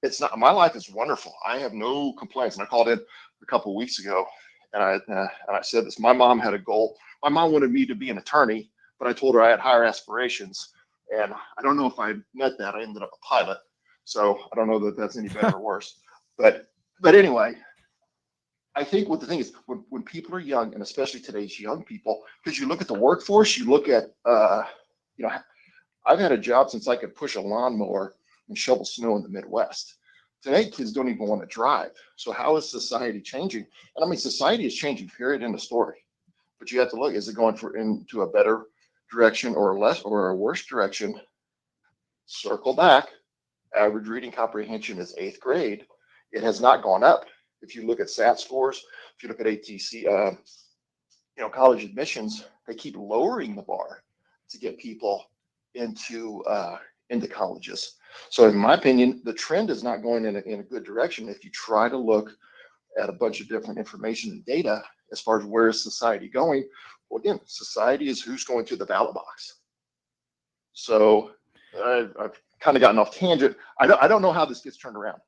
It's not. My life is wonderful. I have no complaints. And I called in a couple of weeks ago, and I said this. My mom had a goal. My mom wanted me to be an attorney, but I told her I had higher aspirations. And I don't know if I met that. I ended up a pilot, so I don't know that that's any better or worse. But anyway, I think what the thing is, when people are young, and especially today's young people, because you look at the workforce, you look at, I've had a job since I could push a lawnmower and shovel snow in the Midwest. Today, kids don't even want to drive. So how is society changing? And I mean, society is changing, period, end of story. But you have to look, is it going into a better direction or a worse direction? Circle back. Average reading comprehension is 8th grade. It has not gone up. If you look at SAT scores, if you look at ATC, college admissions, they keep lowering the bar to get people into colleges. So in my opinion, the trend is not going in a good direction. If you try to look at a bunch of different information and data as far as where is society going, well, again, society is who's going to the ballot box. So I've kind of gotten off tangent. I don't know how this gets turned around.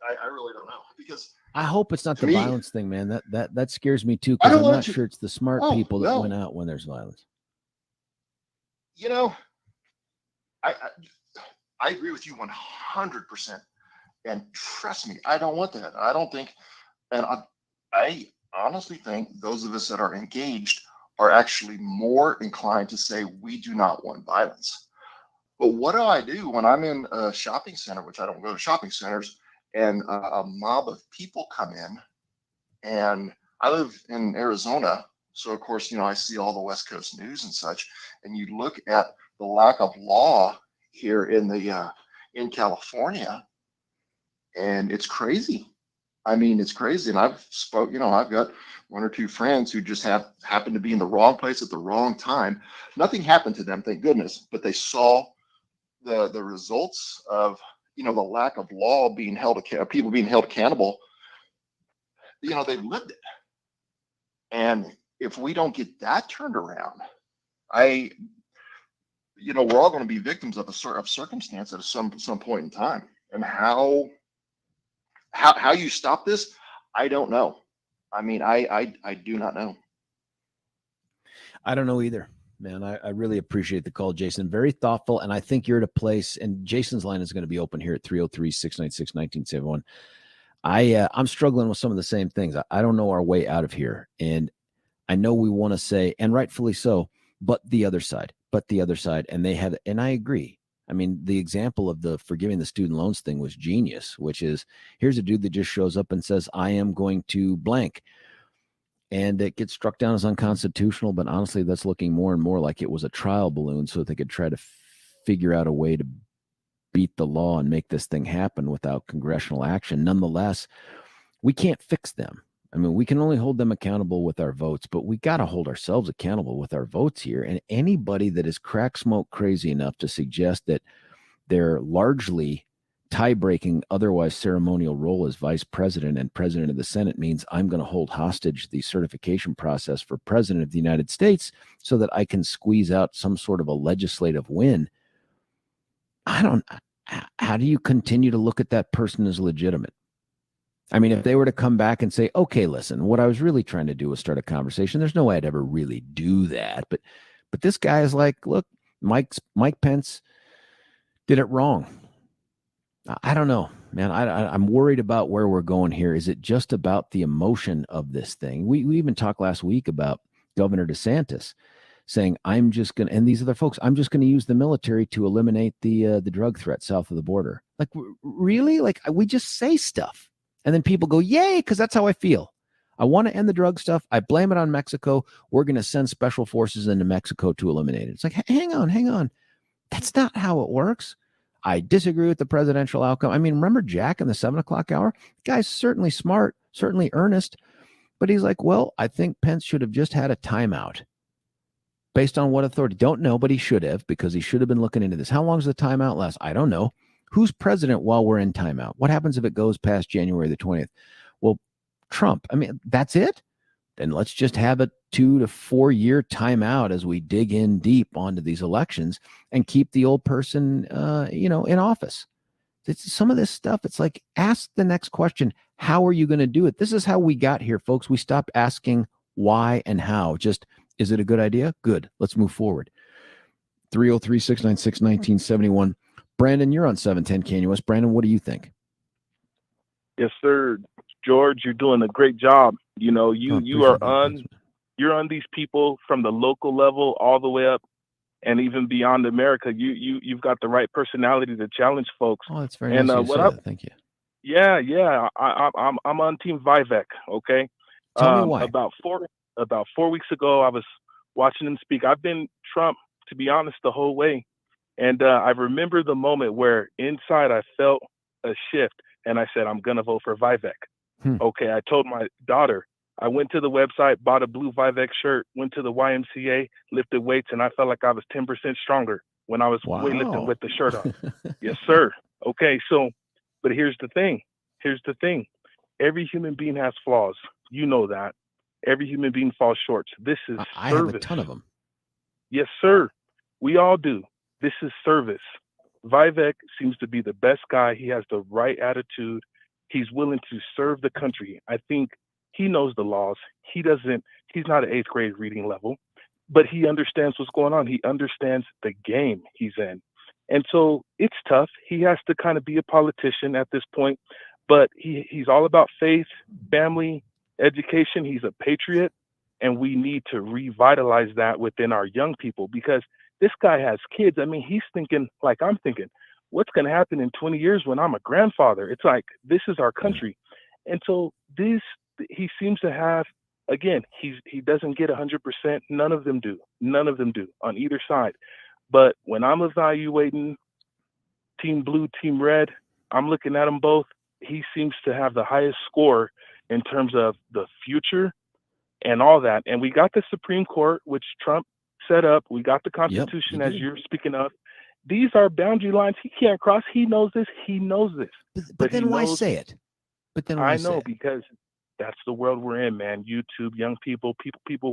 I really don't know, because I hope it's not the violence thing, man. That scares me too, I because don't I'm want not to- sure it's the smart Oh, people that no. went out when there's violence. I agree with you 100%. And trust me, I don't want that. I don't think, and I honestly think those of us that are engaged are actually more inclined to say we do not want violence. But what do I do when I'm in a shopping center, which I don't go to shopping centers, and a mob of people come in? And I live in Arizona, so of course, I see all the West Coast news and such, and you look at the lack of law here in California, and it's crazy. I mean, it's crazy. And I've got one or two friends who just happened to be in the wrong place at the wrong time. Nothing happened to them, thank goodness, but they saw the results of the lack of law being held, people being held accountable. They lived it. And if we don't get that turned around, we're all going to be victims of circumstance at some point in time. And how you stop this, I don't know. I mean, I do not know. I don't know either, man. I really appreciate the call, Jason. Very thoughtful. And I think you're at a place, and Jason's line is going to be open here at 303-696-1971. I'm struggling with some of the same things. I don't know our way out of here. And I know we want to say, and rightfully so, but the other side. And and I agree. I mean, the example of the forgiving the student loans thing was genius, which is, here's a dude that just shows up and says, I am going to blank. And it gets struck down as unconstitutional. But honestly, that's looking more and more like it was a trial balloon so that they could try to figure out a way to beat the law and make this thing happen without congressional action. Nonetheless, we can't fix them. I mean, we can only hold them accountable with our votes, but we got to hold ourselves accountable with our votes here. And anybody that is crack smoke crazy enough to suggest that their largely tie-breaking, otherwise ceremonial role as vice president and president of the Senate means I'm going to hold hostage the certification process for president of the United States so that I can squeeze out some sort of a legislative win. How do you continue to look at that person as legitimate? I mean, if they were to come back and say, okay, listen, what I was really trying to do was start a conversation. There's no way I'd ever really do that. But this guy is like, look, Mike Pence did it wrong. I don't know, man. I'm worried about where we're going here. Is it just about the emotion of this thing? We even talked last week about Governor DeSantis saying, I'm just going to, and these other folks, I'm just going to use the military to eliminate the drug threat south of the border. Like, really? Like, we just say stuff. And then people go, yay, because that's how I feel. I want to end the drug stuff. I blame it on Mexico. We're going to send special forces into Mexico to eliminate it. It's like, hang on. That's not how it works. I disagree with the presidential outcome. I mean, remember Jack in the 7 o'clock hour? The guy's certainly smart, certainly earnest, but he's like, well, I think Pence should have just had a timeout. Based on what authority? Don't know, but he should have, because he should have been looking into this. How long does the timeout last? I don't know. Who's president while we're in timeout? What happens if it goes past January the 20th? Well, Trump. I mean, that's it? Then let's just have a 2 to 4 year timeout as we dig in deep onto these elections and keep the old person, in office. It's some of this stuff. It's like, ask the next question. How are you going to do it? This is how we got here, folks. We stopped asking why and how. Just, is it a good idea? Good. Let's move forward. 303-696-1971. Brandon, you're on 710 KNUS. Brandon, what do you think? Yes, sir. George, you're doing a great job. You know, you are appreciate that. you're on these people from the local level all the way up and even beyond America. You've got the right personality to challenge folks. Oh, that's very nice of you to say that. Thank you. Yeah, I'm on Team Vivek. Okay, Tell me why. About 4 weeks ago, I was watching him speak. I've been Trump, to be honest, the whole way, and I remember the moment where inside I felt a shift, and I said, I'm gonna vote for Vivek. Okay, I told my daughter. I went to the website, bought a blue Vivek shirt, went to the YMCA, lifted weights, and I felt like I was 10% stronger when I was weightlifting with the shirt on. Yes, sir. Okay, so, but here's the thing. Every human being has flaws. You know that. Every human being falls short. This is I service. have a ton of them. Yes, sir. We all do. This is service. Vivek seems to be the best guy. He has the right attitude. He's willing to serve the country. I think he knows the laws. He's not an 8th grade reading level, but he understands what's going on. He understands the game he's in. And so it's tough. He has to kind of be a politician at this point, but he's all about faith, family, education. He's a patriot, and we need to revitalize that within our young people, because this guy has kids. I mean, he's thinking like I'm thinking, what's going to happen in 20 years when I'm a grandfather? It's like, this is our country. And so he seems to have, again, he doesn't get 100%. None of them do on either side. But when I'm evaluating Team Blue, Team Red, I'm looking at them both. He seems to have the highest score in terms of the future and all that. And we got the Supreme Court, which Trump set up. We got the Constitution, as you're speaking of. These are boundary lines he can't cross. He knows this. But then why say it? I know, because that's the world we're in, man. YouTube, young people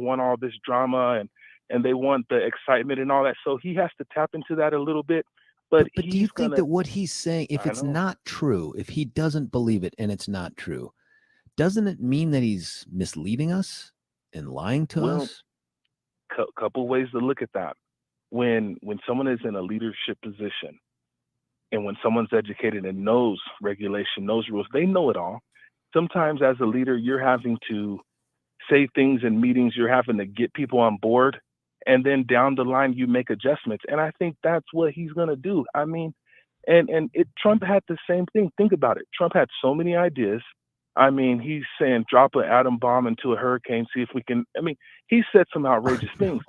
want all this drama and they want the excitement and all that. So he has to tap into that a little bit. But do you think that what he's saying, if it's not true, if he doesn't believe it and it's not true, doesn't it mean that he's misleading us and lying to us? Couple ways to look at that. When someone is in a leadership position, and when someone's educated and knows regulation, knows rules, they know it all. Sometimes as a leader, you're having to say things in meetings, you're having to get people on board, and then down the line you make adjustments. And I think that's what he's going to do. I mean, Trump had the same thing. Think about it. Trump had so many ideas. I mean, he's saying drop an atom bomb into a hurricane, see if we can. I mean, he said some outrageous things.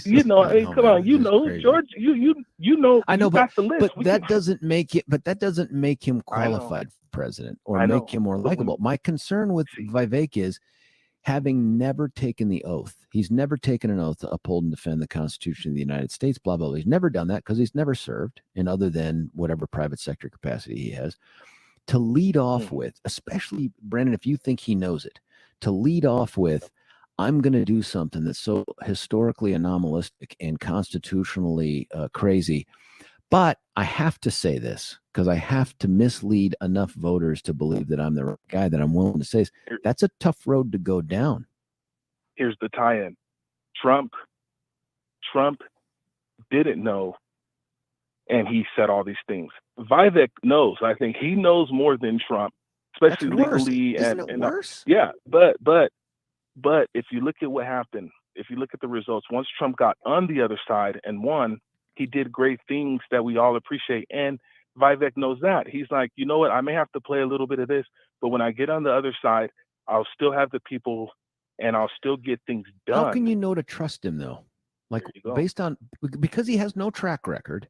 You know, come on, you know, crazy. George, you know. I know, but that doesn't make it. But that doesn't make him qualified president or make him more likable. My concern with Vivek is having never taken the oath. He's never taken an oath to uphold and defend the Constitution of the United States. Blah blah blah. He's never done that because he's never served in other than whatever private sector capacity he has. To lead off with, especially Brandon, if you think he knows it, to lead off with, I'm going to do something that's so historically anomalistic and constitutionally crazy, but I have to say this because I have to mislead enough voters to believe that I'm the right guy, that I'm willing to say this. That's a tough road to go down. Here's the tie-in. Trump didn't know, and he said all these things. Vivek knows. I think he knows more than Trump, especially legally. Isn't it worse? Yeah, but if you look at what happened, if you look at the results, once Trump got on the other side and won, he did great things that we all appreciate. And Vivek knows that. He's like, you know what? I may have to play a little bit of this, but when I get on the other side, I'll still have the people and I'll still get things done. How can you know to trust him though? Like because he has no track record.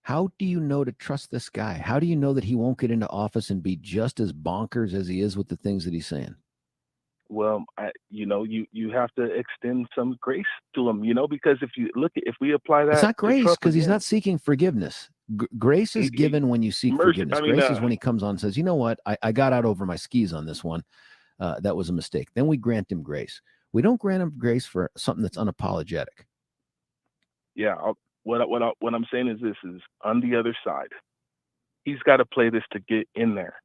How do you know to trust this guy? How do you know that he won't get into office and be just as bonkers as he is with the things that he's saying? Well, you have to extend some grace to him, because if we apply that, it's not grace because he's not seeking forgiveness. Grace is given when you seek forgiveness. Grace is when he comes on and says, you know what, I got out over my skis on this one. That was a mistake. Then we grant him grace. We don't grant him grace for something that's unapologetic. Yeah. What I'm saying is this is on the other side. He's got to play this to get in there.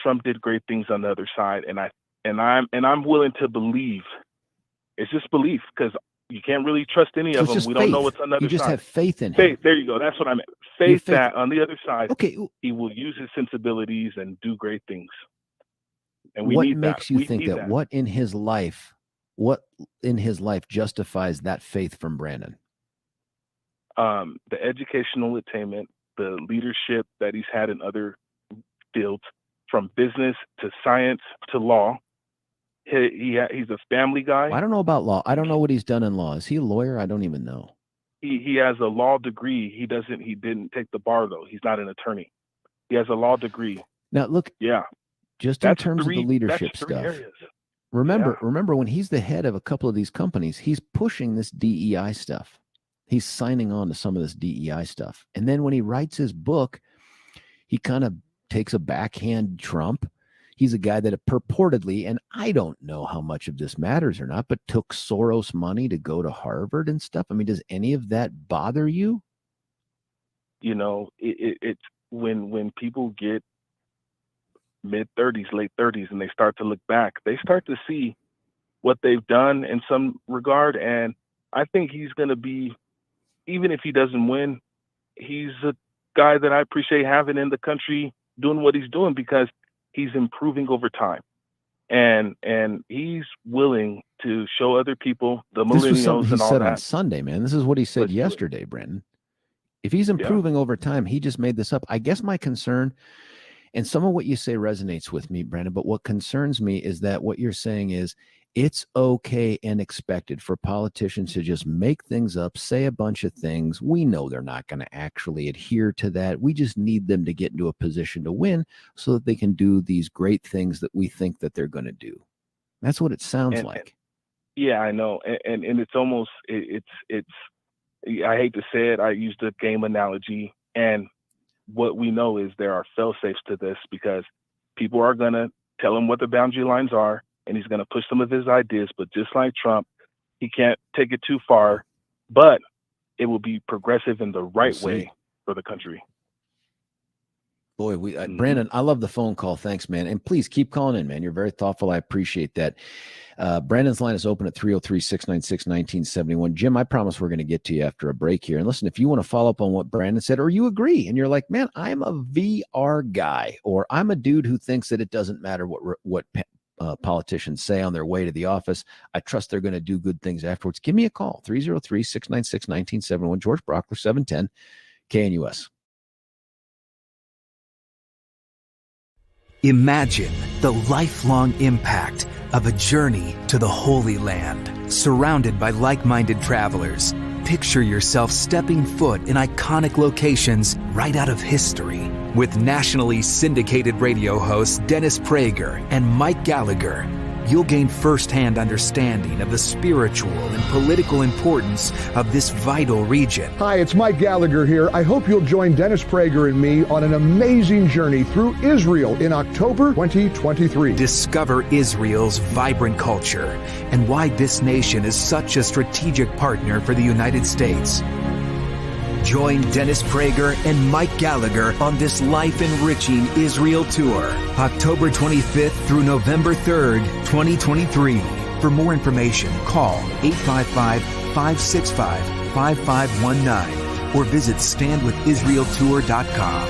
Trump did great things on the other side, and I'm willing to believe. It's just belief because you can't really trust any of them. We don't know what's on the other side. You just have faith in him. Faith. There you go. That's what I meant. Faith that on the other side, he will use his sensibilities and do great things. And we what need makes that. you think that? What in his life justifies that faith from Brandon? The educational attainment, the leadership that he's had in other fields, from business to science to law. He's a family guy. I don't know about law. I don't know what he's done in law. Is he a lawyer? I don't even know. He has a law degree. He didn't take the bar though. He's not an attorney. He has a law degree. Now look, just in terms of the leadership stuff. Remember when he's the head of a couple of these companies, he's pushing this DEI stuff. He's signing on to some of this DEI stuff. And then when he writes his book, he kind of takes a backhand Trump. He's a guy that purportedly, and I don't know how much of this matters or not, but took Soros money to go to Harvard and stuff. I mean, does any of that bother you? You know, it's when people get mid-30s, late 30s, and they start to look back, they start to see what they've done in some regard. And I think he's going to be, even if he doesn't win, he's a guy that I appreciate having in the country doing what he's doing, because he's improving over time, and he's willing to show other people, the millennials, this was something he said that. on Sunday, man. This is what he said yesterday, Brandon. If he's improving over time, he just made this up. I guess my concern, and some of what you say resonates with me, Brandon, but what concerns me is that what you're saying is it's okay and expected for politicians to just make things up, say a bunch of things. We know they're not going to actually adhere to that. We just need them to get into a position to win so that they can do these great things that we think that they're going to do. That's what it sounds like. Yeah, I know. And it's almost, it's I hate to say it, I used a game analogy, and what we know is there are fail-safes to this, because people are going to tell him what the boundary lines are, and he's going to push some of his ideas. But just like Trump, he can't take it too far, but it will be progressive in the right way for the country. Boy, Brandon, I love the phone call. Thanks, man. And please keep calling in, man. You're very thoughtful. I appreciate that. Brandon's line is open at 303-696-1971. Jim, I promise we're going to get to you after a break here. And listen, if you want to follow up on what Brandon said, or you agree and you're like, man, I'm a VR guy, or I'm a dude who thinks that it doesn't matter what politicians say on their way to the office, I trust they're going to do good things afterwards, give me a call. 303-696-1971. George Brauchler, 710 KNUS. Imagine the lifelong impact of a journey to the Holy Land, surrounded by like-minded travelers. Picture yourself stepping foot in iconic locations right out of history. With nationally syndicated radio hosts Dennis Prager and Mike Gallagher, you'll gain firsthand understanding of the spiritual and political importance of this vital region. Hi, it's Mike Gallagher here. I hope you'll join Dennis Prager and me on an amazing journey through Israel in October 2023. Discover Israel's vibrant culture and why this nation is such a strategic partner for the United States. Join Dennis Prager and Mike Gallagher on this life-enriching Israel tour, October 25th through November 3rd, 2023. For more information, call 855-565-5519 or visit standwithisraeltour.com.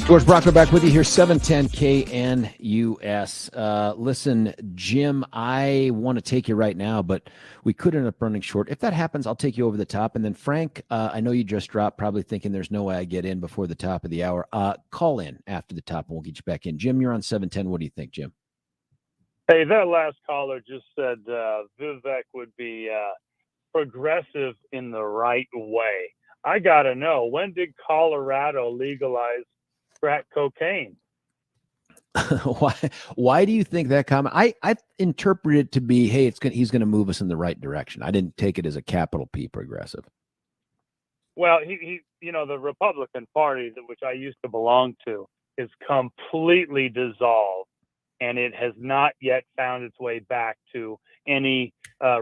George Brauchler back with you here, 710 KNUS. Listen, Jim, I want to take you right now, but we could end up running short. If that happens, I'll take you over the top. And then, Frank, I know you just dropped, probably thinking there's no way I get in before the top of the hour. Call in after the top, and we'll get you back in. Jim, you're on 710. What do you think, Jim? Hey, that last caller just said Vivek would be progressive in the right way. I got to know, when did Colorado legalize crack cocaine? Why do you think that comment? I interpret it to be, hey, he's going to move us in the right direction. I didn't take it as a capital P progressive. Well, he the Republican Party, which I used to belong to, is completely dissolved, and it has not yet found its way back to any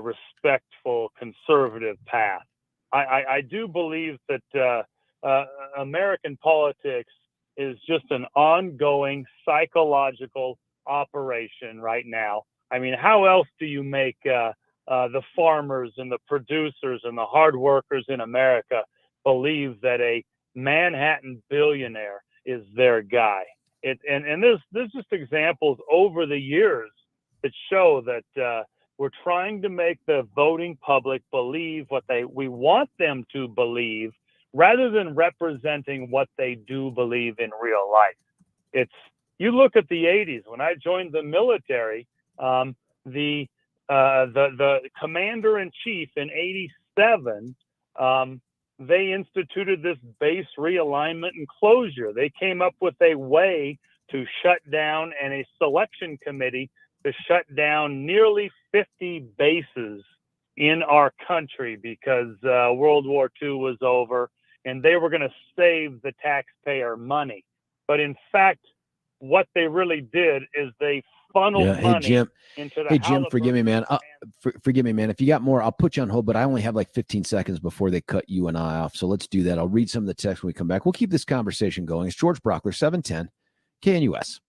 respectful conservative path. I do believe that American politics is just an ongoing psychological operation right now. I mean, how else do you make the farmers and the producers and the hard workers in America believe that a Manhattan billionaire is their guy? And there's just examples over the years that show that we're trying to make the voting public believe what we want them to believe, rather than representing what they do believe in real life. You look at the 80s, when I joined the military, the commander-in-chief in 87, they instituted this base realignment and closure. They came up with a way to shut down, and a selection committee to shut down nearly 50 bases in our country because World War II was over, and they were going to save the taxpayer money. But in fact, what they really did is they funneled money into the Jim, forgive me, man. Forgive me, man. If you got more, I'll put you on hold, but I only have like 15 seconds before they cut you and I off. So let's do that. I'll read some of the text when we come back. We'll keep this conversation going. It's George Brauchler, 710 KNUS.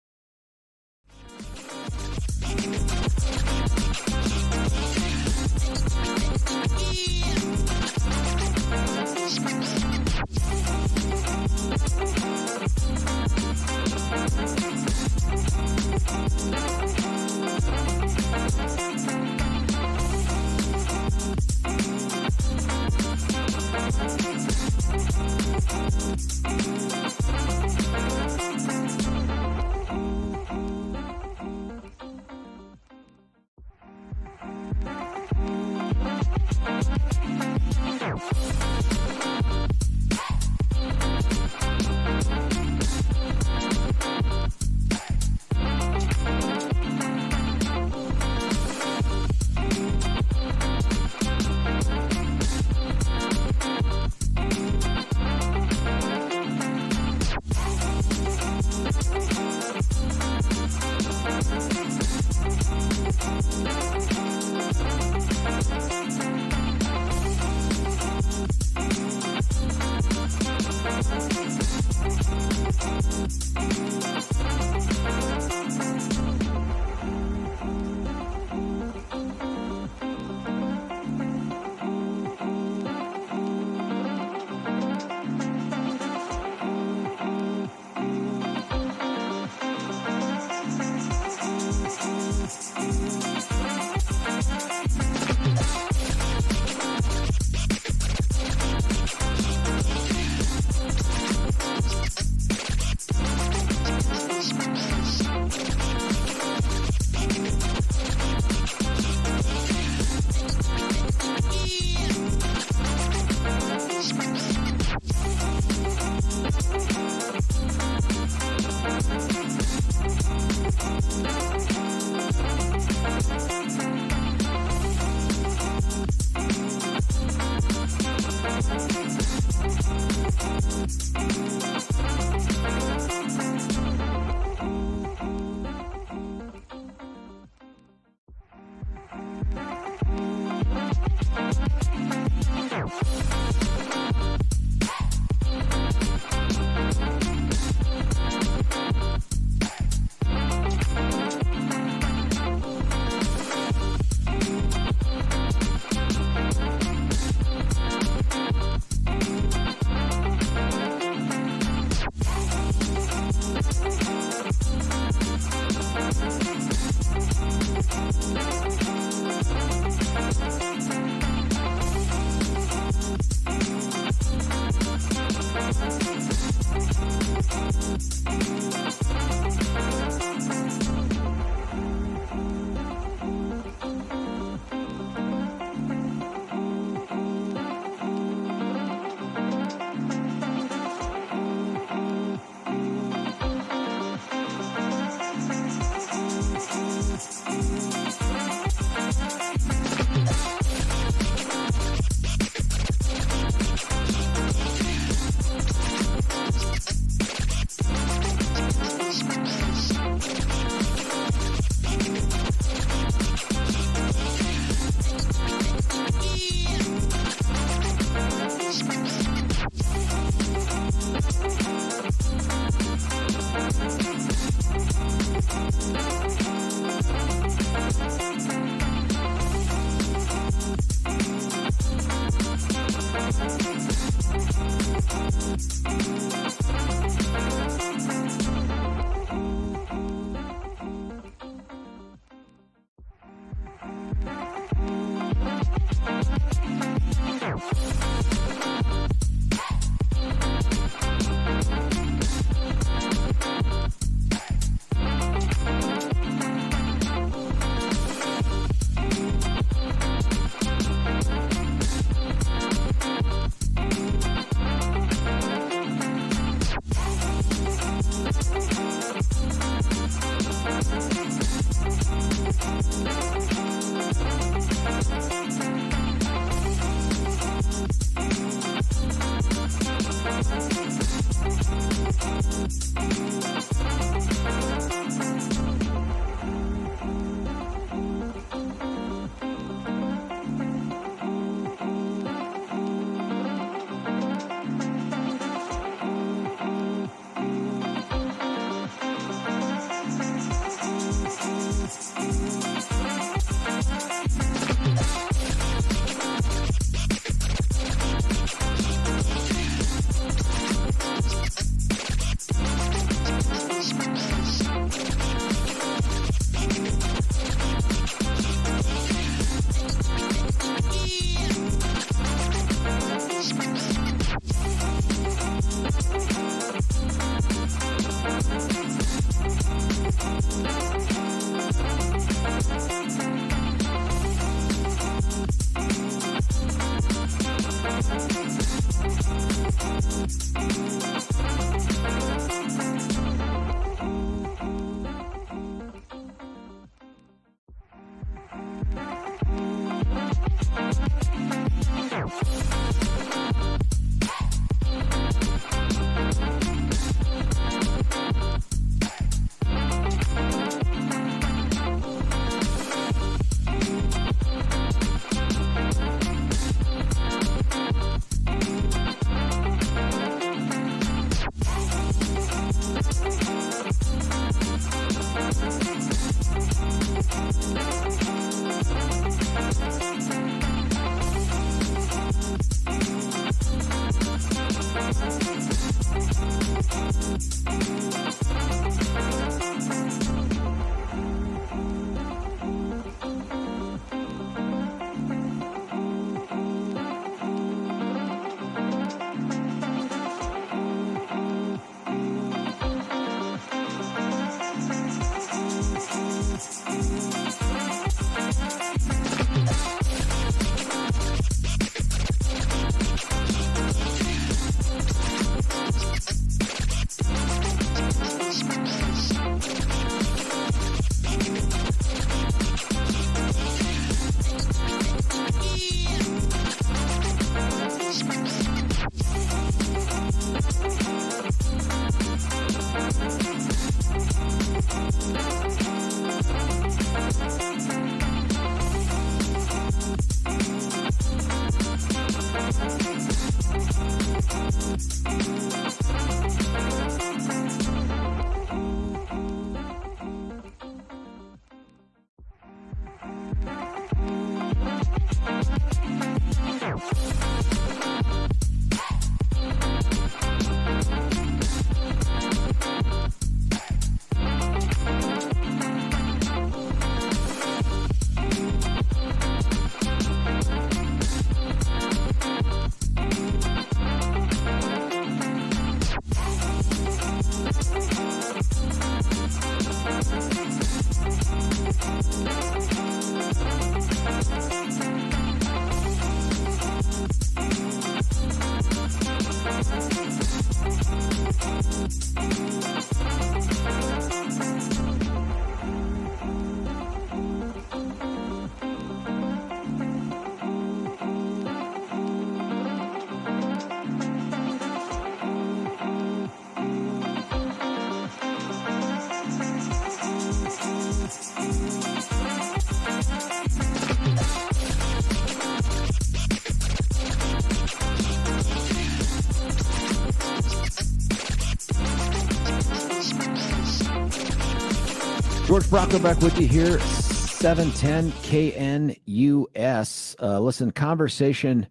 George Brauchler back with you here, 710 KNUS. Listen, conversation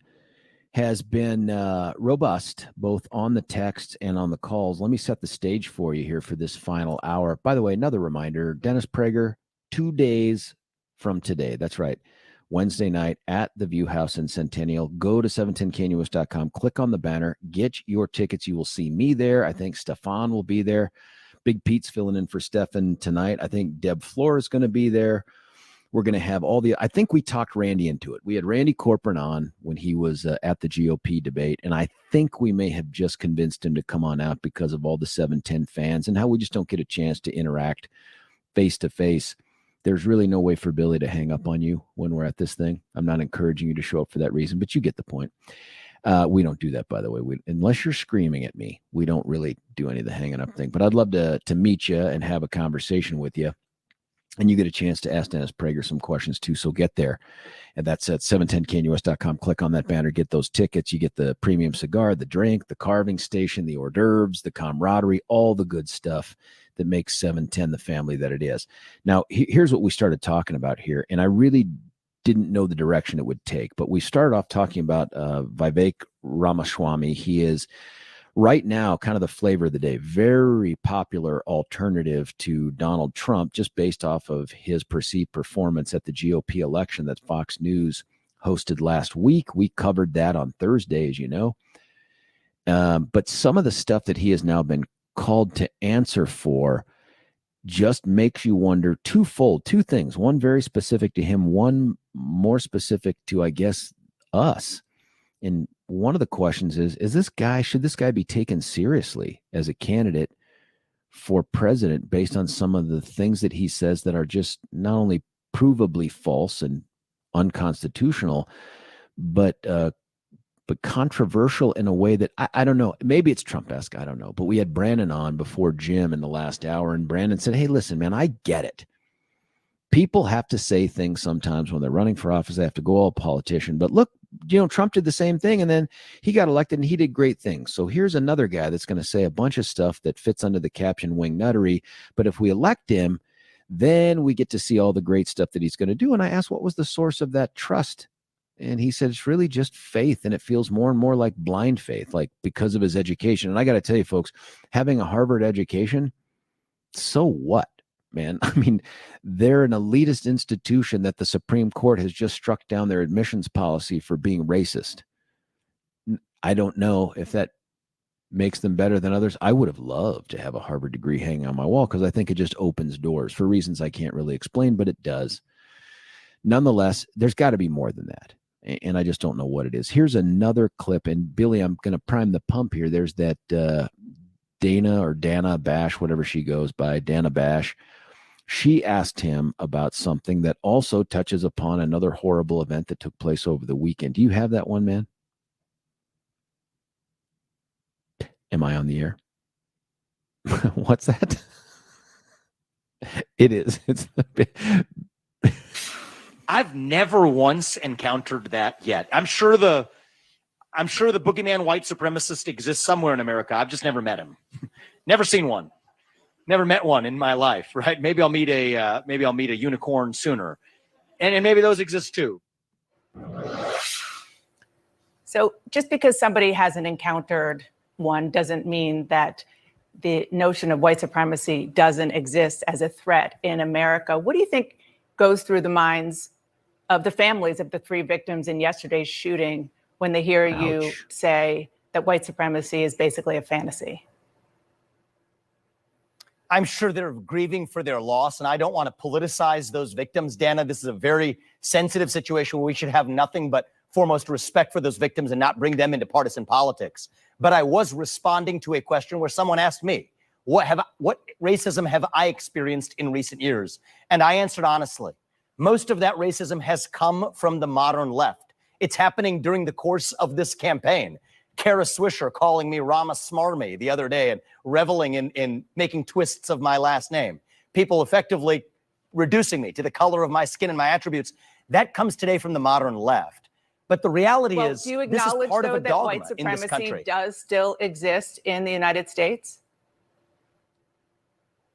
has been robust, both on the text and on the calls. Let me set the stage for you here for this final hour. By the way, another reminder, Dennis Prager, 2 days from today. That's right. Wednesday night at the View House in Centennial. Go to 710knews.com, click on the banner, get your tickets. You will see me there. I think Stefan will be there. Big Pete's filling in for Stefan tonight. I think Deb Floor is going to be there. We're going to have I think we talked Randy into it. We had Randy Corcoran on when he was at the GOP debate, and I think we may have just convinced him to come on out because of all the 710 fans and how we just don't get a chance to interact face to face. There's really no way for Billy to hang up on you when we're at this thing. I'm not encouraging you to show up for that reason, but you get the point. We don't do that, by the way. Unless you're screaming at me, we don't really do any of the hanging up thing. But I'd love to meet you and have a conversation with you. And you get a chance to ask Dennis Prager some questions too. So get there. And that's at 710knus.com. Click on that banner, get those tickets. You get the premium cigar, the drink, the carving station, the hors d'oeuvres, the camaraderie, all the good stuff that makes 710 the family that it is. Now, here's what we started talking about here. And I really didn't know the direction it would take, but we started off talking about Vivek Ramaswamy. He is right now kind of the flavor of the day, very popular alternative to Donald Trump, just based off of his perceived performance at the GOP election that Fox News hosted last week. We covered that on Thursday, as you know. But some of the stuff that he has now been called to answer for just makes you wonder twofold, two things, one very specific to him, one more specific to, I guess, us. And one of the questions is should this guy be taken seriously as a candidate for president based on some of the things that he says that are just not only provably false and unconstitutional, but controversial in a way that I don't know. Maybe it's Trump-esque. I don't know. But we had Brandon on before Jim in the last hour, and Brandon said, hey, listen, man, I get it. People have to say things sometimes when they're running for office. They have to go all politician. But look, Trump did the same thing, and then he got elected, and he did great things. So here's another guy that's going to say a bunch of stuff that fits under the caption wing nuttery. But if we elect him, then we get to see all the great stuff that he's going to do. And I asked, what was the source of that trust? And he said, it's really just faith. And it feels more and more like blind faith, like because of his education. And I got to tell you, folks, having a Harvard education, so what? Man, I mean, they're an elitist institution that the Supreme Court has just struck down their admissions policy for being racist. I don't know if that makes them better than others. I would have loved to have a Harvard degree hanging on my wall because I think it just opens doors for reasons I can't really explain, but it does. Nonetheless, there's got to be more than that. And I just don't know what it is. Here's another clip. And Billy, I'm going to prime the pump here. There's that Dana Bash, whatever she goes by, Dana Bash. She asked him about something that also touches upon another horrible event that took place over the weekend. Do you have that one, man? Am I on the air? What's that? It is. It's I've never once encountered that yet. I'm sure the boogeyman white supremacist exists somewhere in America. I've just never met him. Never seen one. Never met one in my life, right? Maybe I'll meet a unicorn sooner. And maybe those exist too. So just because somebody hasn't encountered one doesn't mean that the notion of white supremacy doesn't exist as a threat in America. What do you think goes through the minds of the families of the 3 victims in yesterday's shooting when they hear you say that white supremacy is basically a fantasy? I'm sure they're grieving for their loss, and I don't want to politicize those victims. Dana, this is a very sensitive situation where we should have nothing but foremost respect for those victims and not bring them into partisan politics. But I was responding to a question where someone asked me, what racism have I experienced in recent years? And I answered honestly, most of that racism has come from the modern left. It's happening during the course of this campaign. Kara Swisher calling me Ramaswamy the other day and reveling in making twists of my last name. People effectively reducing me to the color of my skin and my attributes. That comes today from the modern left. But the reality is, do you this is acknowledge, part of though, a that dogma white in this country? supremacy does still exist in the United States?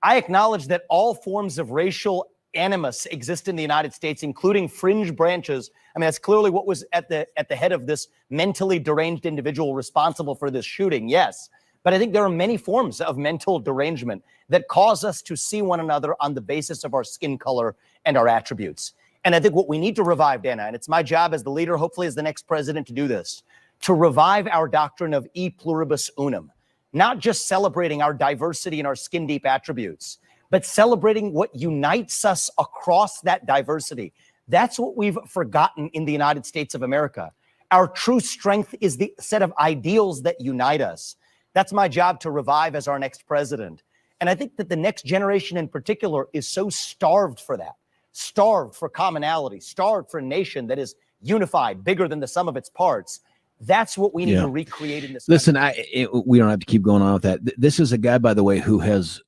I acknowledge that all forms of racial animus exist in the United States, including fringe branches. I mean, that's clearly what was at the head of this mentally deranged individual responsible for this shooting. Yes. But I think there are many forms of mental derangement that cause us to see one another on the basis of our skin color and our attributes. And I think what we need to revive, Dana, and it's my job as the leader, hopefully as the next president, to do this, to revive our doctrine of e pluribus unum, not just celebrating our diversity and our skin deep attributes, but celebrating what unites us across that diversity. That's what we've forgotten in the United States of America. Our true strength is the set of ideals that unite us. That's my job to revive as our next president. And I think that the next generation in particular is so starved for that, starved for commonality, starved for a nation that is unified, bigger than the sum of its parts. That's what we need to recreate in this Listen, country. we don't have to keep going on with that. This is a guy, by the way, who has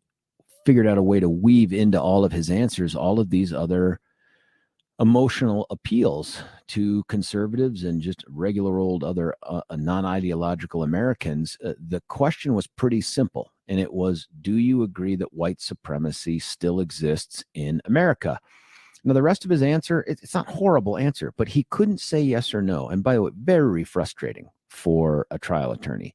figured out a way to weave into all of his answers all of these other emotional appeals to conservatives and just regular old other non-ideological Americans. The question was pretty simple, and it was, do you agree that white supremacy still exists in America? Now, the rest of his answer, it's not a horrible answer, but he couldn't say yes or no. And by the way, very frustrating for a trial attorney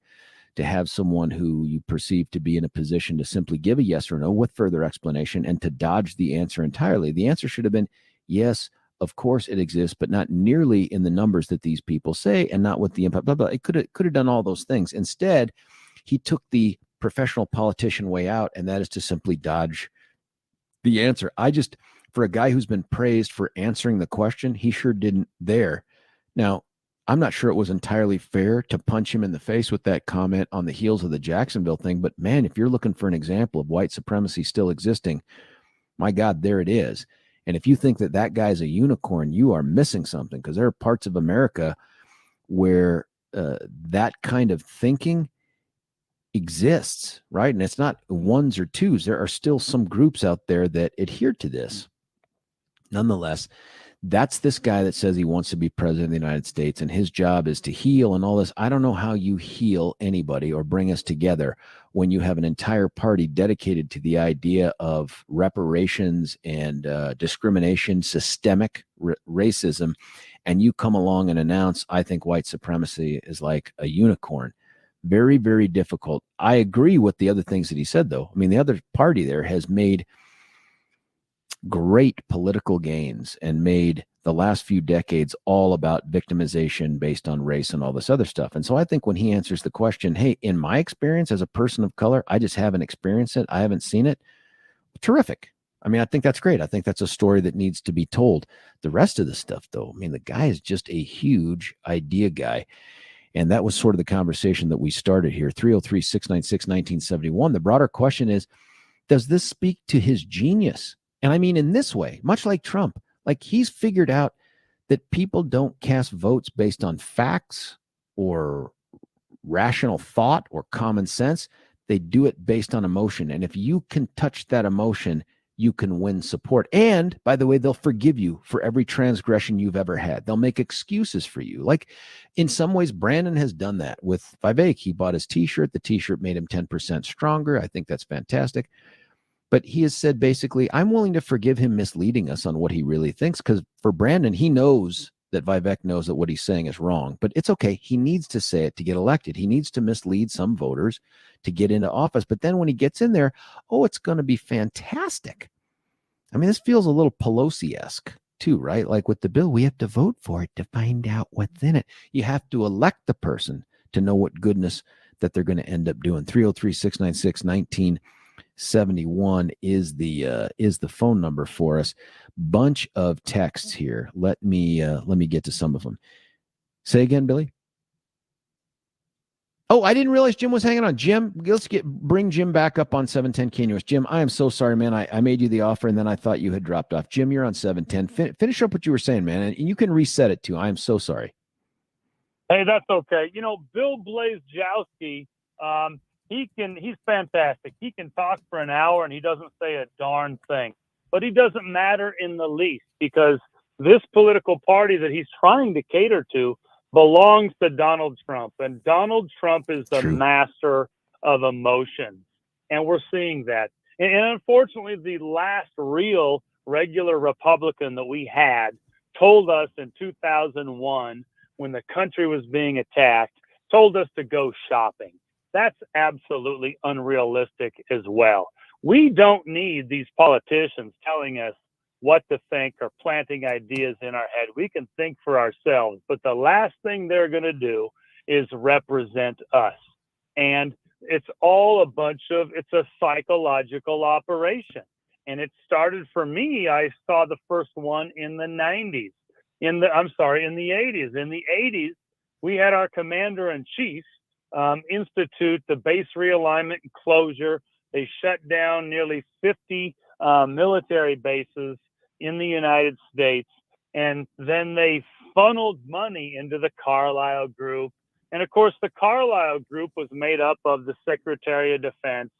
to have someone who you perceive to be in a position to simply give a yes or no with further explanation and to dodge the answer entirely. The answer should have been, yes, of course it exists, but not nearly in the numbers that these people say and not with the impact, blah, blah. It could have done all those things. Instead, he took the professional politician way out, and that is to simply dodge the answer. For a guy who's been praised for answering the question, he sure didn't there. Now, I'm not sure it was entirely fair to punch him in the face with that comment on the heels of the Jacksonville thing, but man, if you're looking for an example of white supremacy still existing, my God, there it is. And if you think that that guy's a unicorn, you are missing something, because there are parts of America where that kind of thinking exists, right? And it's not ones or twos. There are still some groups out there that adhere to this. Nonetheless, that's this guy that says he wants to be president of the United States and his job is to heal and all this. I don't know how you heal anybody or bring us together when you have an entire party dedicated to the idea of reparations and discrimination, systemic racism, and you come along and announce, I think white supremacy is like a unicorn. Very, very difficult. I agree with the other things that he said, though. I mean, the other party there has made great political gains and made the last few decades all about victimization based on race and all this other stuff. And so I think when he answers the question, hey, in my experience as a person of color, I just haven't experienced it, I haven't seen it, terrific. I mean, I think that's great. I think that's a story that needs to be told. The rest of the stuff, though, I mean, the guy is just a huge idea guy. And that was sort of the conversation that we started here. 303-696-1971. The broader question is, does this speak to his genius? And I mean, in this way, much like Trump, like he's figured out that people don't cast votes based on facts or rational thought or common sense. They do it based on emotion. And if you can touch that emotion, you can win support. And by the way, they'll forgive you for every transgression you've ever had. They'll make excuses for you. Like in some ways, Brandon has done that with Vivek. He bought his t-shirt. The t-shirt made him 10% stronger. I think that's fantastic. But he has said, basically, I'm willing to forgive him misleading us on what he really thinks. Because for Brandon, he knows that Vivek knows that what he's saying is wrong. But it's okay. He needs to say it to get elected. He needs to mislead some voters to get into office. But then when he gets in there, oh, it's going to be fantastic. I mean, this feels a little Pelosi-esque too, right? Like with the bill, we have to vote for it to find out what's in it. You have to elect the person to know what goodness that they're going to end up doing. 303-696-1971 is the phone number for us. Bunch of texts here. Let me get to some of them. Say again, Billy. Oh, I didn't realize Jim was hanging on. Jim, let's bring Jim back up on 710 KNUS. Jim, I am so sorry, man. I made you the offer and then I thought you had dropped off. Jim, you're on 710. Finish up what you were saying, man, and you can reset it too. I am so sorry. Hey, that's okay. You know, Bill Blazejowski, he's fantastic. He can talk for an hour and he doesn't say a darn thing. But he doesn't matter in the least, because this political party that he's trying to cater to belongs to Donald Trump. And Donald Trump is the master of emotions. And we're seeing that. And unfortunately, the last real regular Republican that we had told us in 2001, when the country was being attacked, told us to go shopping. That's absolutely unrealistic as well. We don't need these politicians telling us what to think or planting ideas in our head. We can think for ourselves, but the last thing they're going to do is represent us. And it's all it's a psychological operation. And it started for me, I saw the first one in the 90s, in the 80s. In the 80s, we had our commander-in-chief institute the base realignment and closure. They shut down nearly 50 military bases in the United States, and then they funneled money into the Carlyle Group. And of course, the Carlyle Group was made up of the Secretary of Defense,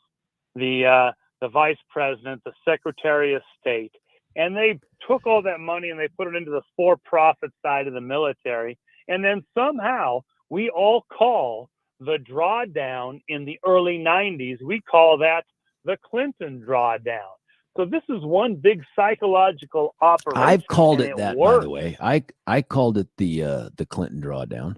the Vice President, the Secretary of State, and they took all that money and they put it into the for-profit side of the military. And then somehow we all call the drawdown in the early 90s, we call that the Clinton drawdown. So this is one big psychological operation. I've called it that, by works. the way. I called it the Clinton drawdown.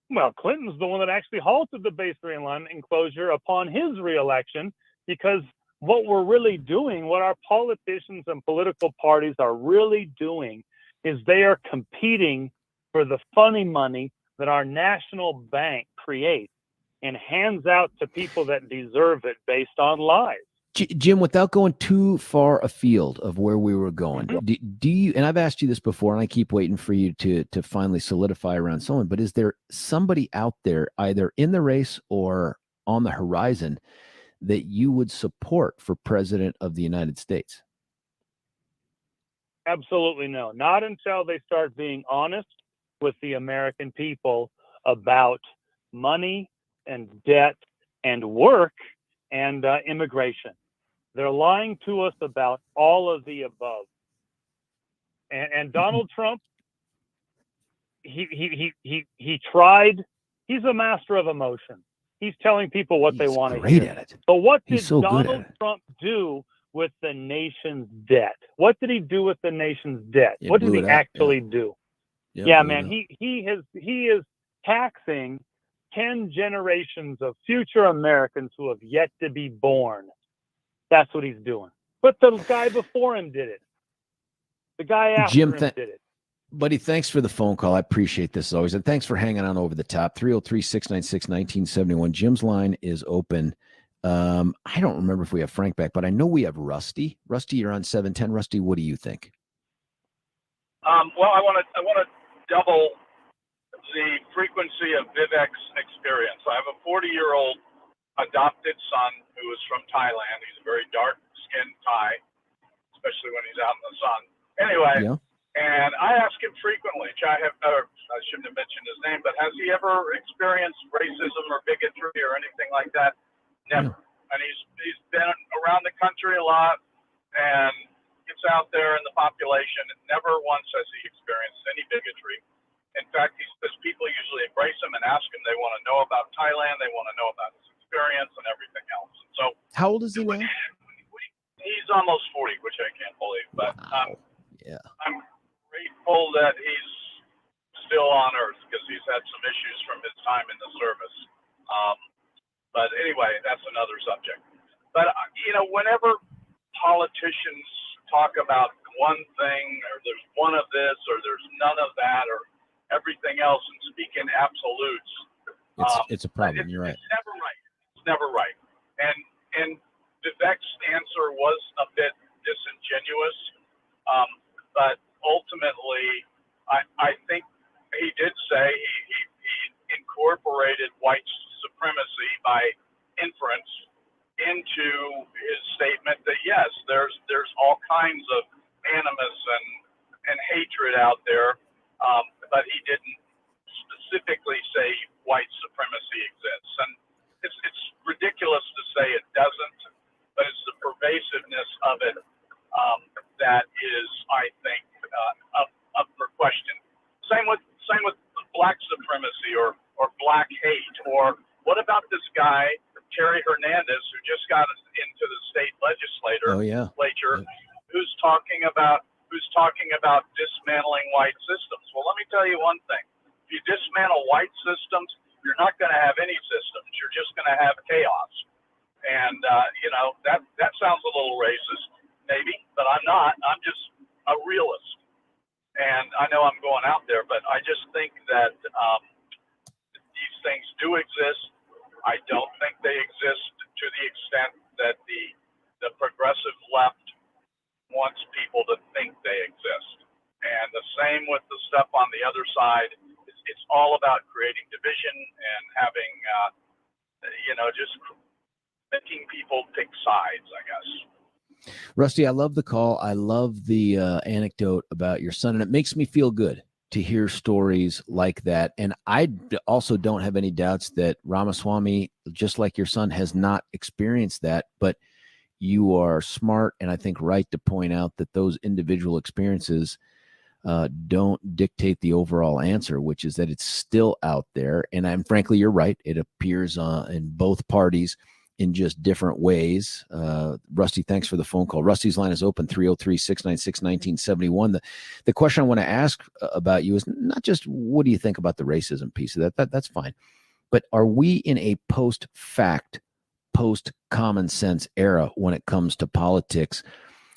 Well, Clinton's the one that actually halted the base realignment and closure upon his reelection, because what we're really doing, what our politicians and political parties are really doing, is they are competing for the funny money that our national bank creates and hands out to people that deserve it based on lies. Jim, without going too far afield of where we were going, do you, and I've asked you this before, and I keep waiting for you to finally solidify around someone, but is there somebody out there either in the race or on the horizon that you would support for president of the United States? Absolutely no. Not until they start being honest with the American people about money and debt and work and immigration. They're lying to us about all of the above. And Donald Trump, he tried. He's a master of emotion. He's telling people what they want to hear. Great at it. But what did He's so good at Donald it. Trump do with the nation's debt? What did he do with the nation's debt? It What did blew he it up, actually do? Yeah, blew man, it up. he is taxing 10 generations of future Americans who have yet to be born. That's what he's doing. But the guy before him did it. The guy after Jim, him did it. Buddy, thanks for the phone call. I appreciate this as always. And thanks for hanging on over the top. 303-696-1971. Jim's line is open. I don't remember if we have Frank back, but I know we have Rusty. Rusty, you're on 710. Rusty, what do you think? Well, I want to double the frequency of Vivek's experience. I have a 40-year-old adopted son who is from Thailand. He's a very dark-skinned Thai, especially when he's out in the sun. Anyway, and I ask him frequently, I shouldn't have mentioned his name, but has he ever experienced racism or bigotry or anything like that? Never. And he's been around the country a lot and gets out there in the population, and never once has he experienced any bigotry. In fact, he says people usually embrace him and ask him, they want to know about Thailand, they want to know about his experience and everything else. And so, how old is he now? He's almost 40, which I can't believe. But yeah, I'm grateful that he's still on Earth because he's had some issues from his time in the service. But anyway, that's another subject. But, whenever politicians talk about one thing, or there's one of this, or there's none of that, or everything else, and speak in absolutes, it's a problem. You're right. It's never right. It's never right. And Vivek's answer was a bit disingenuous, but ultimately, I think he did say he incorporated white supremacy by inference into his statement that yes, there's all kinds of animus and hatred out there, but he didn't specifically say white supremacy exists. And it's ridiculous to say it doesn't, but it's the pervasiveness of it that is, I think, up for question. Same with black supremacy or black hate, or what about this guy Terry Hernandez, who just got into the state legislature, talking about dismantling white systems. Well, let me tell you one thing. If you dismantle white systems, you're not going to have any systems. You're just going to have chaos. And, that sounds a little racist, maybe, but I'm not. I'm just a realist. And I know I'm going out there, but I just think that these things do exist. I don't think they exist to the extent that the progressive left wants people to think they exist. And the same with the stuff on the other side. It's all about creating division and having, just making people pick sides, I guess. Rusty, I love the call. I love the anecdote about your son, and it makes me feel good to hear stories like that. And I also don't have any doubts that Ramaswamy, just like your son, has not experienced that, but you are smart and I think right to point out that those individual experiences don't dictate the overall answer, which is that it's still out there. And frankly, you're right. It appears in both parties in just different ways. Rusty, thanks for the phone call. Rusty's line is open, 303-696-1971. The question I want to ask about you is not just what do you think about the racism piece of that? That's fine. But are we in a post-fact, post-common sense era when it comes to politics?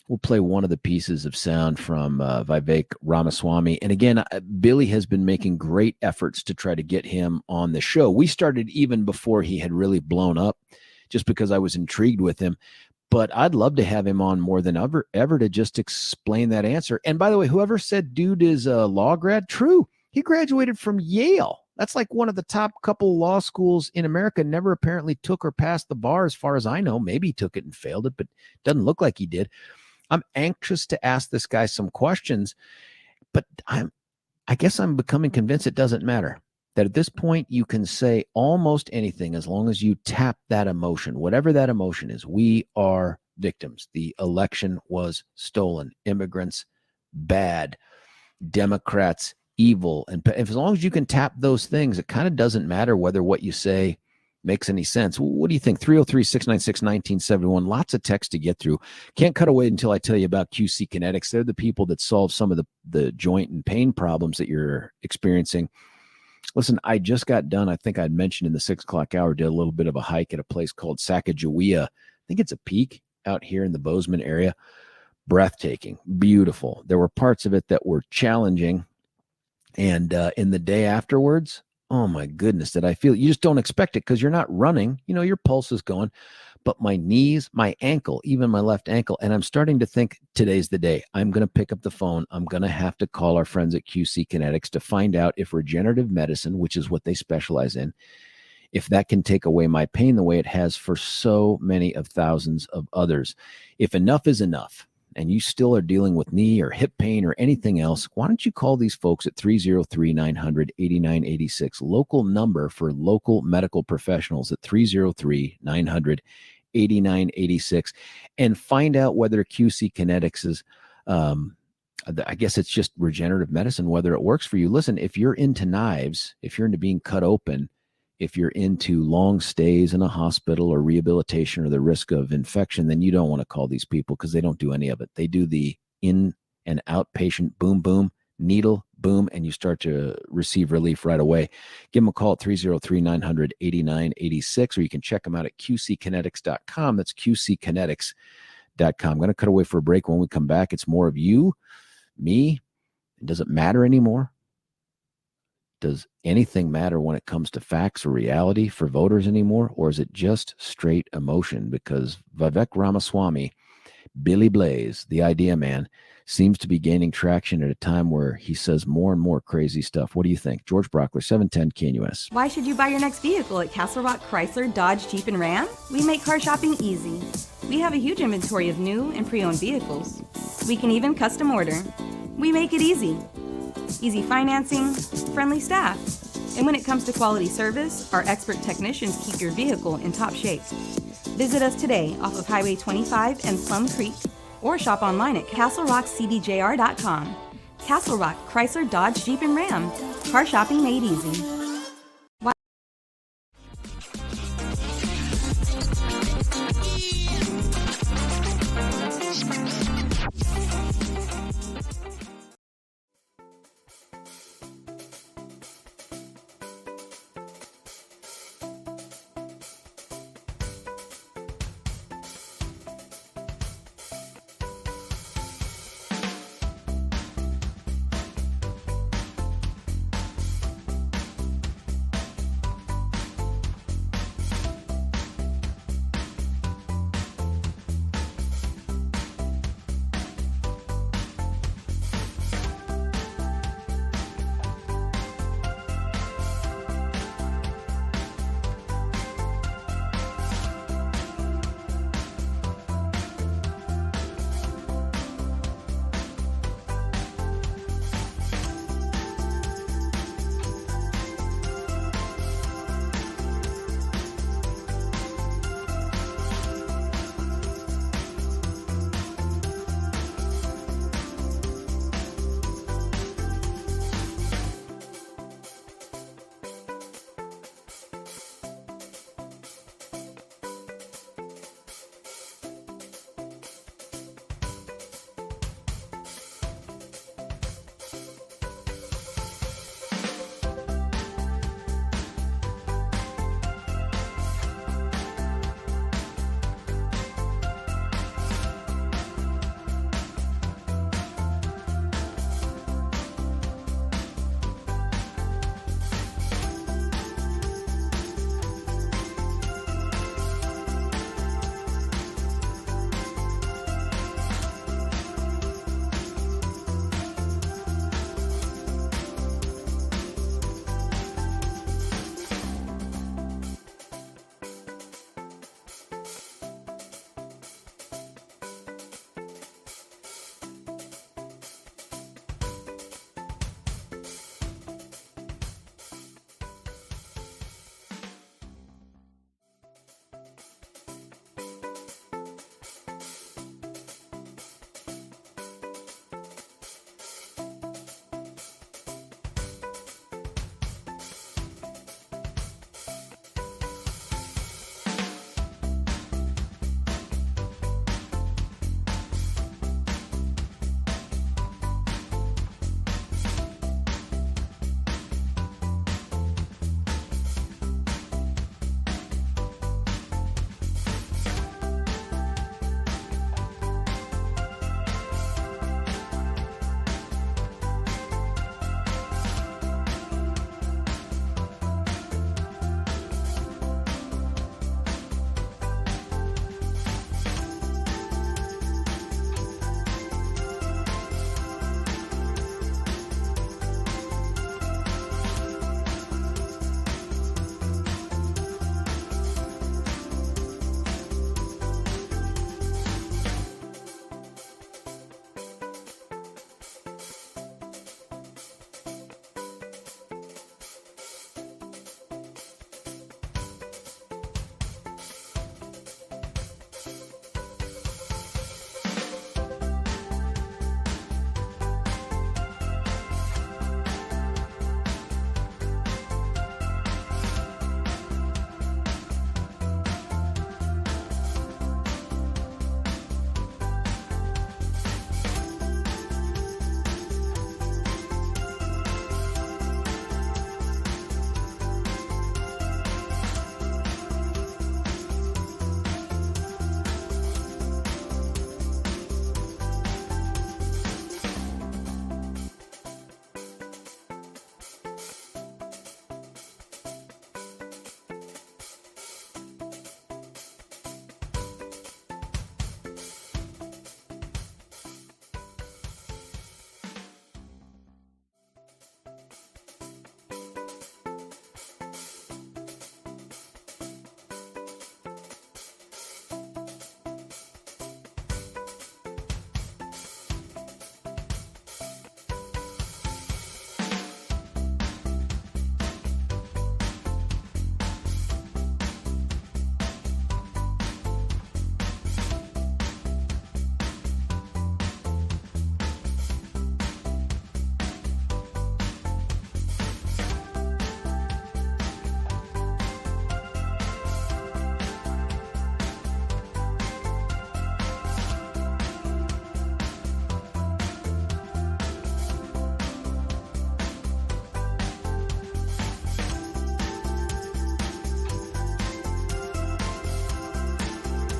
We'll play one of the pieces of sound from Vivek Ramaswamy. And again, Billy has been making great efforts to try to get him on the show. We started even before he had really blown up, just because I was intrigued with him. But I'd love to have him on more than ever to just explain that answer. And by the way, whoever said dude is a law grad, true. He graduated from Yale. That's like one of the top couple law schools in America. Never apparently took or passed the bar as far as I know. Maybe he took it and failed it, but doesn't look like he did. I'm anxious to ask this guy some questions, but I guess I'm becoming convinced it doesn't matter. That at this point, you can say almost anything as long as you tap that emotion, whatever that emotion is. We are victims. The election was stolen. Immigrants, bad. Democrats, evil. And as long as you can tap those things, it kind of doesn't matter whether what you say makes any sense. What do you think? 303-696-1971. Lots of text to get through. Can't cut away until I tell you about QC Kinetix. They're the people that solve some of the joint and pain problems that you're experiencing. Listen, I just got done. I think I'd mentioned in the 6 o'clock hour, did a little bit of a hike at a place called Sacagawea. I think it's a peak out here in the Bozeman area. Breathtaking, beautiful. There were parts of it that were challenging. And in the day afterwards, oh my goodness, did I feel it? You just don't expect it because you're not running. Your pulse is going. But my knees, my ankle, even my left ankle, and I'm starting to think today's the day. I'm going to pick up the phone. I'm going to have to call our friends at QC Kinetix to find out if regenerative medicine, which is what they specialize in, if that can take away my pain the way it has for so many of thousands of others. If enough is enough, and you still are dealing with knee or hip pain or anything else, why don't you call these folks at 303-900-8986, local number for local medical professionals at 303-900-8986, and find out whether QC Kinetix is, I guess it's just regenerative medicine, whether it works for you. Listen, if you're into knives, if you're into being cut open, if you're into long stays in a hospital or rehabilitation or the risk of infection, then you don't want to call these people because they don't do any of it. They do the in and outpatient boom, boom, needle, boom, and you start to receive relief right away. Give them a call at 303-900-8986, or you can check them out at qckinetics.com. That's qckinetics.com. I'm going to cut away for a break. When we come back, it's more of you, me. It doesn't matter anymore. Does anything matter when it comes to facts or reality for voters anymore? Or is it just straight emotion? Because Vivek Ramaswamy, Billy Blaze, the idea man, seems to be gaining traction at a time where he says more and more crazy stuff. What do you think? George Brauchler, 710 KNUS. Why should you buy your next vehicle at Castle Rock Chrysler, Dodge, Jeep, and Ram? We make car shopping easy. We have a huge inventory of new and pre-owned vehicles. We can even custom order. We make it easy. Easy financing, friendly staff. And when it comes to quality service, our expert technicians keep your vehicle in top shape. Visit us today off of Highway 25 and Plum Creek, or shop online at castlerockcdjr.com. Castle Rock Chrysler, Dodge, Jeep, and Ram. Car shopping made easy.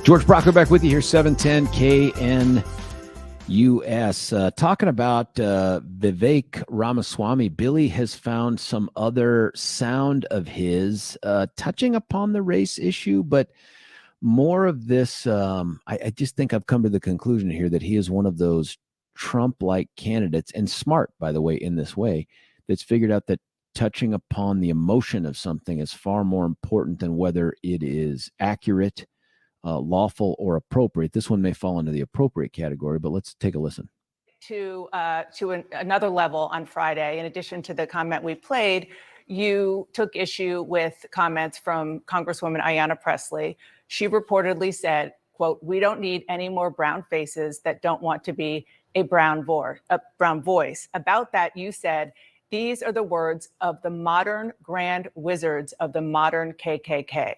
George Brauchler back with you here, 710 KNUS. Talking about Vivek Ramaswamy. Billy has found some other sound of his touching upon the race issue, but more of this. I just think I've come to the conclusion here that he is one of those Trump-like candidates, and smart, by the way, in this way, that's figured out that touching upon the emotion of something is far more important than whether it is accurate, lawful, or appropriate. This one may fall into the appropriate category, but let's take a listen. To another level on Friday, in addition to the comment we played, you took issue with comments from Congresswoman Ayanna Pressley. She reportedly said, quote, "We don't need any more brown faces that don't want to be a brown voice." About that, you said, "These are the words of the modern grand wizards of the modern KKK."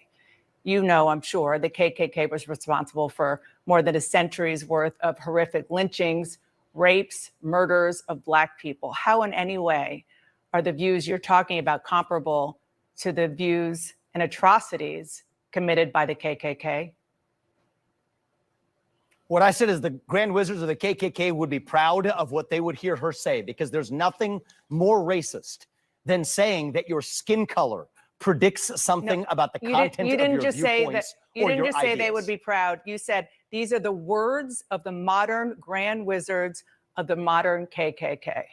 You know, I'm sure, the KKK was responsible for more than a century's worth of horrific lynchings, rapes, murders of Black people. How in any way are the views you're talking about comparable to the views and atrocities committed by the KKK? What I said is the grand wizards of the KKK would be proud of what they would hear her say, because there's nothing more racist than saying that your skin color predicts something about the content of your viewpoints You didn't your just say they ideas. would be proud. You said these are the words of the modern grand wizards of the modern KKK.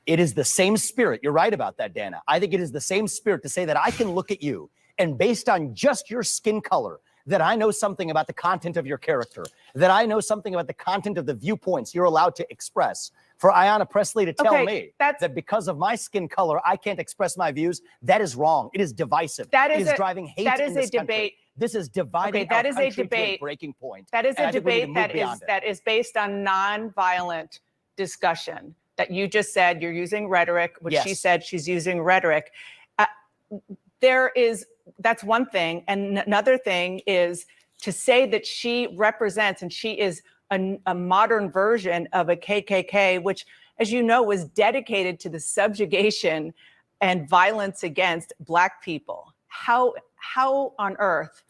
It is the same spirit. You're right about that, Dana. I think it is the same spirit to say that I can look at you and based on just your skin color, that I know something about the content of your character, that I know something about the content of the viewpoints you're allowed to express. For Ayanna Pressley to tell me that because of my skin color, I can't express my views, that is wrong. It is divisive. That is driving hate in this country. This is dividing our country to a breaking point. That is And a I think we need to debate move beyond it. that is based on nonviolent discussion. That you just said you're using rhetoric, which she said she's using rhetoric. That's one thing. And another thing is to say that she represents and she is a modern version of a KKK, which, as you know, was dedicated to the subjugation and violence against Black people. How on earth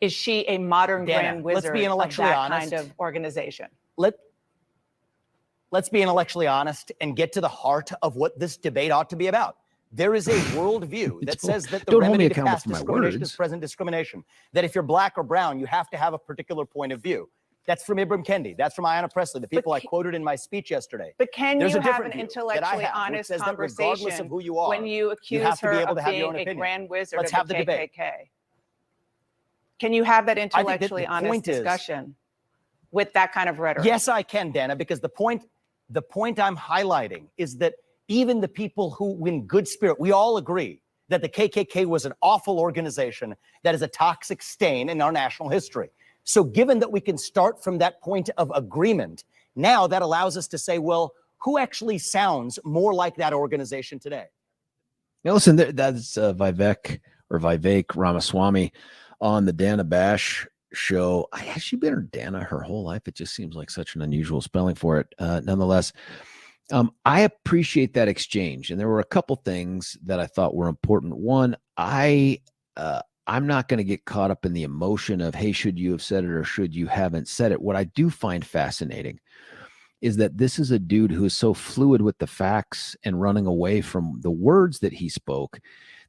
is she a modern Dana, grand wizard let's be intellectually of that honest. kind of organization? Let's be intellectually honest and get to the heart of what this debate ought to be about. There is a worldview that says that the Don't hold me remedy to accountable past for my discrimination words. is present discrimination. That if you're Black or brown, you have to have a particular point of view. That's from Ibram Kendi. That's from Ayanna Pressley, the people I quoted in my speech yesterday. But can There's you a have different an view that I intellectually have, which honest says that regardless conversation of who you are, when you accuse have to her be able of to have your being own a opinion. grand wizard Let's of have the the debate. KKK? Can you have that I think that intellectually the honest point is- discussion with that kind of rhetoric? Yes, I can, Dana, because the point I'm highlighting is that even the people who, in good spirit, we all agree that the KKK was an awful organization that is a toxic stain in our national history. So given that we can start from that point of agreement, now that allows us to say, well, who actually sounds more like that organization today? Now, listen, that's Vivek Ramaswamy on the Dana Bash show. Has she been Dana her whole life? It just seems like such an unusual spelling for it. Nonetheless, I appreciate that exchange. And there were a couple things that I thought were important. One, I'm not going to get caught up in the emotion of, hey, should you have said it or should you haven't said it? What I do find fascinating is that this is a dude who is so fluid with the facts and running away from the words that he spoke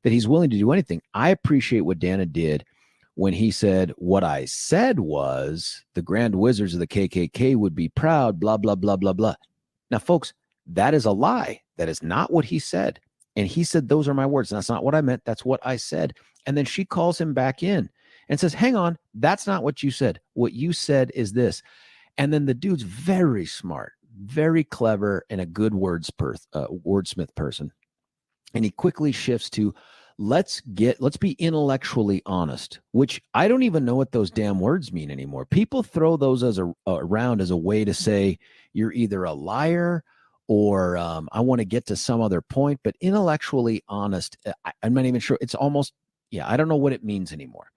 that he's willing to do anything. I appreciate what Dana did when he said, what I said was the grand wizards of the KKK would be proud, blah, blah, blah, blah, blah. Now, folks, that is a lie. That is not what he said. And he said, those are my words. That's not what I meant. That's what I said. And then she calls him back in and says, hang on, that's not what you said. What you said is this. And then the dude's very smart, very clever, and a good wordsmith person. And he quickly shifts to, let's be intellectually honest, which I don't even know what those damn words mean anymore. People throw those around as a way to say you're either a liar or I want to get to some other point, but intellectually honest, I'm not even sure. It's almost, I don't know what it means anymore.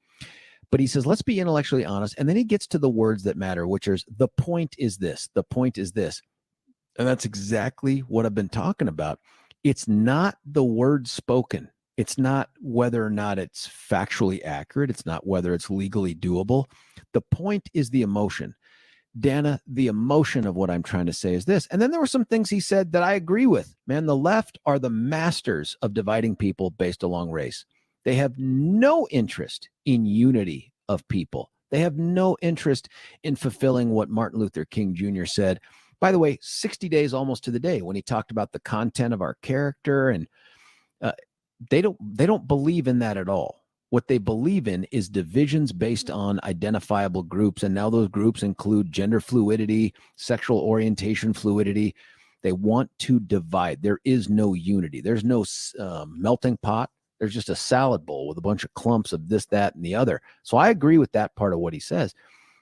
But he says, let's be intellectually honest. And then he gets to the words that matter, which is the point is this, the point is this. And that's exactly what I've been talking about. It's not the word spoken. It's not whether or not it's factually accurate. It's not whether it's legally doable. The point is the emotion. Dana, the emotion of what I'm trying to say is this. And then there were some things he said that I agree with. Man, the left are the masters of dividing people based along race. They have no interest in unity of people. They have no interest in fulfilling what Martin Luther King Jr. said. By the way, 60 days almost to the day when he talked about the content of our character, and they don't believe in that at all. What they believe in is divisions based on identifiable groups. And now those groups include gender fluidity, sexual orientation fluidity. They want to divide. There is no unity. There's no melting pot. There's just a salad bowl with a bunch of clumps of this, that, and the other. So I agree with that part of what he says.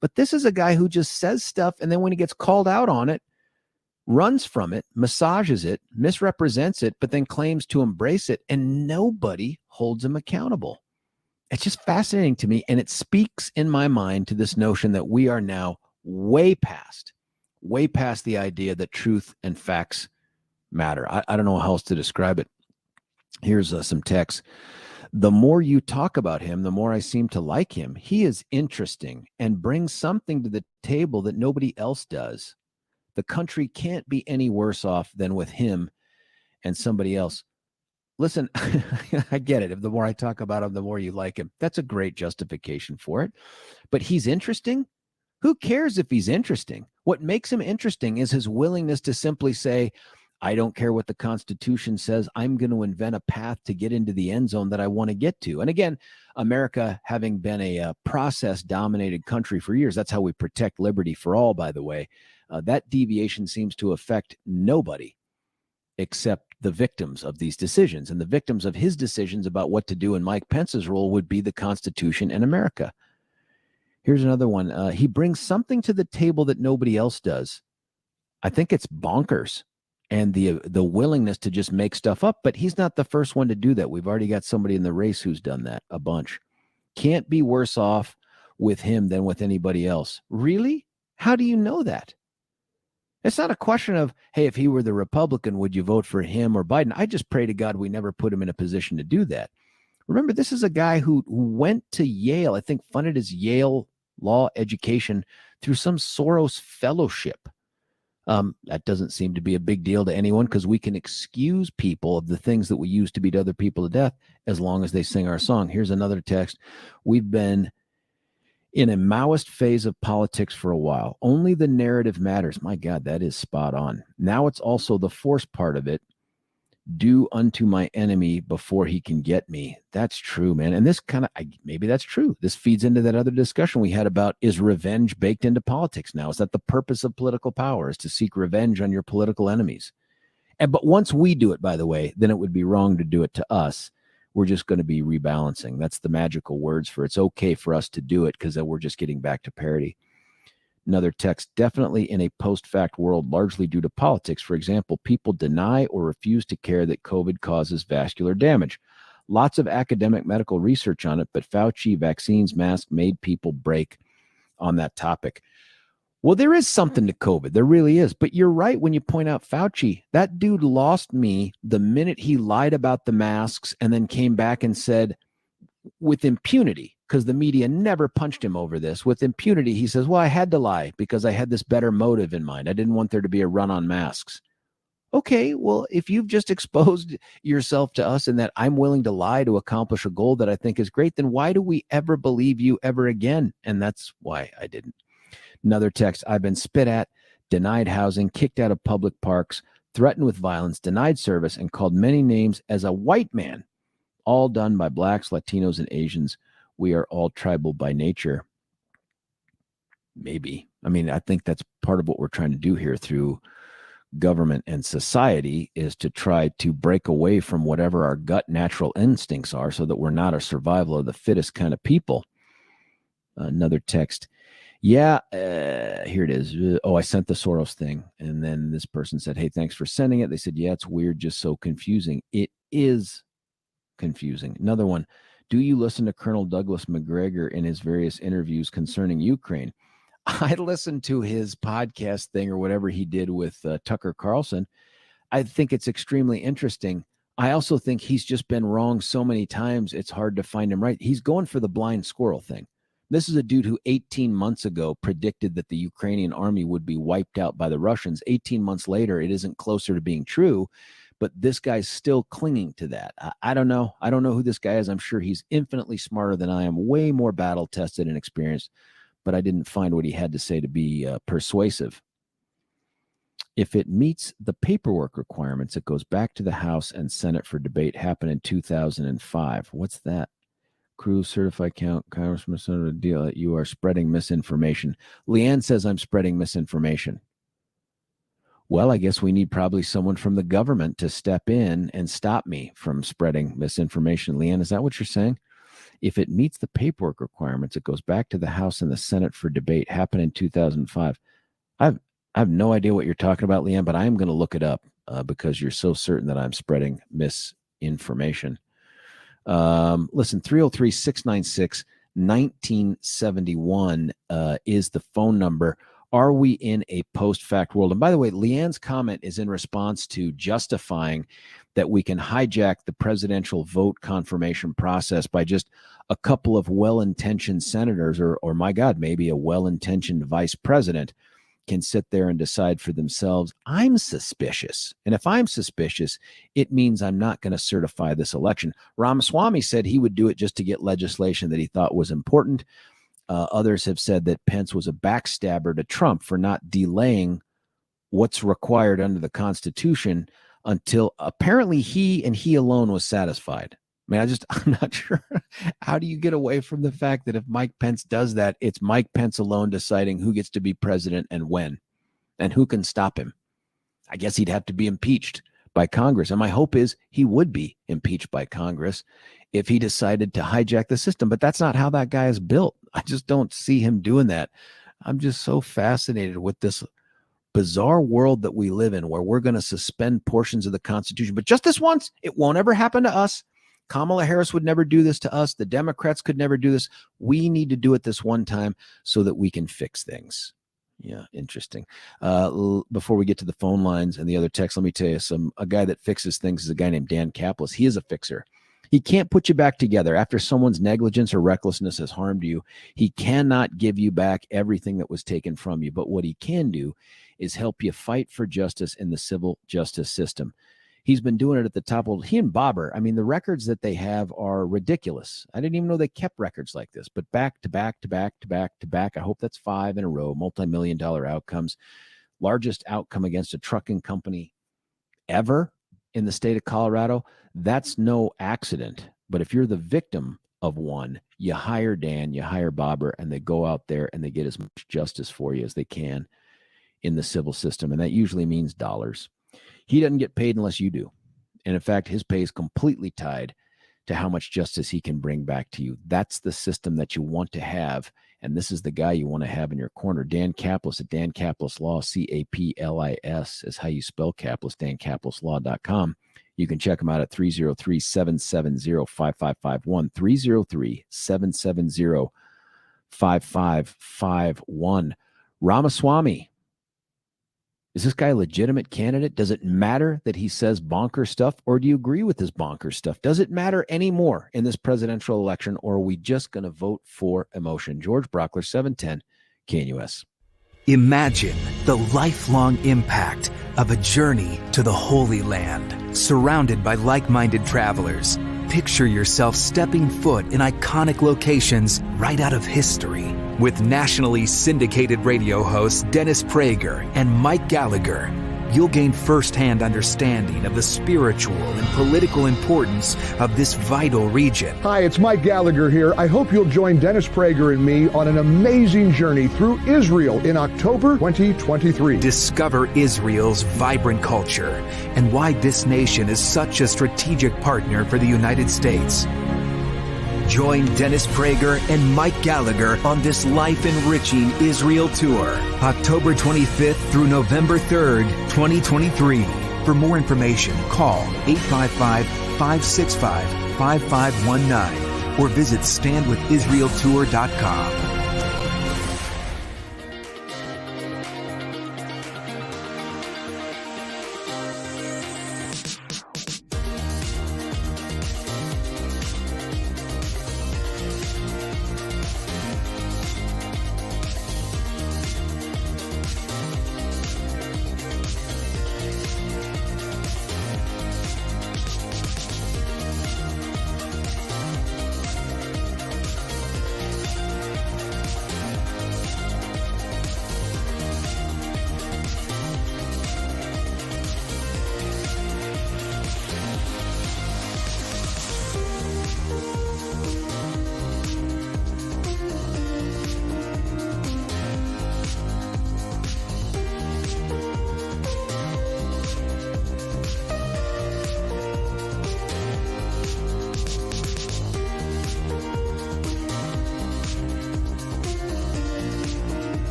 But this is a guy who just says stuff, and then when he gets called out on it, runs from it, massages it, misrepresents it, but then claims to embrace it, and nobody holds him accountable. It's just fascinating to me, and it speaks in my mind to this notion that we are now way past the idea that truth and facts matter. I don't know how else to describe it. Here's some text. The more you talk about him, the more I seem to like him. He is interesting and brings something to the table that nobody else does. The country can't be any worse off than with him and somebody else. Listen, I get it. If the more I talk about him, the more you like him. That's a great justification for it. But he's interesting. Who cares if he's interesting? What makes him interesting is his willingness to simply say, I don't care what the Constitution says. I'm going to invent a path to get into the end zone that I want to get to. And again, America, having been a process-dominated country for years, that's how we protect liberty for all, by the way. That deviation seems to affect nobody except the victims of these decisions. And the victims of his decisions about what to do in Mike Pence's role would be the Constitution and America. Here's another one. He brings something to the table that nobody else does. I think it's bonkers. And the willingness to just make stuff up. But he's not the first one to do that. We've already got somebody in the race who's done that a bunch. Can't be worse off with him than with anybody else. Really? How do you know that? It's not a question of, hey, if he were the Republican, would you vote for him or Biden? I just pray to God we never put him in a position to do that. Remember, this is a guy who went to Yale, I think funded his Yale law education through some Soros fellowship. That doesn't seem to be a big deal to anyone because we can excuse people of the things that we use to beat other people to death as long as they sing our song. Here's another text. We've been in a Maoist phase of politics for a while. Only the narrative matters. My God, that is spot on. Now it's also the force part of it. Do unto my enemy before he can get me. That's true, man. And this kind of, maybe that's true. This feeds into that other discussion we had about, is revenge baked into politics now? Is that the purpose of political power, is to seek revenge on your political enemies? But once we do it, by the way, then it would be wrong to do it to us. We're just going to be rebalancing. That's the magical words for it's okay for us to do it because then we're just getting back to parity. Another text, definitely in a post-fact world, largely due to politics. For example, people deny or refuse to care that COVID causes vascular damage. Lots of academic medical research on it, but Fauci, vaccines, masks made people break on that topic. Well, there is something to COVID. There really is. But you're right when you point out Fauci. That dude lost me the minute he lied about the masks and then came back and said, with impunity, because the media never punched him over this. With impunity, he says, well, I had to lie because I had this better motive in mind. I didn't want there to be a run on masks. Okay, well, if you've just exposed yourself to us and that I'm willing to lie to accomplish a goal that I think is great, then why do we ever believe you ever again? And that's why I didn't. Another text, I've been spit at, denied housing, kicked out of public parks, threatened with violence, denied service, and called many names as a white man. All done by blacks, Latinos, and Asians. We are all tribal by nature. Maybe. I mean, I think that's part of what we're trying to do here through government and society is to try to break away from whatever our gut natural instincts are so that we're not a survival of the fittest kind of people. Another text. Yeah, here it is. Oh, I sent the Soros thing. And then this person said, hey, thanks for sending it. They said, yeah, it's weird, just so confusing. It is confusing. Another one. Do you listen to Colonel Douglas McGregor in his various interviews concerning Ukraine? I listened to his podcast thing or whatever he did with Tucker Carlson. I think it's extremely interesting. I also think he's just been wrong so many times, it's hard to find him right. He's going for the blind squirrel thing. This is a dude who 18 months ago predicted that the Ukrainian army would be wiped out by the Russians. 18 months later, it isn't closer to being true, but this guy's still clinging to that. I don't know. I don't know who this guy is. I'm sure he's infinitely smarter than I am, way more battle tested and experienced, but I didn't find what he had to say to be persuasive. If it meets the paperwork requirements, it goes back to the House and Senate for debate. Happened in 2005. What's that? Cruz certified count, Congressman, Senator, deal that you are spreading misinformation. Leanne says I'm spreading misinformation. Well, I guess we need probably someone from the government to step in and stop me from spreading misinformation. Leanne, is that what you're saying? If it meets the paperwork requirements, it goes back to the House and the Senate for debate. Happened in 2005. I have no idea what you're talking about, Leanne, but I'm going to look it up because you're so certain that I'm spreading misinformation. Listen, 303-696-1971 is the phone number. Are we in a post-fact world? And by the way, Leanne's comment is in response to justifying that we can hijack the presidential vote confirmation process by just a couple of well-intentioned senators or my God, maybe a well-intentioned vice president can sit there and decide for themselves, I'm suspicious. And if I'm suspicious, it means I'm not going to certify this election. Ramaswamy said he would do it just to get legislation that he thought was important. Others have said that Pence was a backstabber to Trump for not delaying what's required under the Constitution until apparently he and he alone was satisfied. I mean, I'm not sure. How do you get away from the fact that if Mike Pence does that, it's Mike Pence alone deciding who gets to be president and when, and who can stop him? I guess he'd have to be impeached by Congress. And my hope is he would be impeached by Congress if he decided to hijack the system. But that's not how that guy is built. I just don't see him doing that. I'm just so fascinated with this bizarre world that we live in where we're going to suspend portions of the Constitution. But just this once, it won't ever happen to us. Kamala Harris would never do this to us. The Democrats could never do this. We need to do it this one time so that we can fix things. Yeah, interesting. Before we get to the phone lines and the other texts, let me tell you a guy that fixes things is a guy named Dan Caplis. He is a fixer. He can't put you back together after someone's negligence or recklessness has harmed you. He cannot give you back everything that was taken from you. But what he can do is help you fight for justice in the civil justice system. He's been doing it at the top. Well, he and Bobber, I mean, the records that they have are ridiculous. I didn't even know they kept records like this, but back to back to back to back to back. I hope that's 5 in a row, multi-million-dollar outcomes. Largest outcome against a trucking company ever in the state of Colorado. That's no accident. But if you're the victim of one, you hire Dan, you hire Bobber, and they go out there and they get as much justice for you as they can in the civil system. And that usually means dollars. He doesn't get paid unless you do. And in fact, his pay is completely tied to how much justice he can bring back to you. That's the system that you want to have. And this is the guy you want to have in your corner. Dan Caplis at Dan Caplis Law, Caplis is how you spell Caplis, dancaplis.law.com. You can check him out at 303-770-5551, 303-770-5551. Ramaswamy. Is this guy a legitimate candidate? Does it matter that he says bonker stuff, or do you agree with his bonker stuff? Does it matter anymore in this presidential election, or are we just going to vote for emotion? George Brauchler, 710 KNUS. Imagine the lifelong impact of a journey to the Holy Land, surrounded by like-minded travelers. Picture yourself stepping foot in iconic locations right out of history. With nationally syndicated radio hosts Dennis Prager and Mike Gallagher, you'll gain firsthand understanding of the spiritual and political importance of this vital region. Hi, it's Mike Gallagher here. I hope you'll join Dennis Prager and me on an amazing journey through Israel in October 2023. Discover Israel's vibrant culture and why this nation is such a strategic partner for the United States. Join Dennis Prager and Mike Gallagher on this life-enriching Israel tour, October 25th through November 3rd, 2023. For more information, call 855-565-5519 or visit standwithisraeltour.com.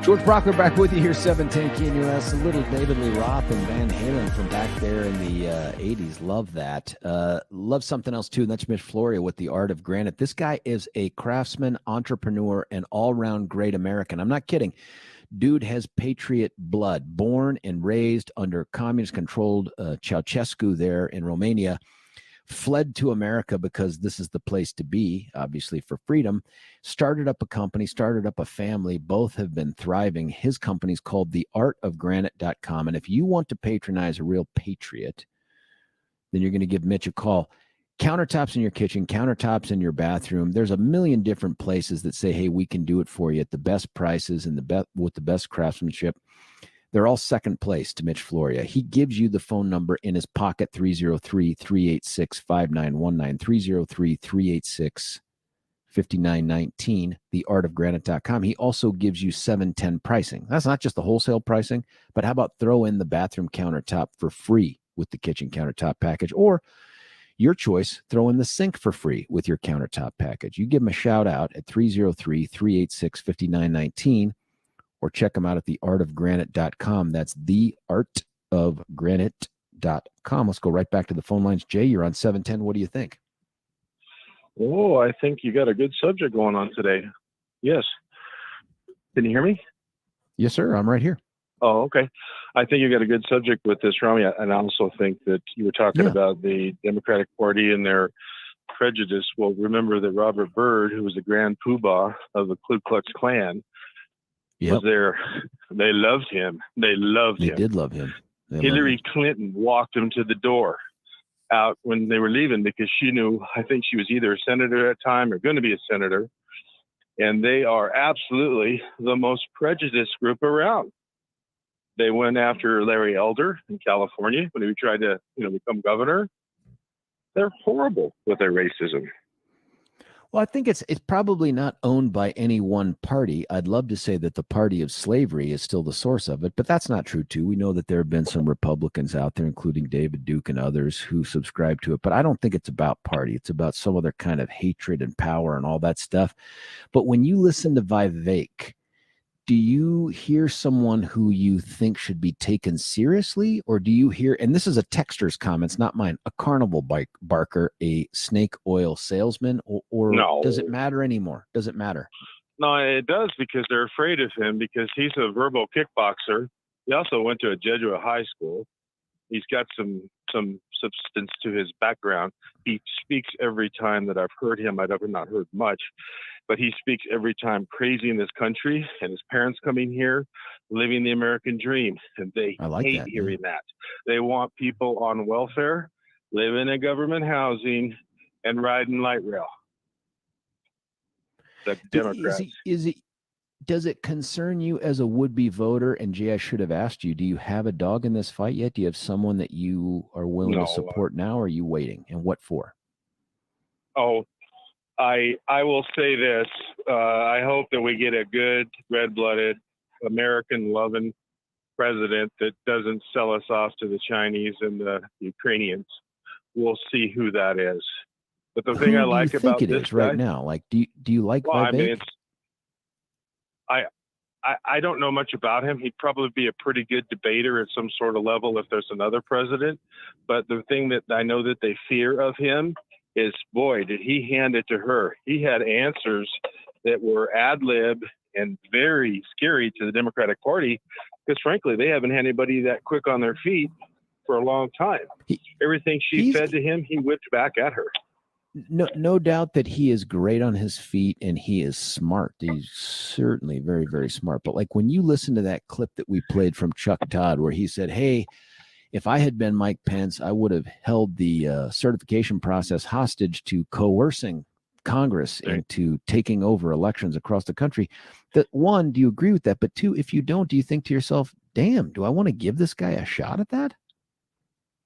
George Brauchler back with you here, 710 KNUS. A little David Lee Roth and Van Halen from back there in the 80s. Love that. Love something else, too, and that's Mitch Floria with The Art of Granite. This guy is a craftsman, entrepreneur, and all-round great American. I'm not kidding. Dude has patriot blood, born and raised under communist-controlled Ceausescu there in Romania. Fled to America because this is the place to be, obviously, for freedom. Started up a company, started up a family. Both have been thriving. His company's called theartofgranite.com. And if you want to patronize a real patriot, then you're going to give Mitch a call. Countertops in your kitchen, countertops in your bathroom. There's a million different places that say, hey, we can do it for you at the best prices and with the best craftsmanship. They're all second place to Mitch Floria. He gives you the phone number in his pocket, 303-386-5919, 303-386-5919, theartofgranite.com. He also gives you 710 pricing. That's not just the wholesale pricing, but how about throw in the bathroom countertop for free with the kitchen countertop package, or your choice, throw in the sink for free with your countertop package. You give him a shout out at 303-386-5919. Or check them out at theartofgranite.com. That's theartofgranite.com. Let's go right back to the phone lines. Jay, you're on 710. What do you think? Oh, I think you got a good subject going on today. Yes. Can you hear me? Yes, sir. I'm right here. Oh, okay. I think you got a good subject with this, Rami. And I also think that you were talking about the Democratic Party and their prejudice. Well, remember that Robert Byrd, who was the grand poobah of the Ku Klux Klan, was there. They loved him. They did love him. Hillary Clinton walked him to the door out when they were leaving because she knew, I think she was either a senator at that time or going to be a senator. And they are absolutely the most prejudiced group around. They went after Larry Elder in California when he tried to, become governor. They're horrible with their racism. Well, I think it's probably not owned by any one party. I'd love to say that the party of slavery is still the source of it, but that's not true, too. We know that there have been some Republicans out there, including David Duke and others, who subscribe to it. But I don't think it's about party. It's about some other kind of hatred and power and all that stuff. But when you listen to Vivek, do you hear someone who you think should be taken seriously, or do you hear, and this is a texter's comments, not mine, a carnival barker, a snake oil salesman, or no. Does it matter anymore? Does it matter? No, it does, because they're afraid of him because he's a verbal kickboxer. He also went to a Jesuit high school. He's got some substance to his background. He speaks every time that I've heard him. I've not heard much, but he speaks every time praising this country and his parents coming here, living the American dream. And they hate hearing that. They want people on welfare, living in government housing, and riding light rail. The Democrats. Does it concern you as a would-be voter? And Jay, I should have asked you, do you have a dog in this fight yet? Do you have someone that you are willing to support now, or are you waiting? And what for? Oh, I will say this. I hope that we get a good, red-blooded, American-loving president that doesn't sell us off to the Chinese and the Ukrainians. We'll see who that is. But the thing I like about this guy right now, like, do you like Vivek? I mean, I don't know much about him. He'd probably be a pretty good debater at some sort of level if there's another president. But the thing that I know that they fear of him is, boy, did he hand it to her. He had answers that were ad lib and very scary to the Democratic Party because, frankly, they haven't had anybody that quick on their feet for a long time. Everything she fed to him, he whipped back at her. No doubt that he is great on his feet and he is smart. He's certainly very, very smart. But like when you listen to that clip that we played from Chuck Todd, where he said, hey, if I had been Mike Pence, I would have held the certification process hostage to coercing Congress into taking over elections across the country. That one, do you agree with that? But two, if you don't, do you think to yourself, damn, do I want to give this guy a shot at that?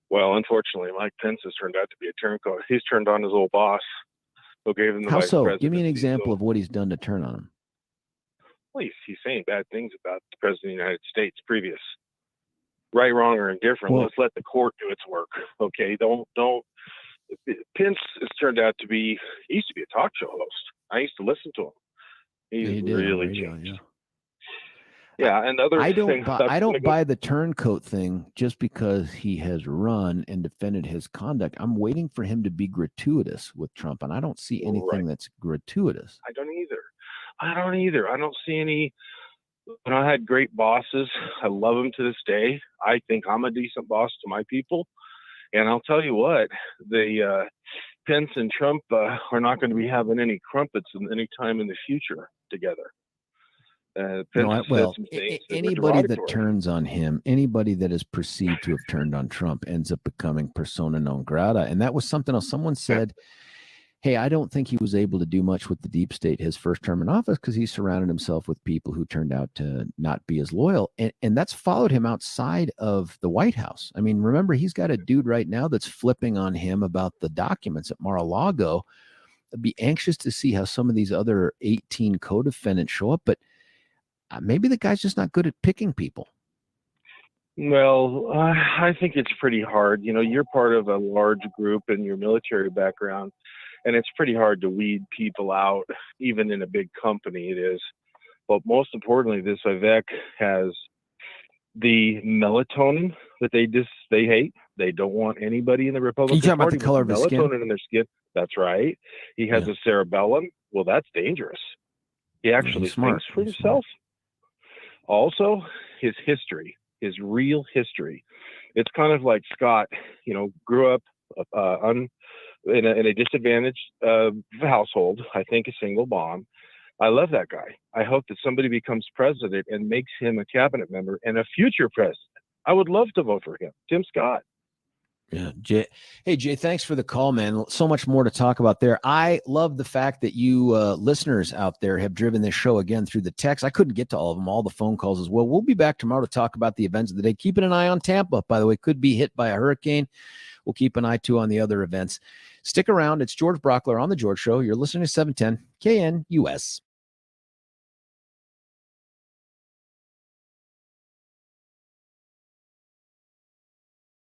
Well, unfortunately, Mike Pence has turned out to be a turncoat. He's turned on his old boss, who gave him the vice presidency. Give me an example of what he's done to turn on him. Well, he's saying bad things about the president of the United States previous. Right, wrong, or indifferent. Let's let the court do its work. Okay, don't. Pence has turned out to be. He used to be a talk show host. I used to listen to him. He's really changed. Yeah, and other I don't things. buy, I don't buy the turncoat thing just because he has run and defended his conduct. I'm waiting for him to be gratuitous with Trump, and I don't see anything that's gratuitous. I don't either. I don't see any. When I had great bosses, I love them to this day. I think I'm a decent boss to my people, and I'll tell you what, the Pence and Trump are not going to be having any crumpets any time in the future together. Anybody that turns on him, anybody that is perceived to have turned on Trump ends up becoming persona non grata. And that was something else. Someone said, hey, I don't think he was able to do much with the deep state his first term in office because he surrounded himself with people who turned out to not be as loyal. And that's followed him outside of the White House. I mean, remember, he's got a dude right now that's flipping on him about the documents at Mar-a-Lago. I'd be anxious to see how some of these other 18 co-defendants show up, but maybe the guy's just not good at picking people. Well, I think it's pretty hard. You're part of a large group in your military background, and it's pretty hard to weed people out, even in a big company it is. But most importantly, this Vivek has the melatonin that they hate. They don't want anybody in the Republican Party. You talking about the with color of his skin? Melatonin in their skin. That's right. He has a cerebellum. Well, that's dangerous. He actually thinks for himself. Also, his history, his real history. It's kind of like Scott, grew up in a disadvantaged household. I think a single mom. I love that guy. I hope that somebody becomes president and makes him a cabinet member and a future president. I would love to vote for him. Tim Scott. Yeah, Jay. Hey, Jay, thanks for the call, man. So much more to talk about there. I love the fact that you listeners out there have driven this show again through the text. I couldn't get to all of them, all the phone calls as well. We'll be back tomorrow to talk about the events of the day. Keeping an eye on Tampa, by the way, could be hit by a hurricane. We'll keep an eye, too, on the other events. Stick around. It's George Brauchler on The George Show. You're listening to 710 KNUS.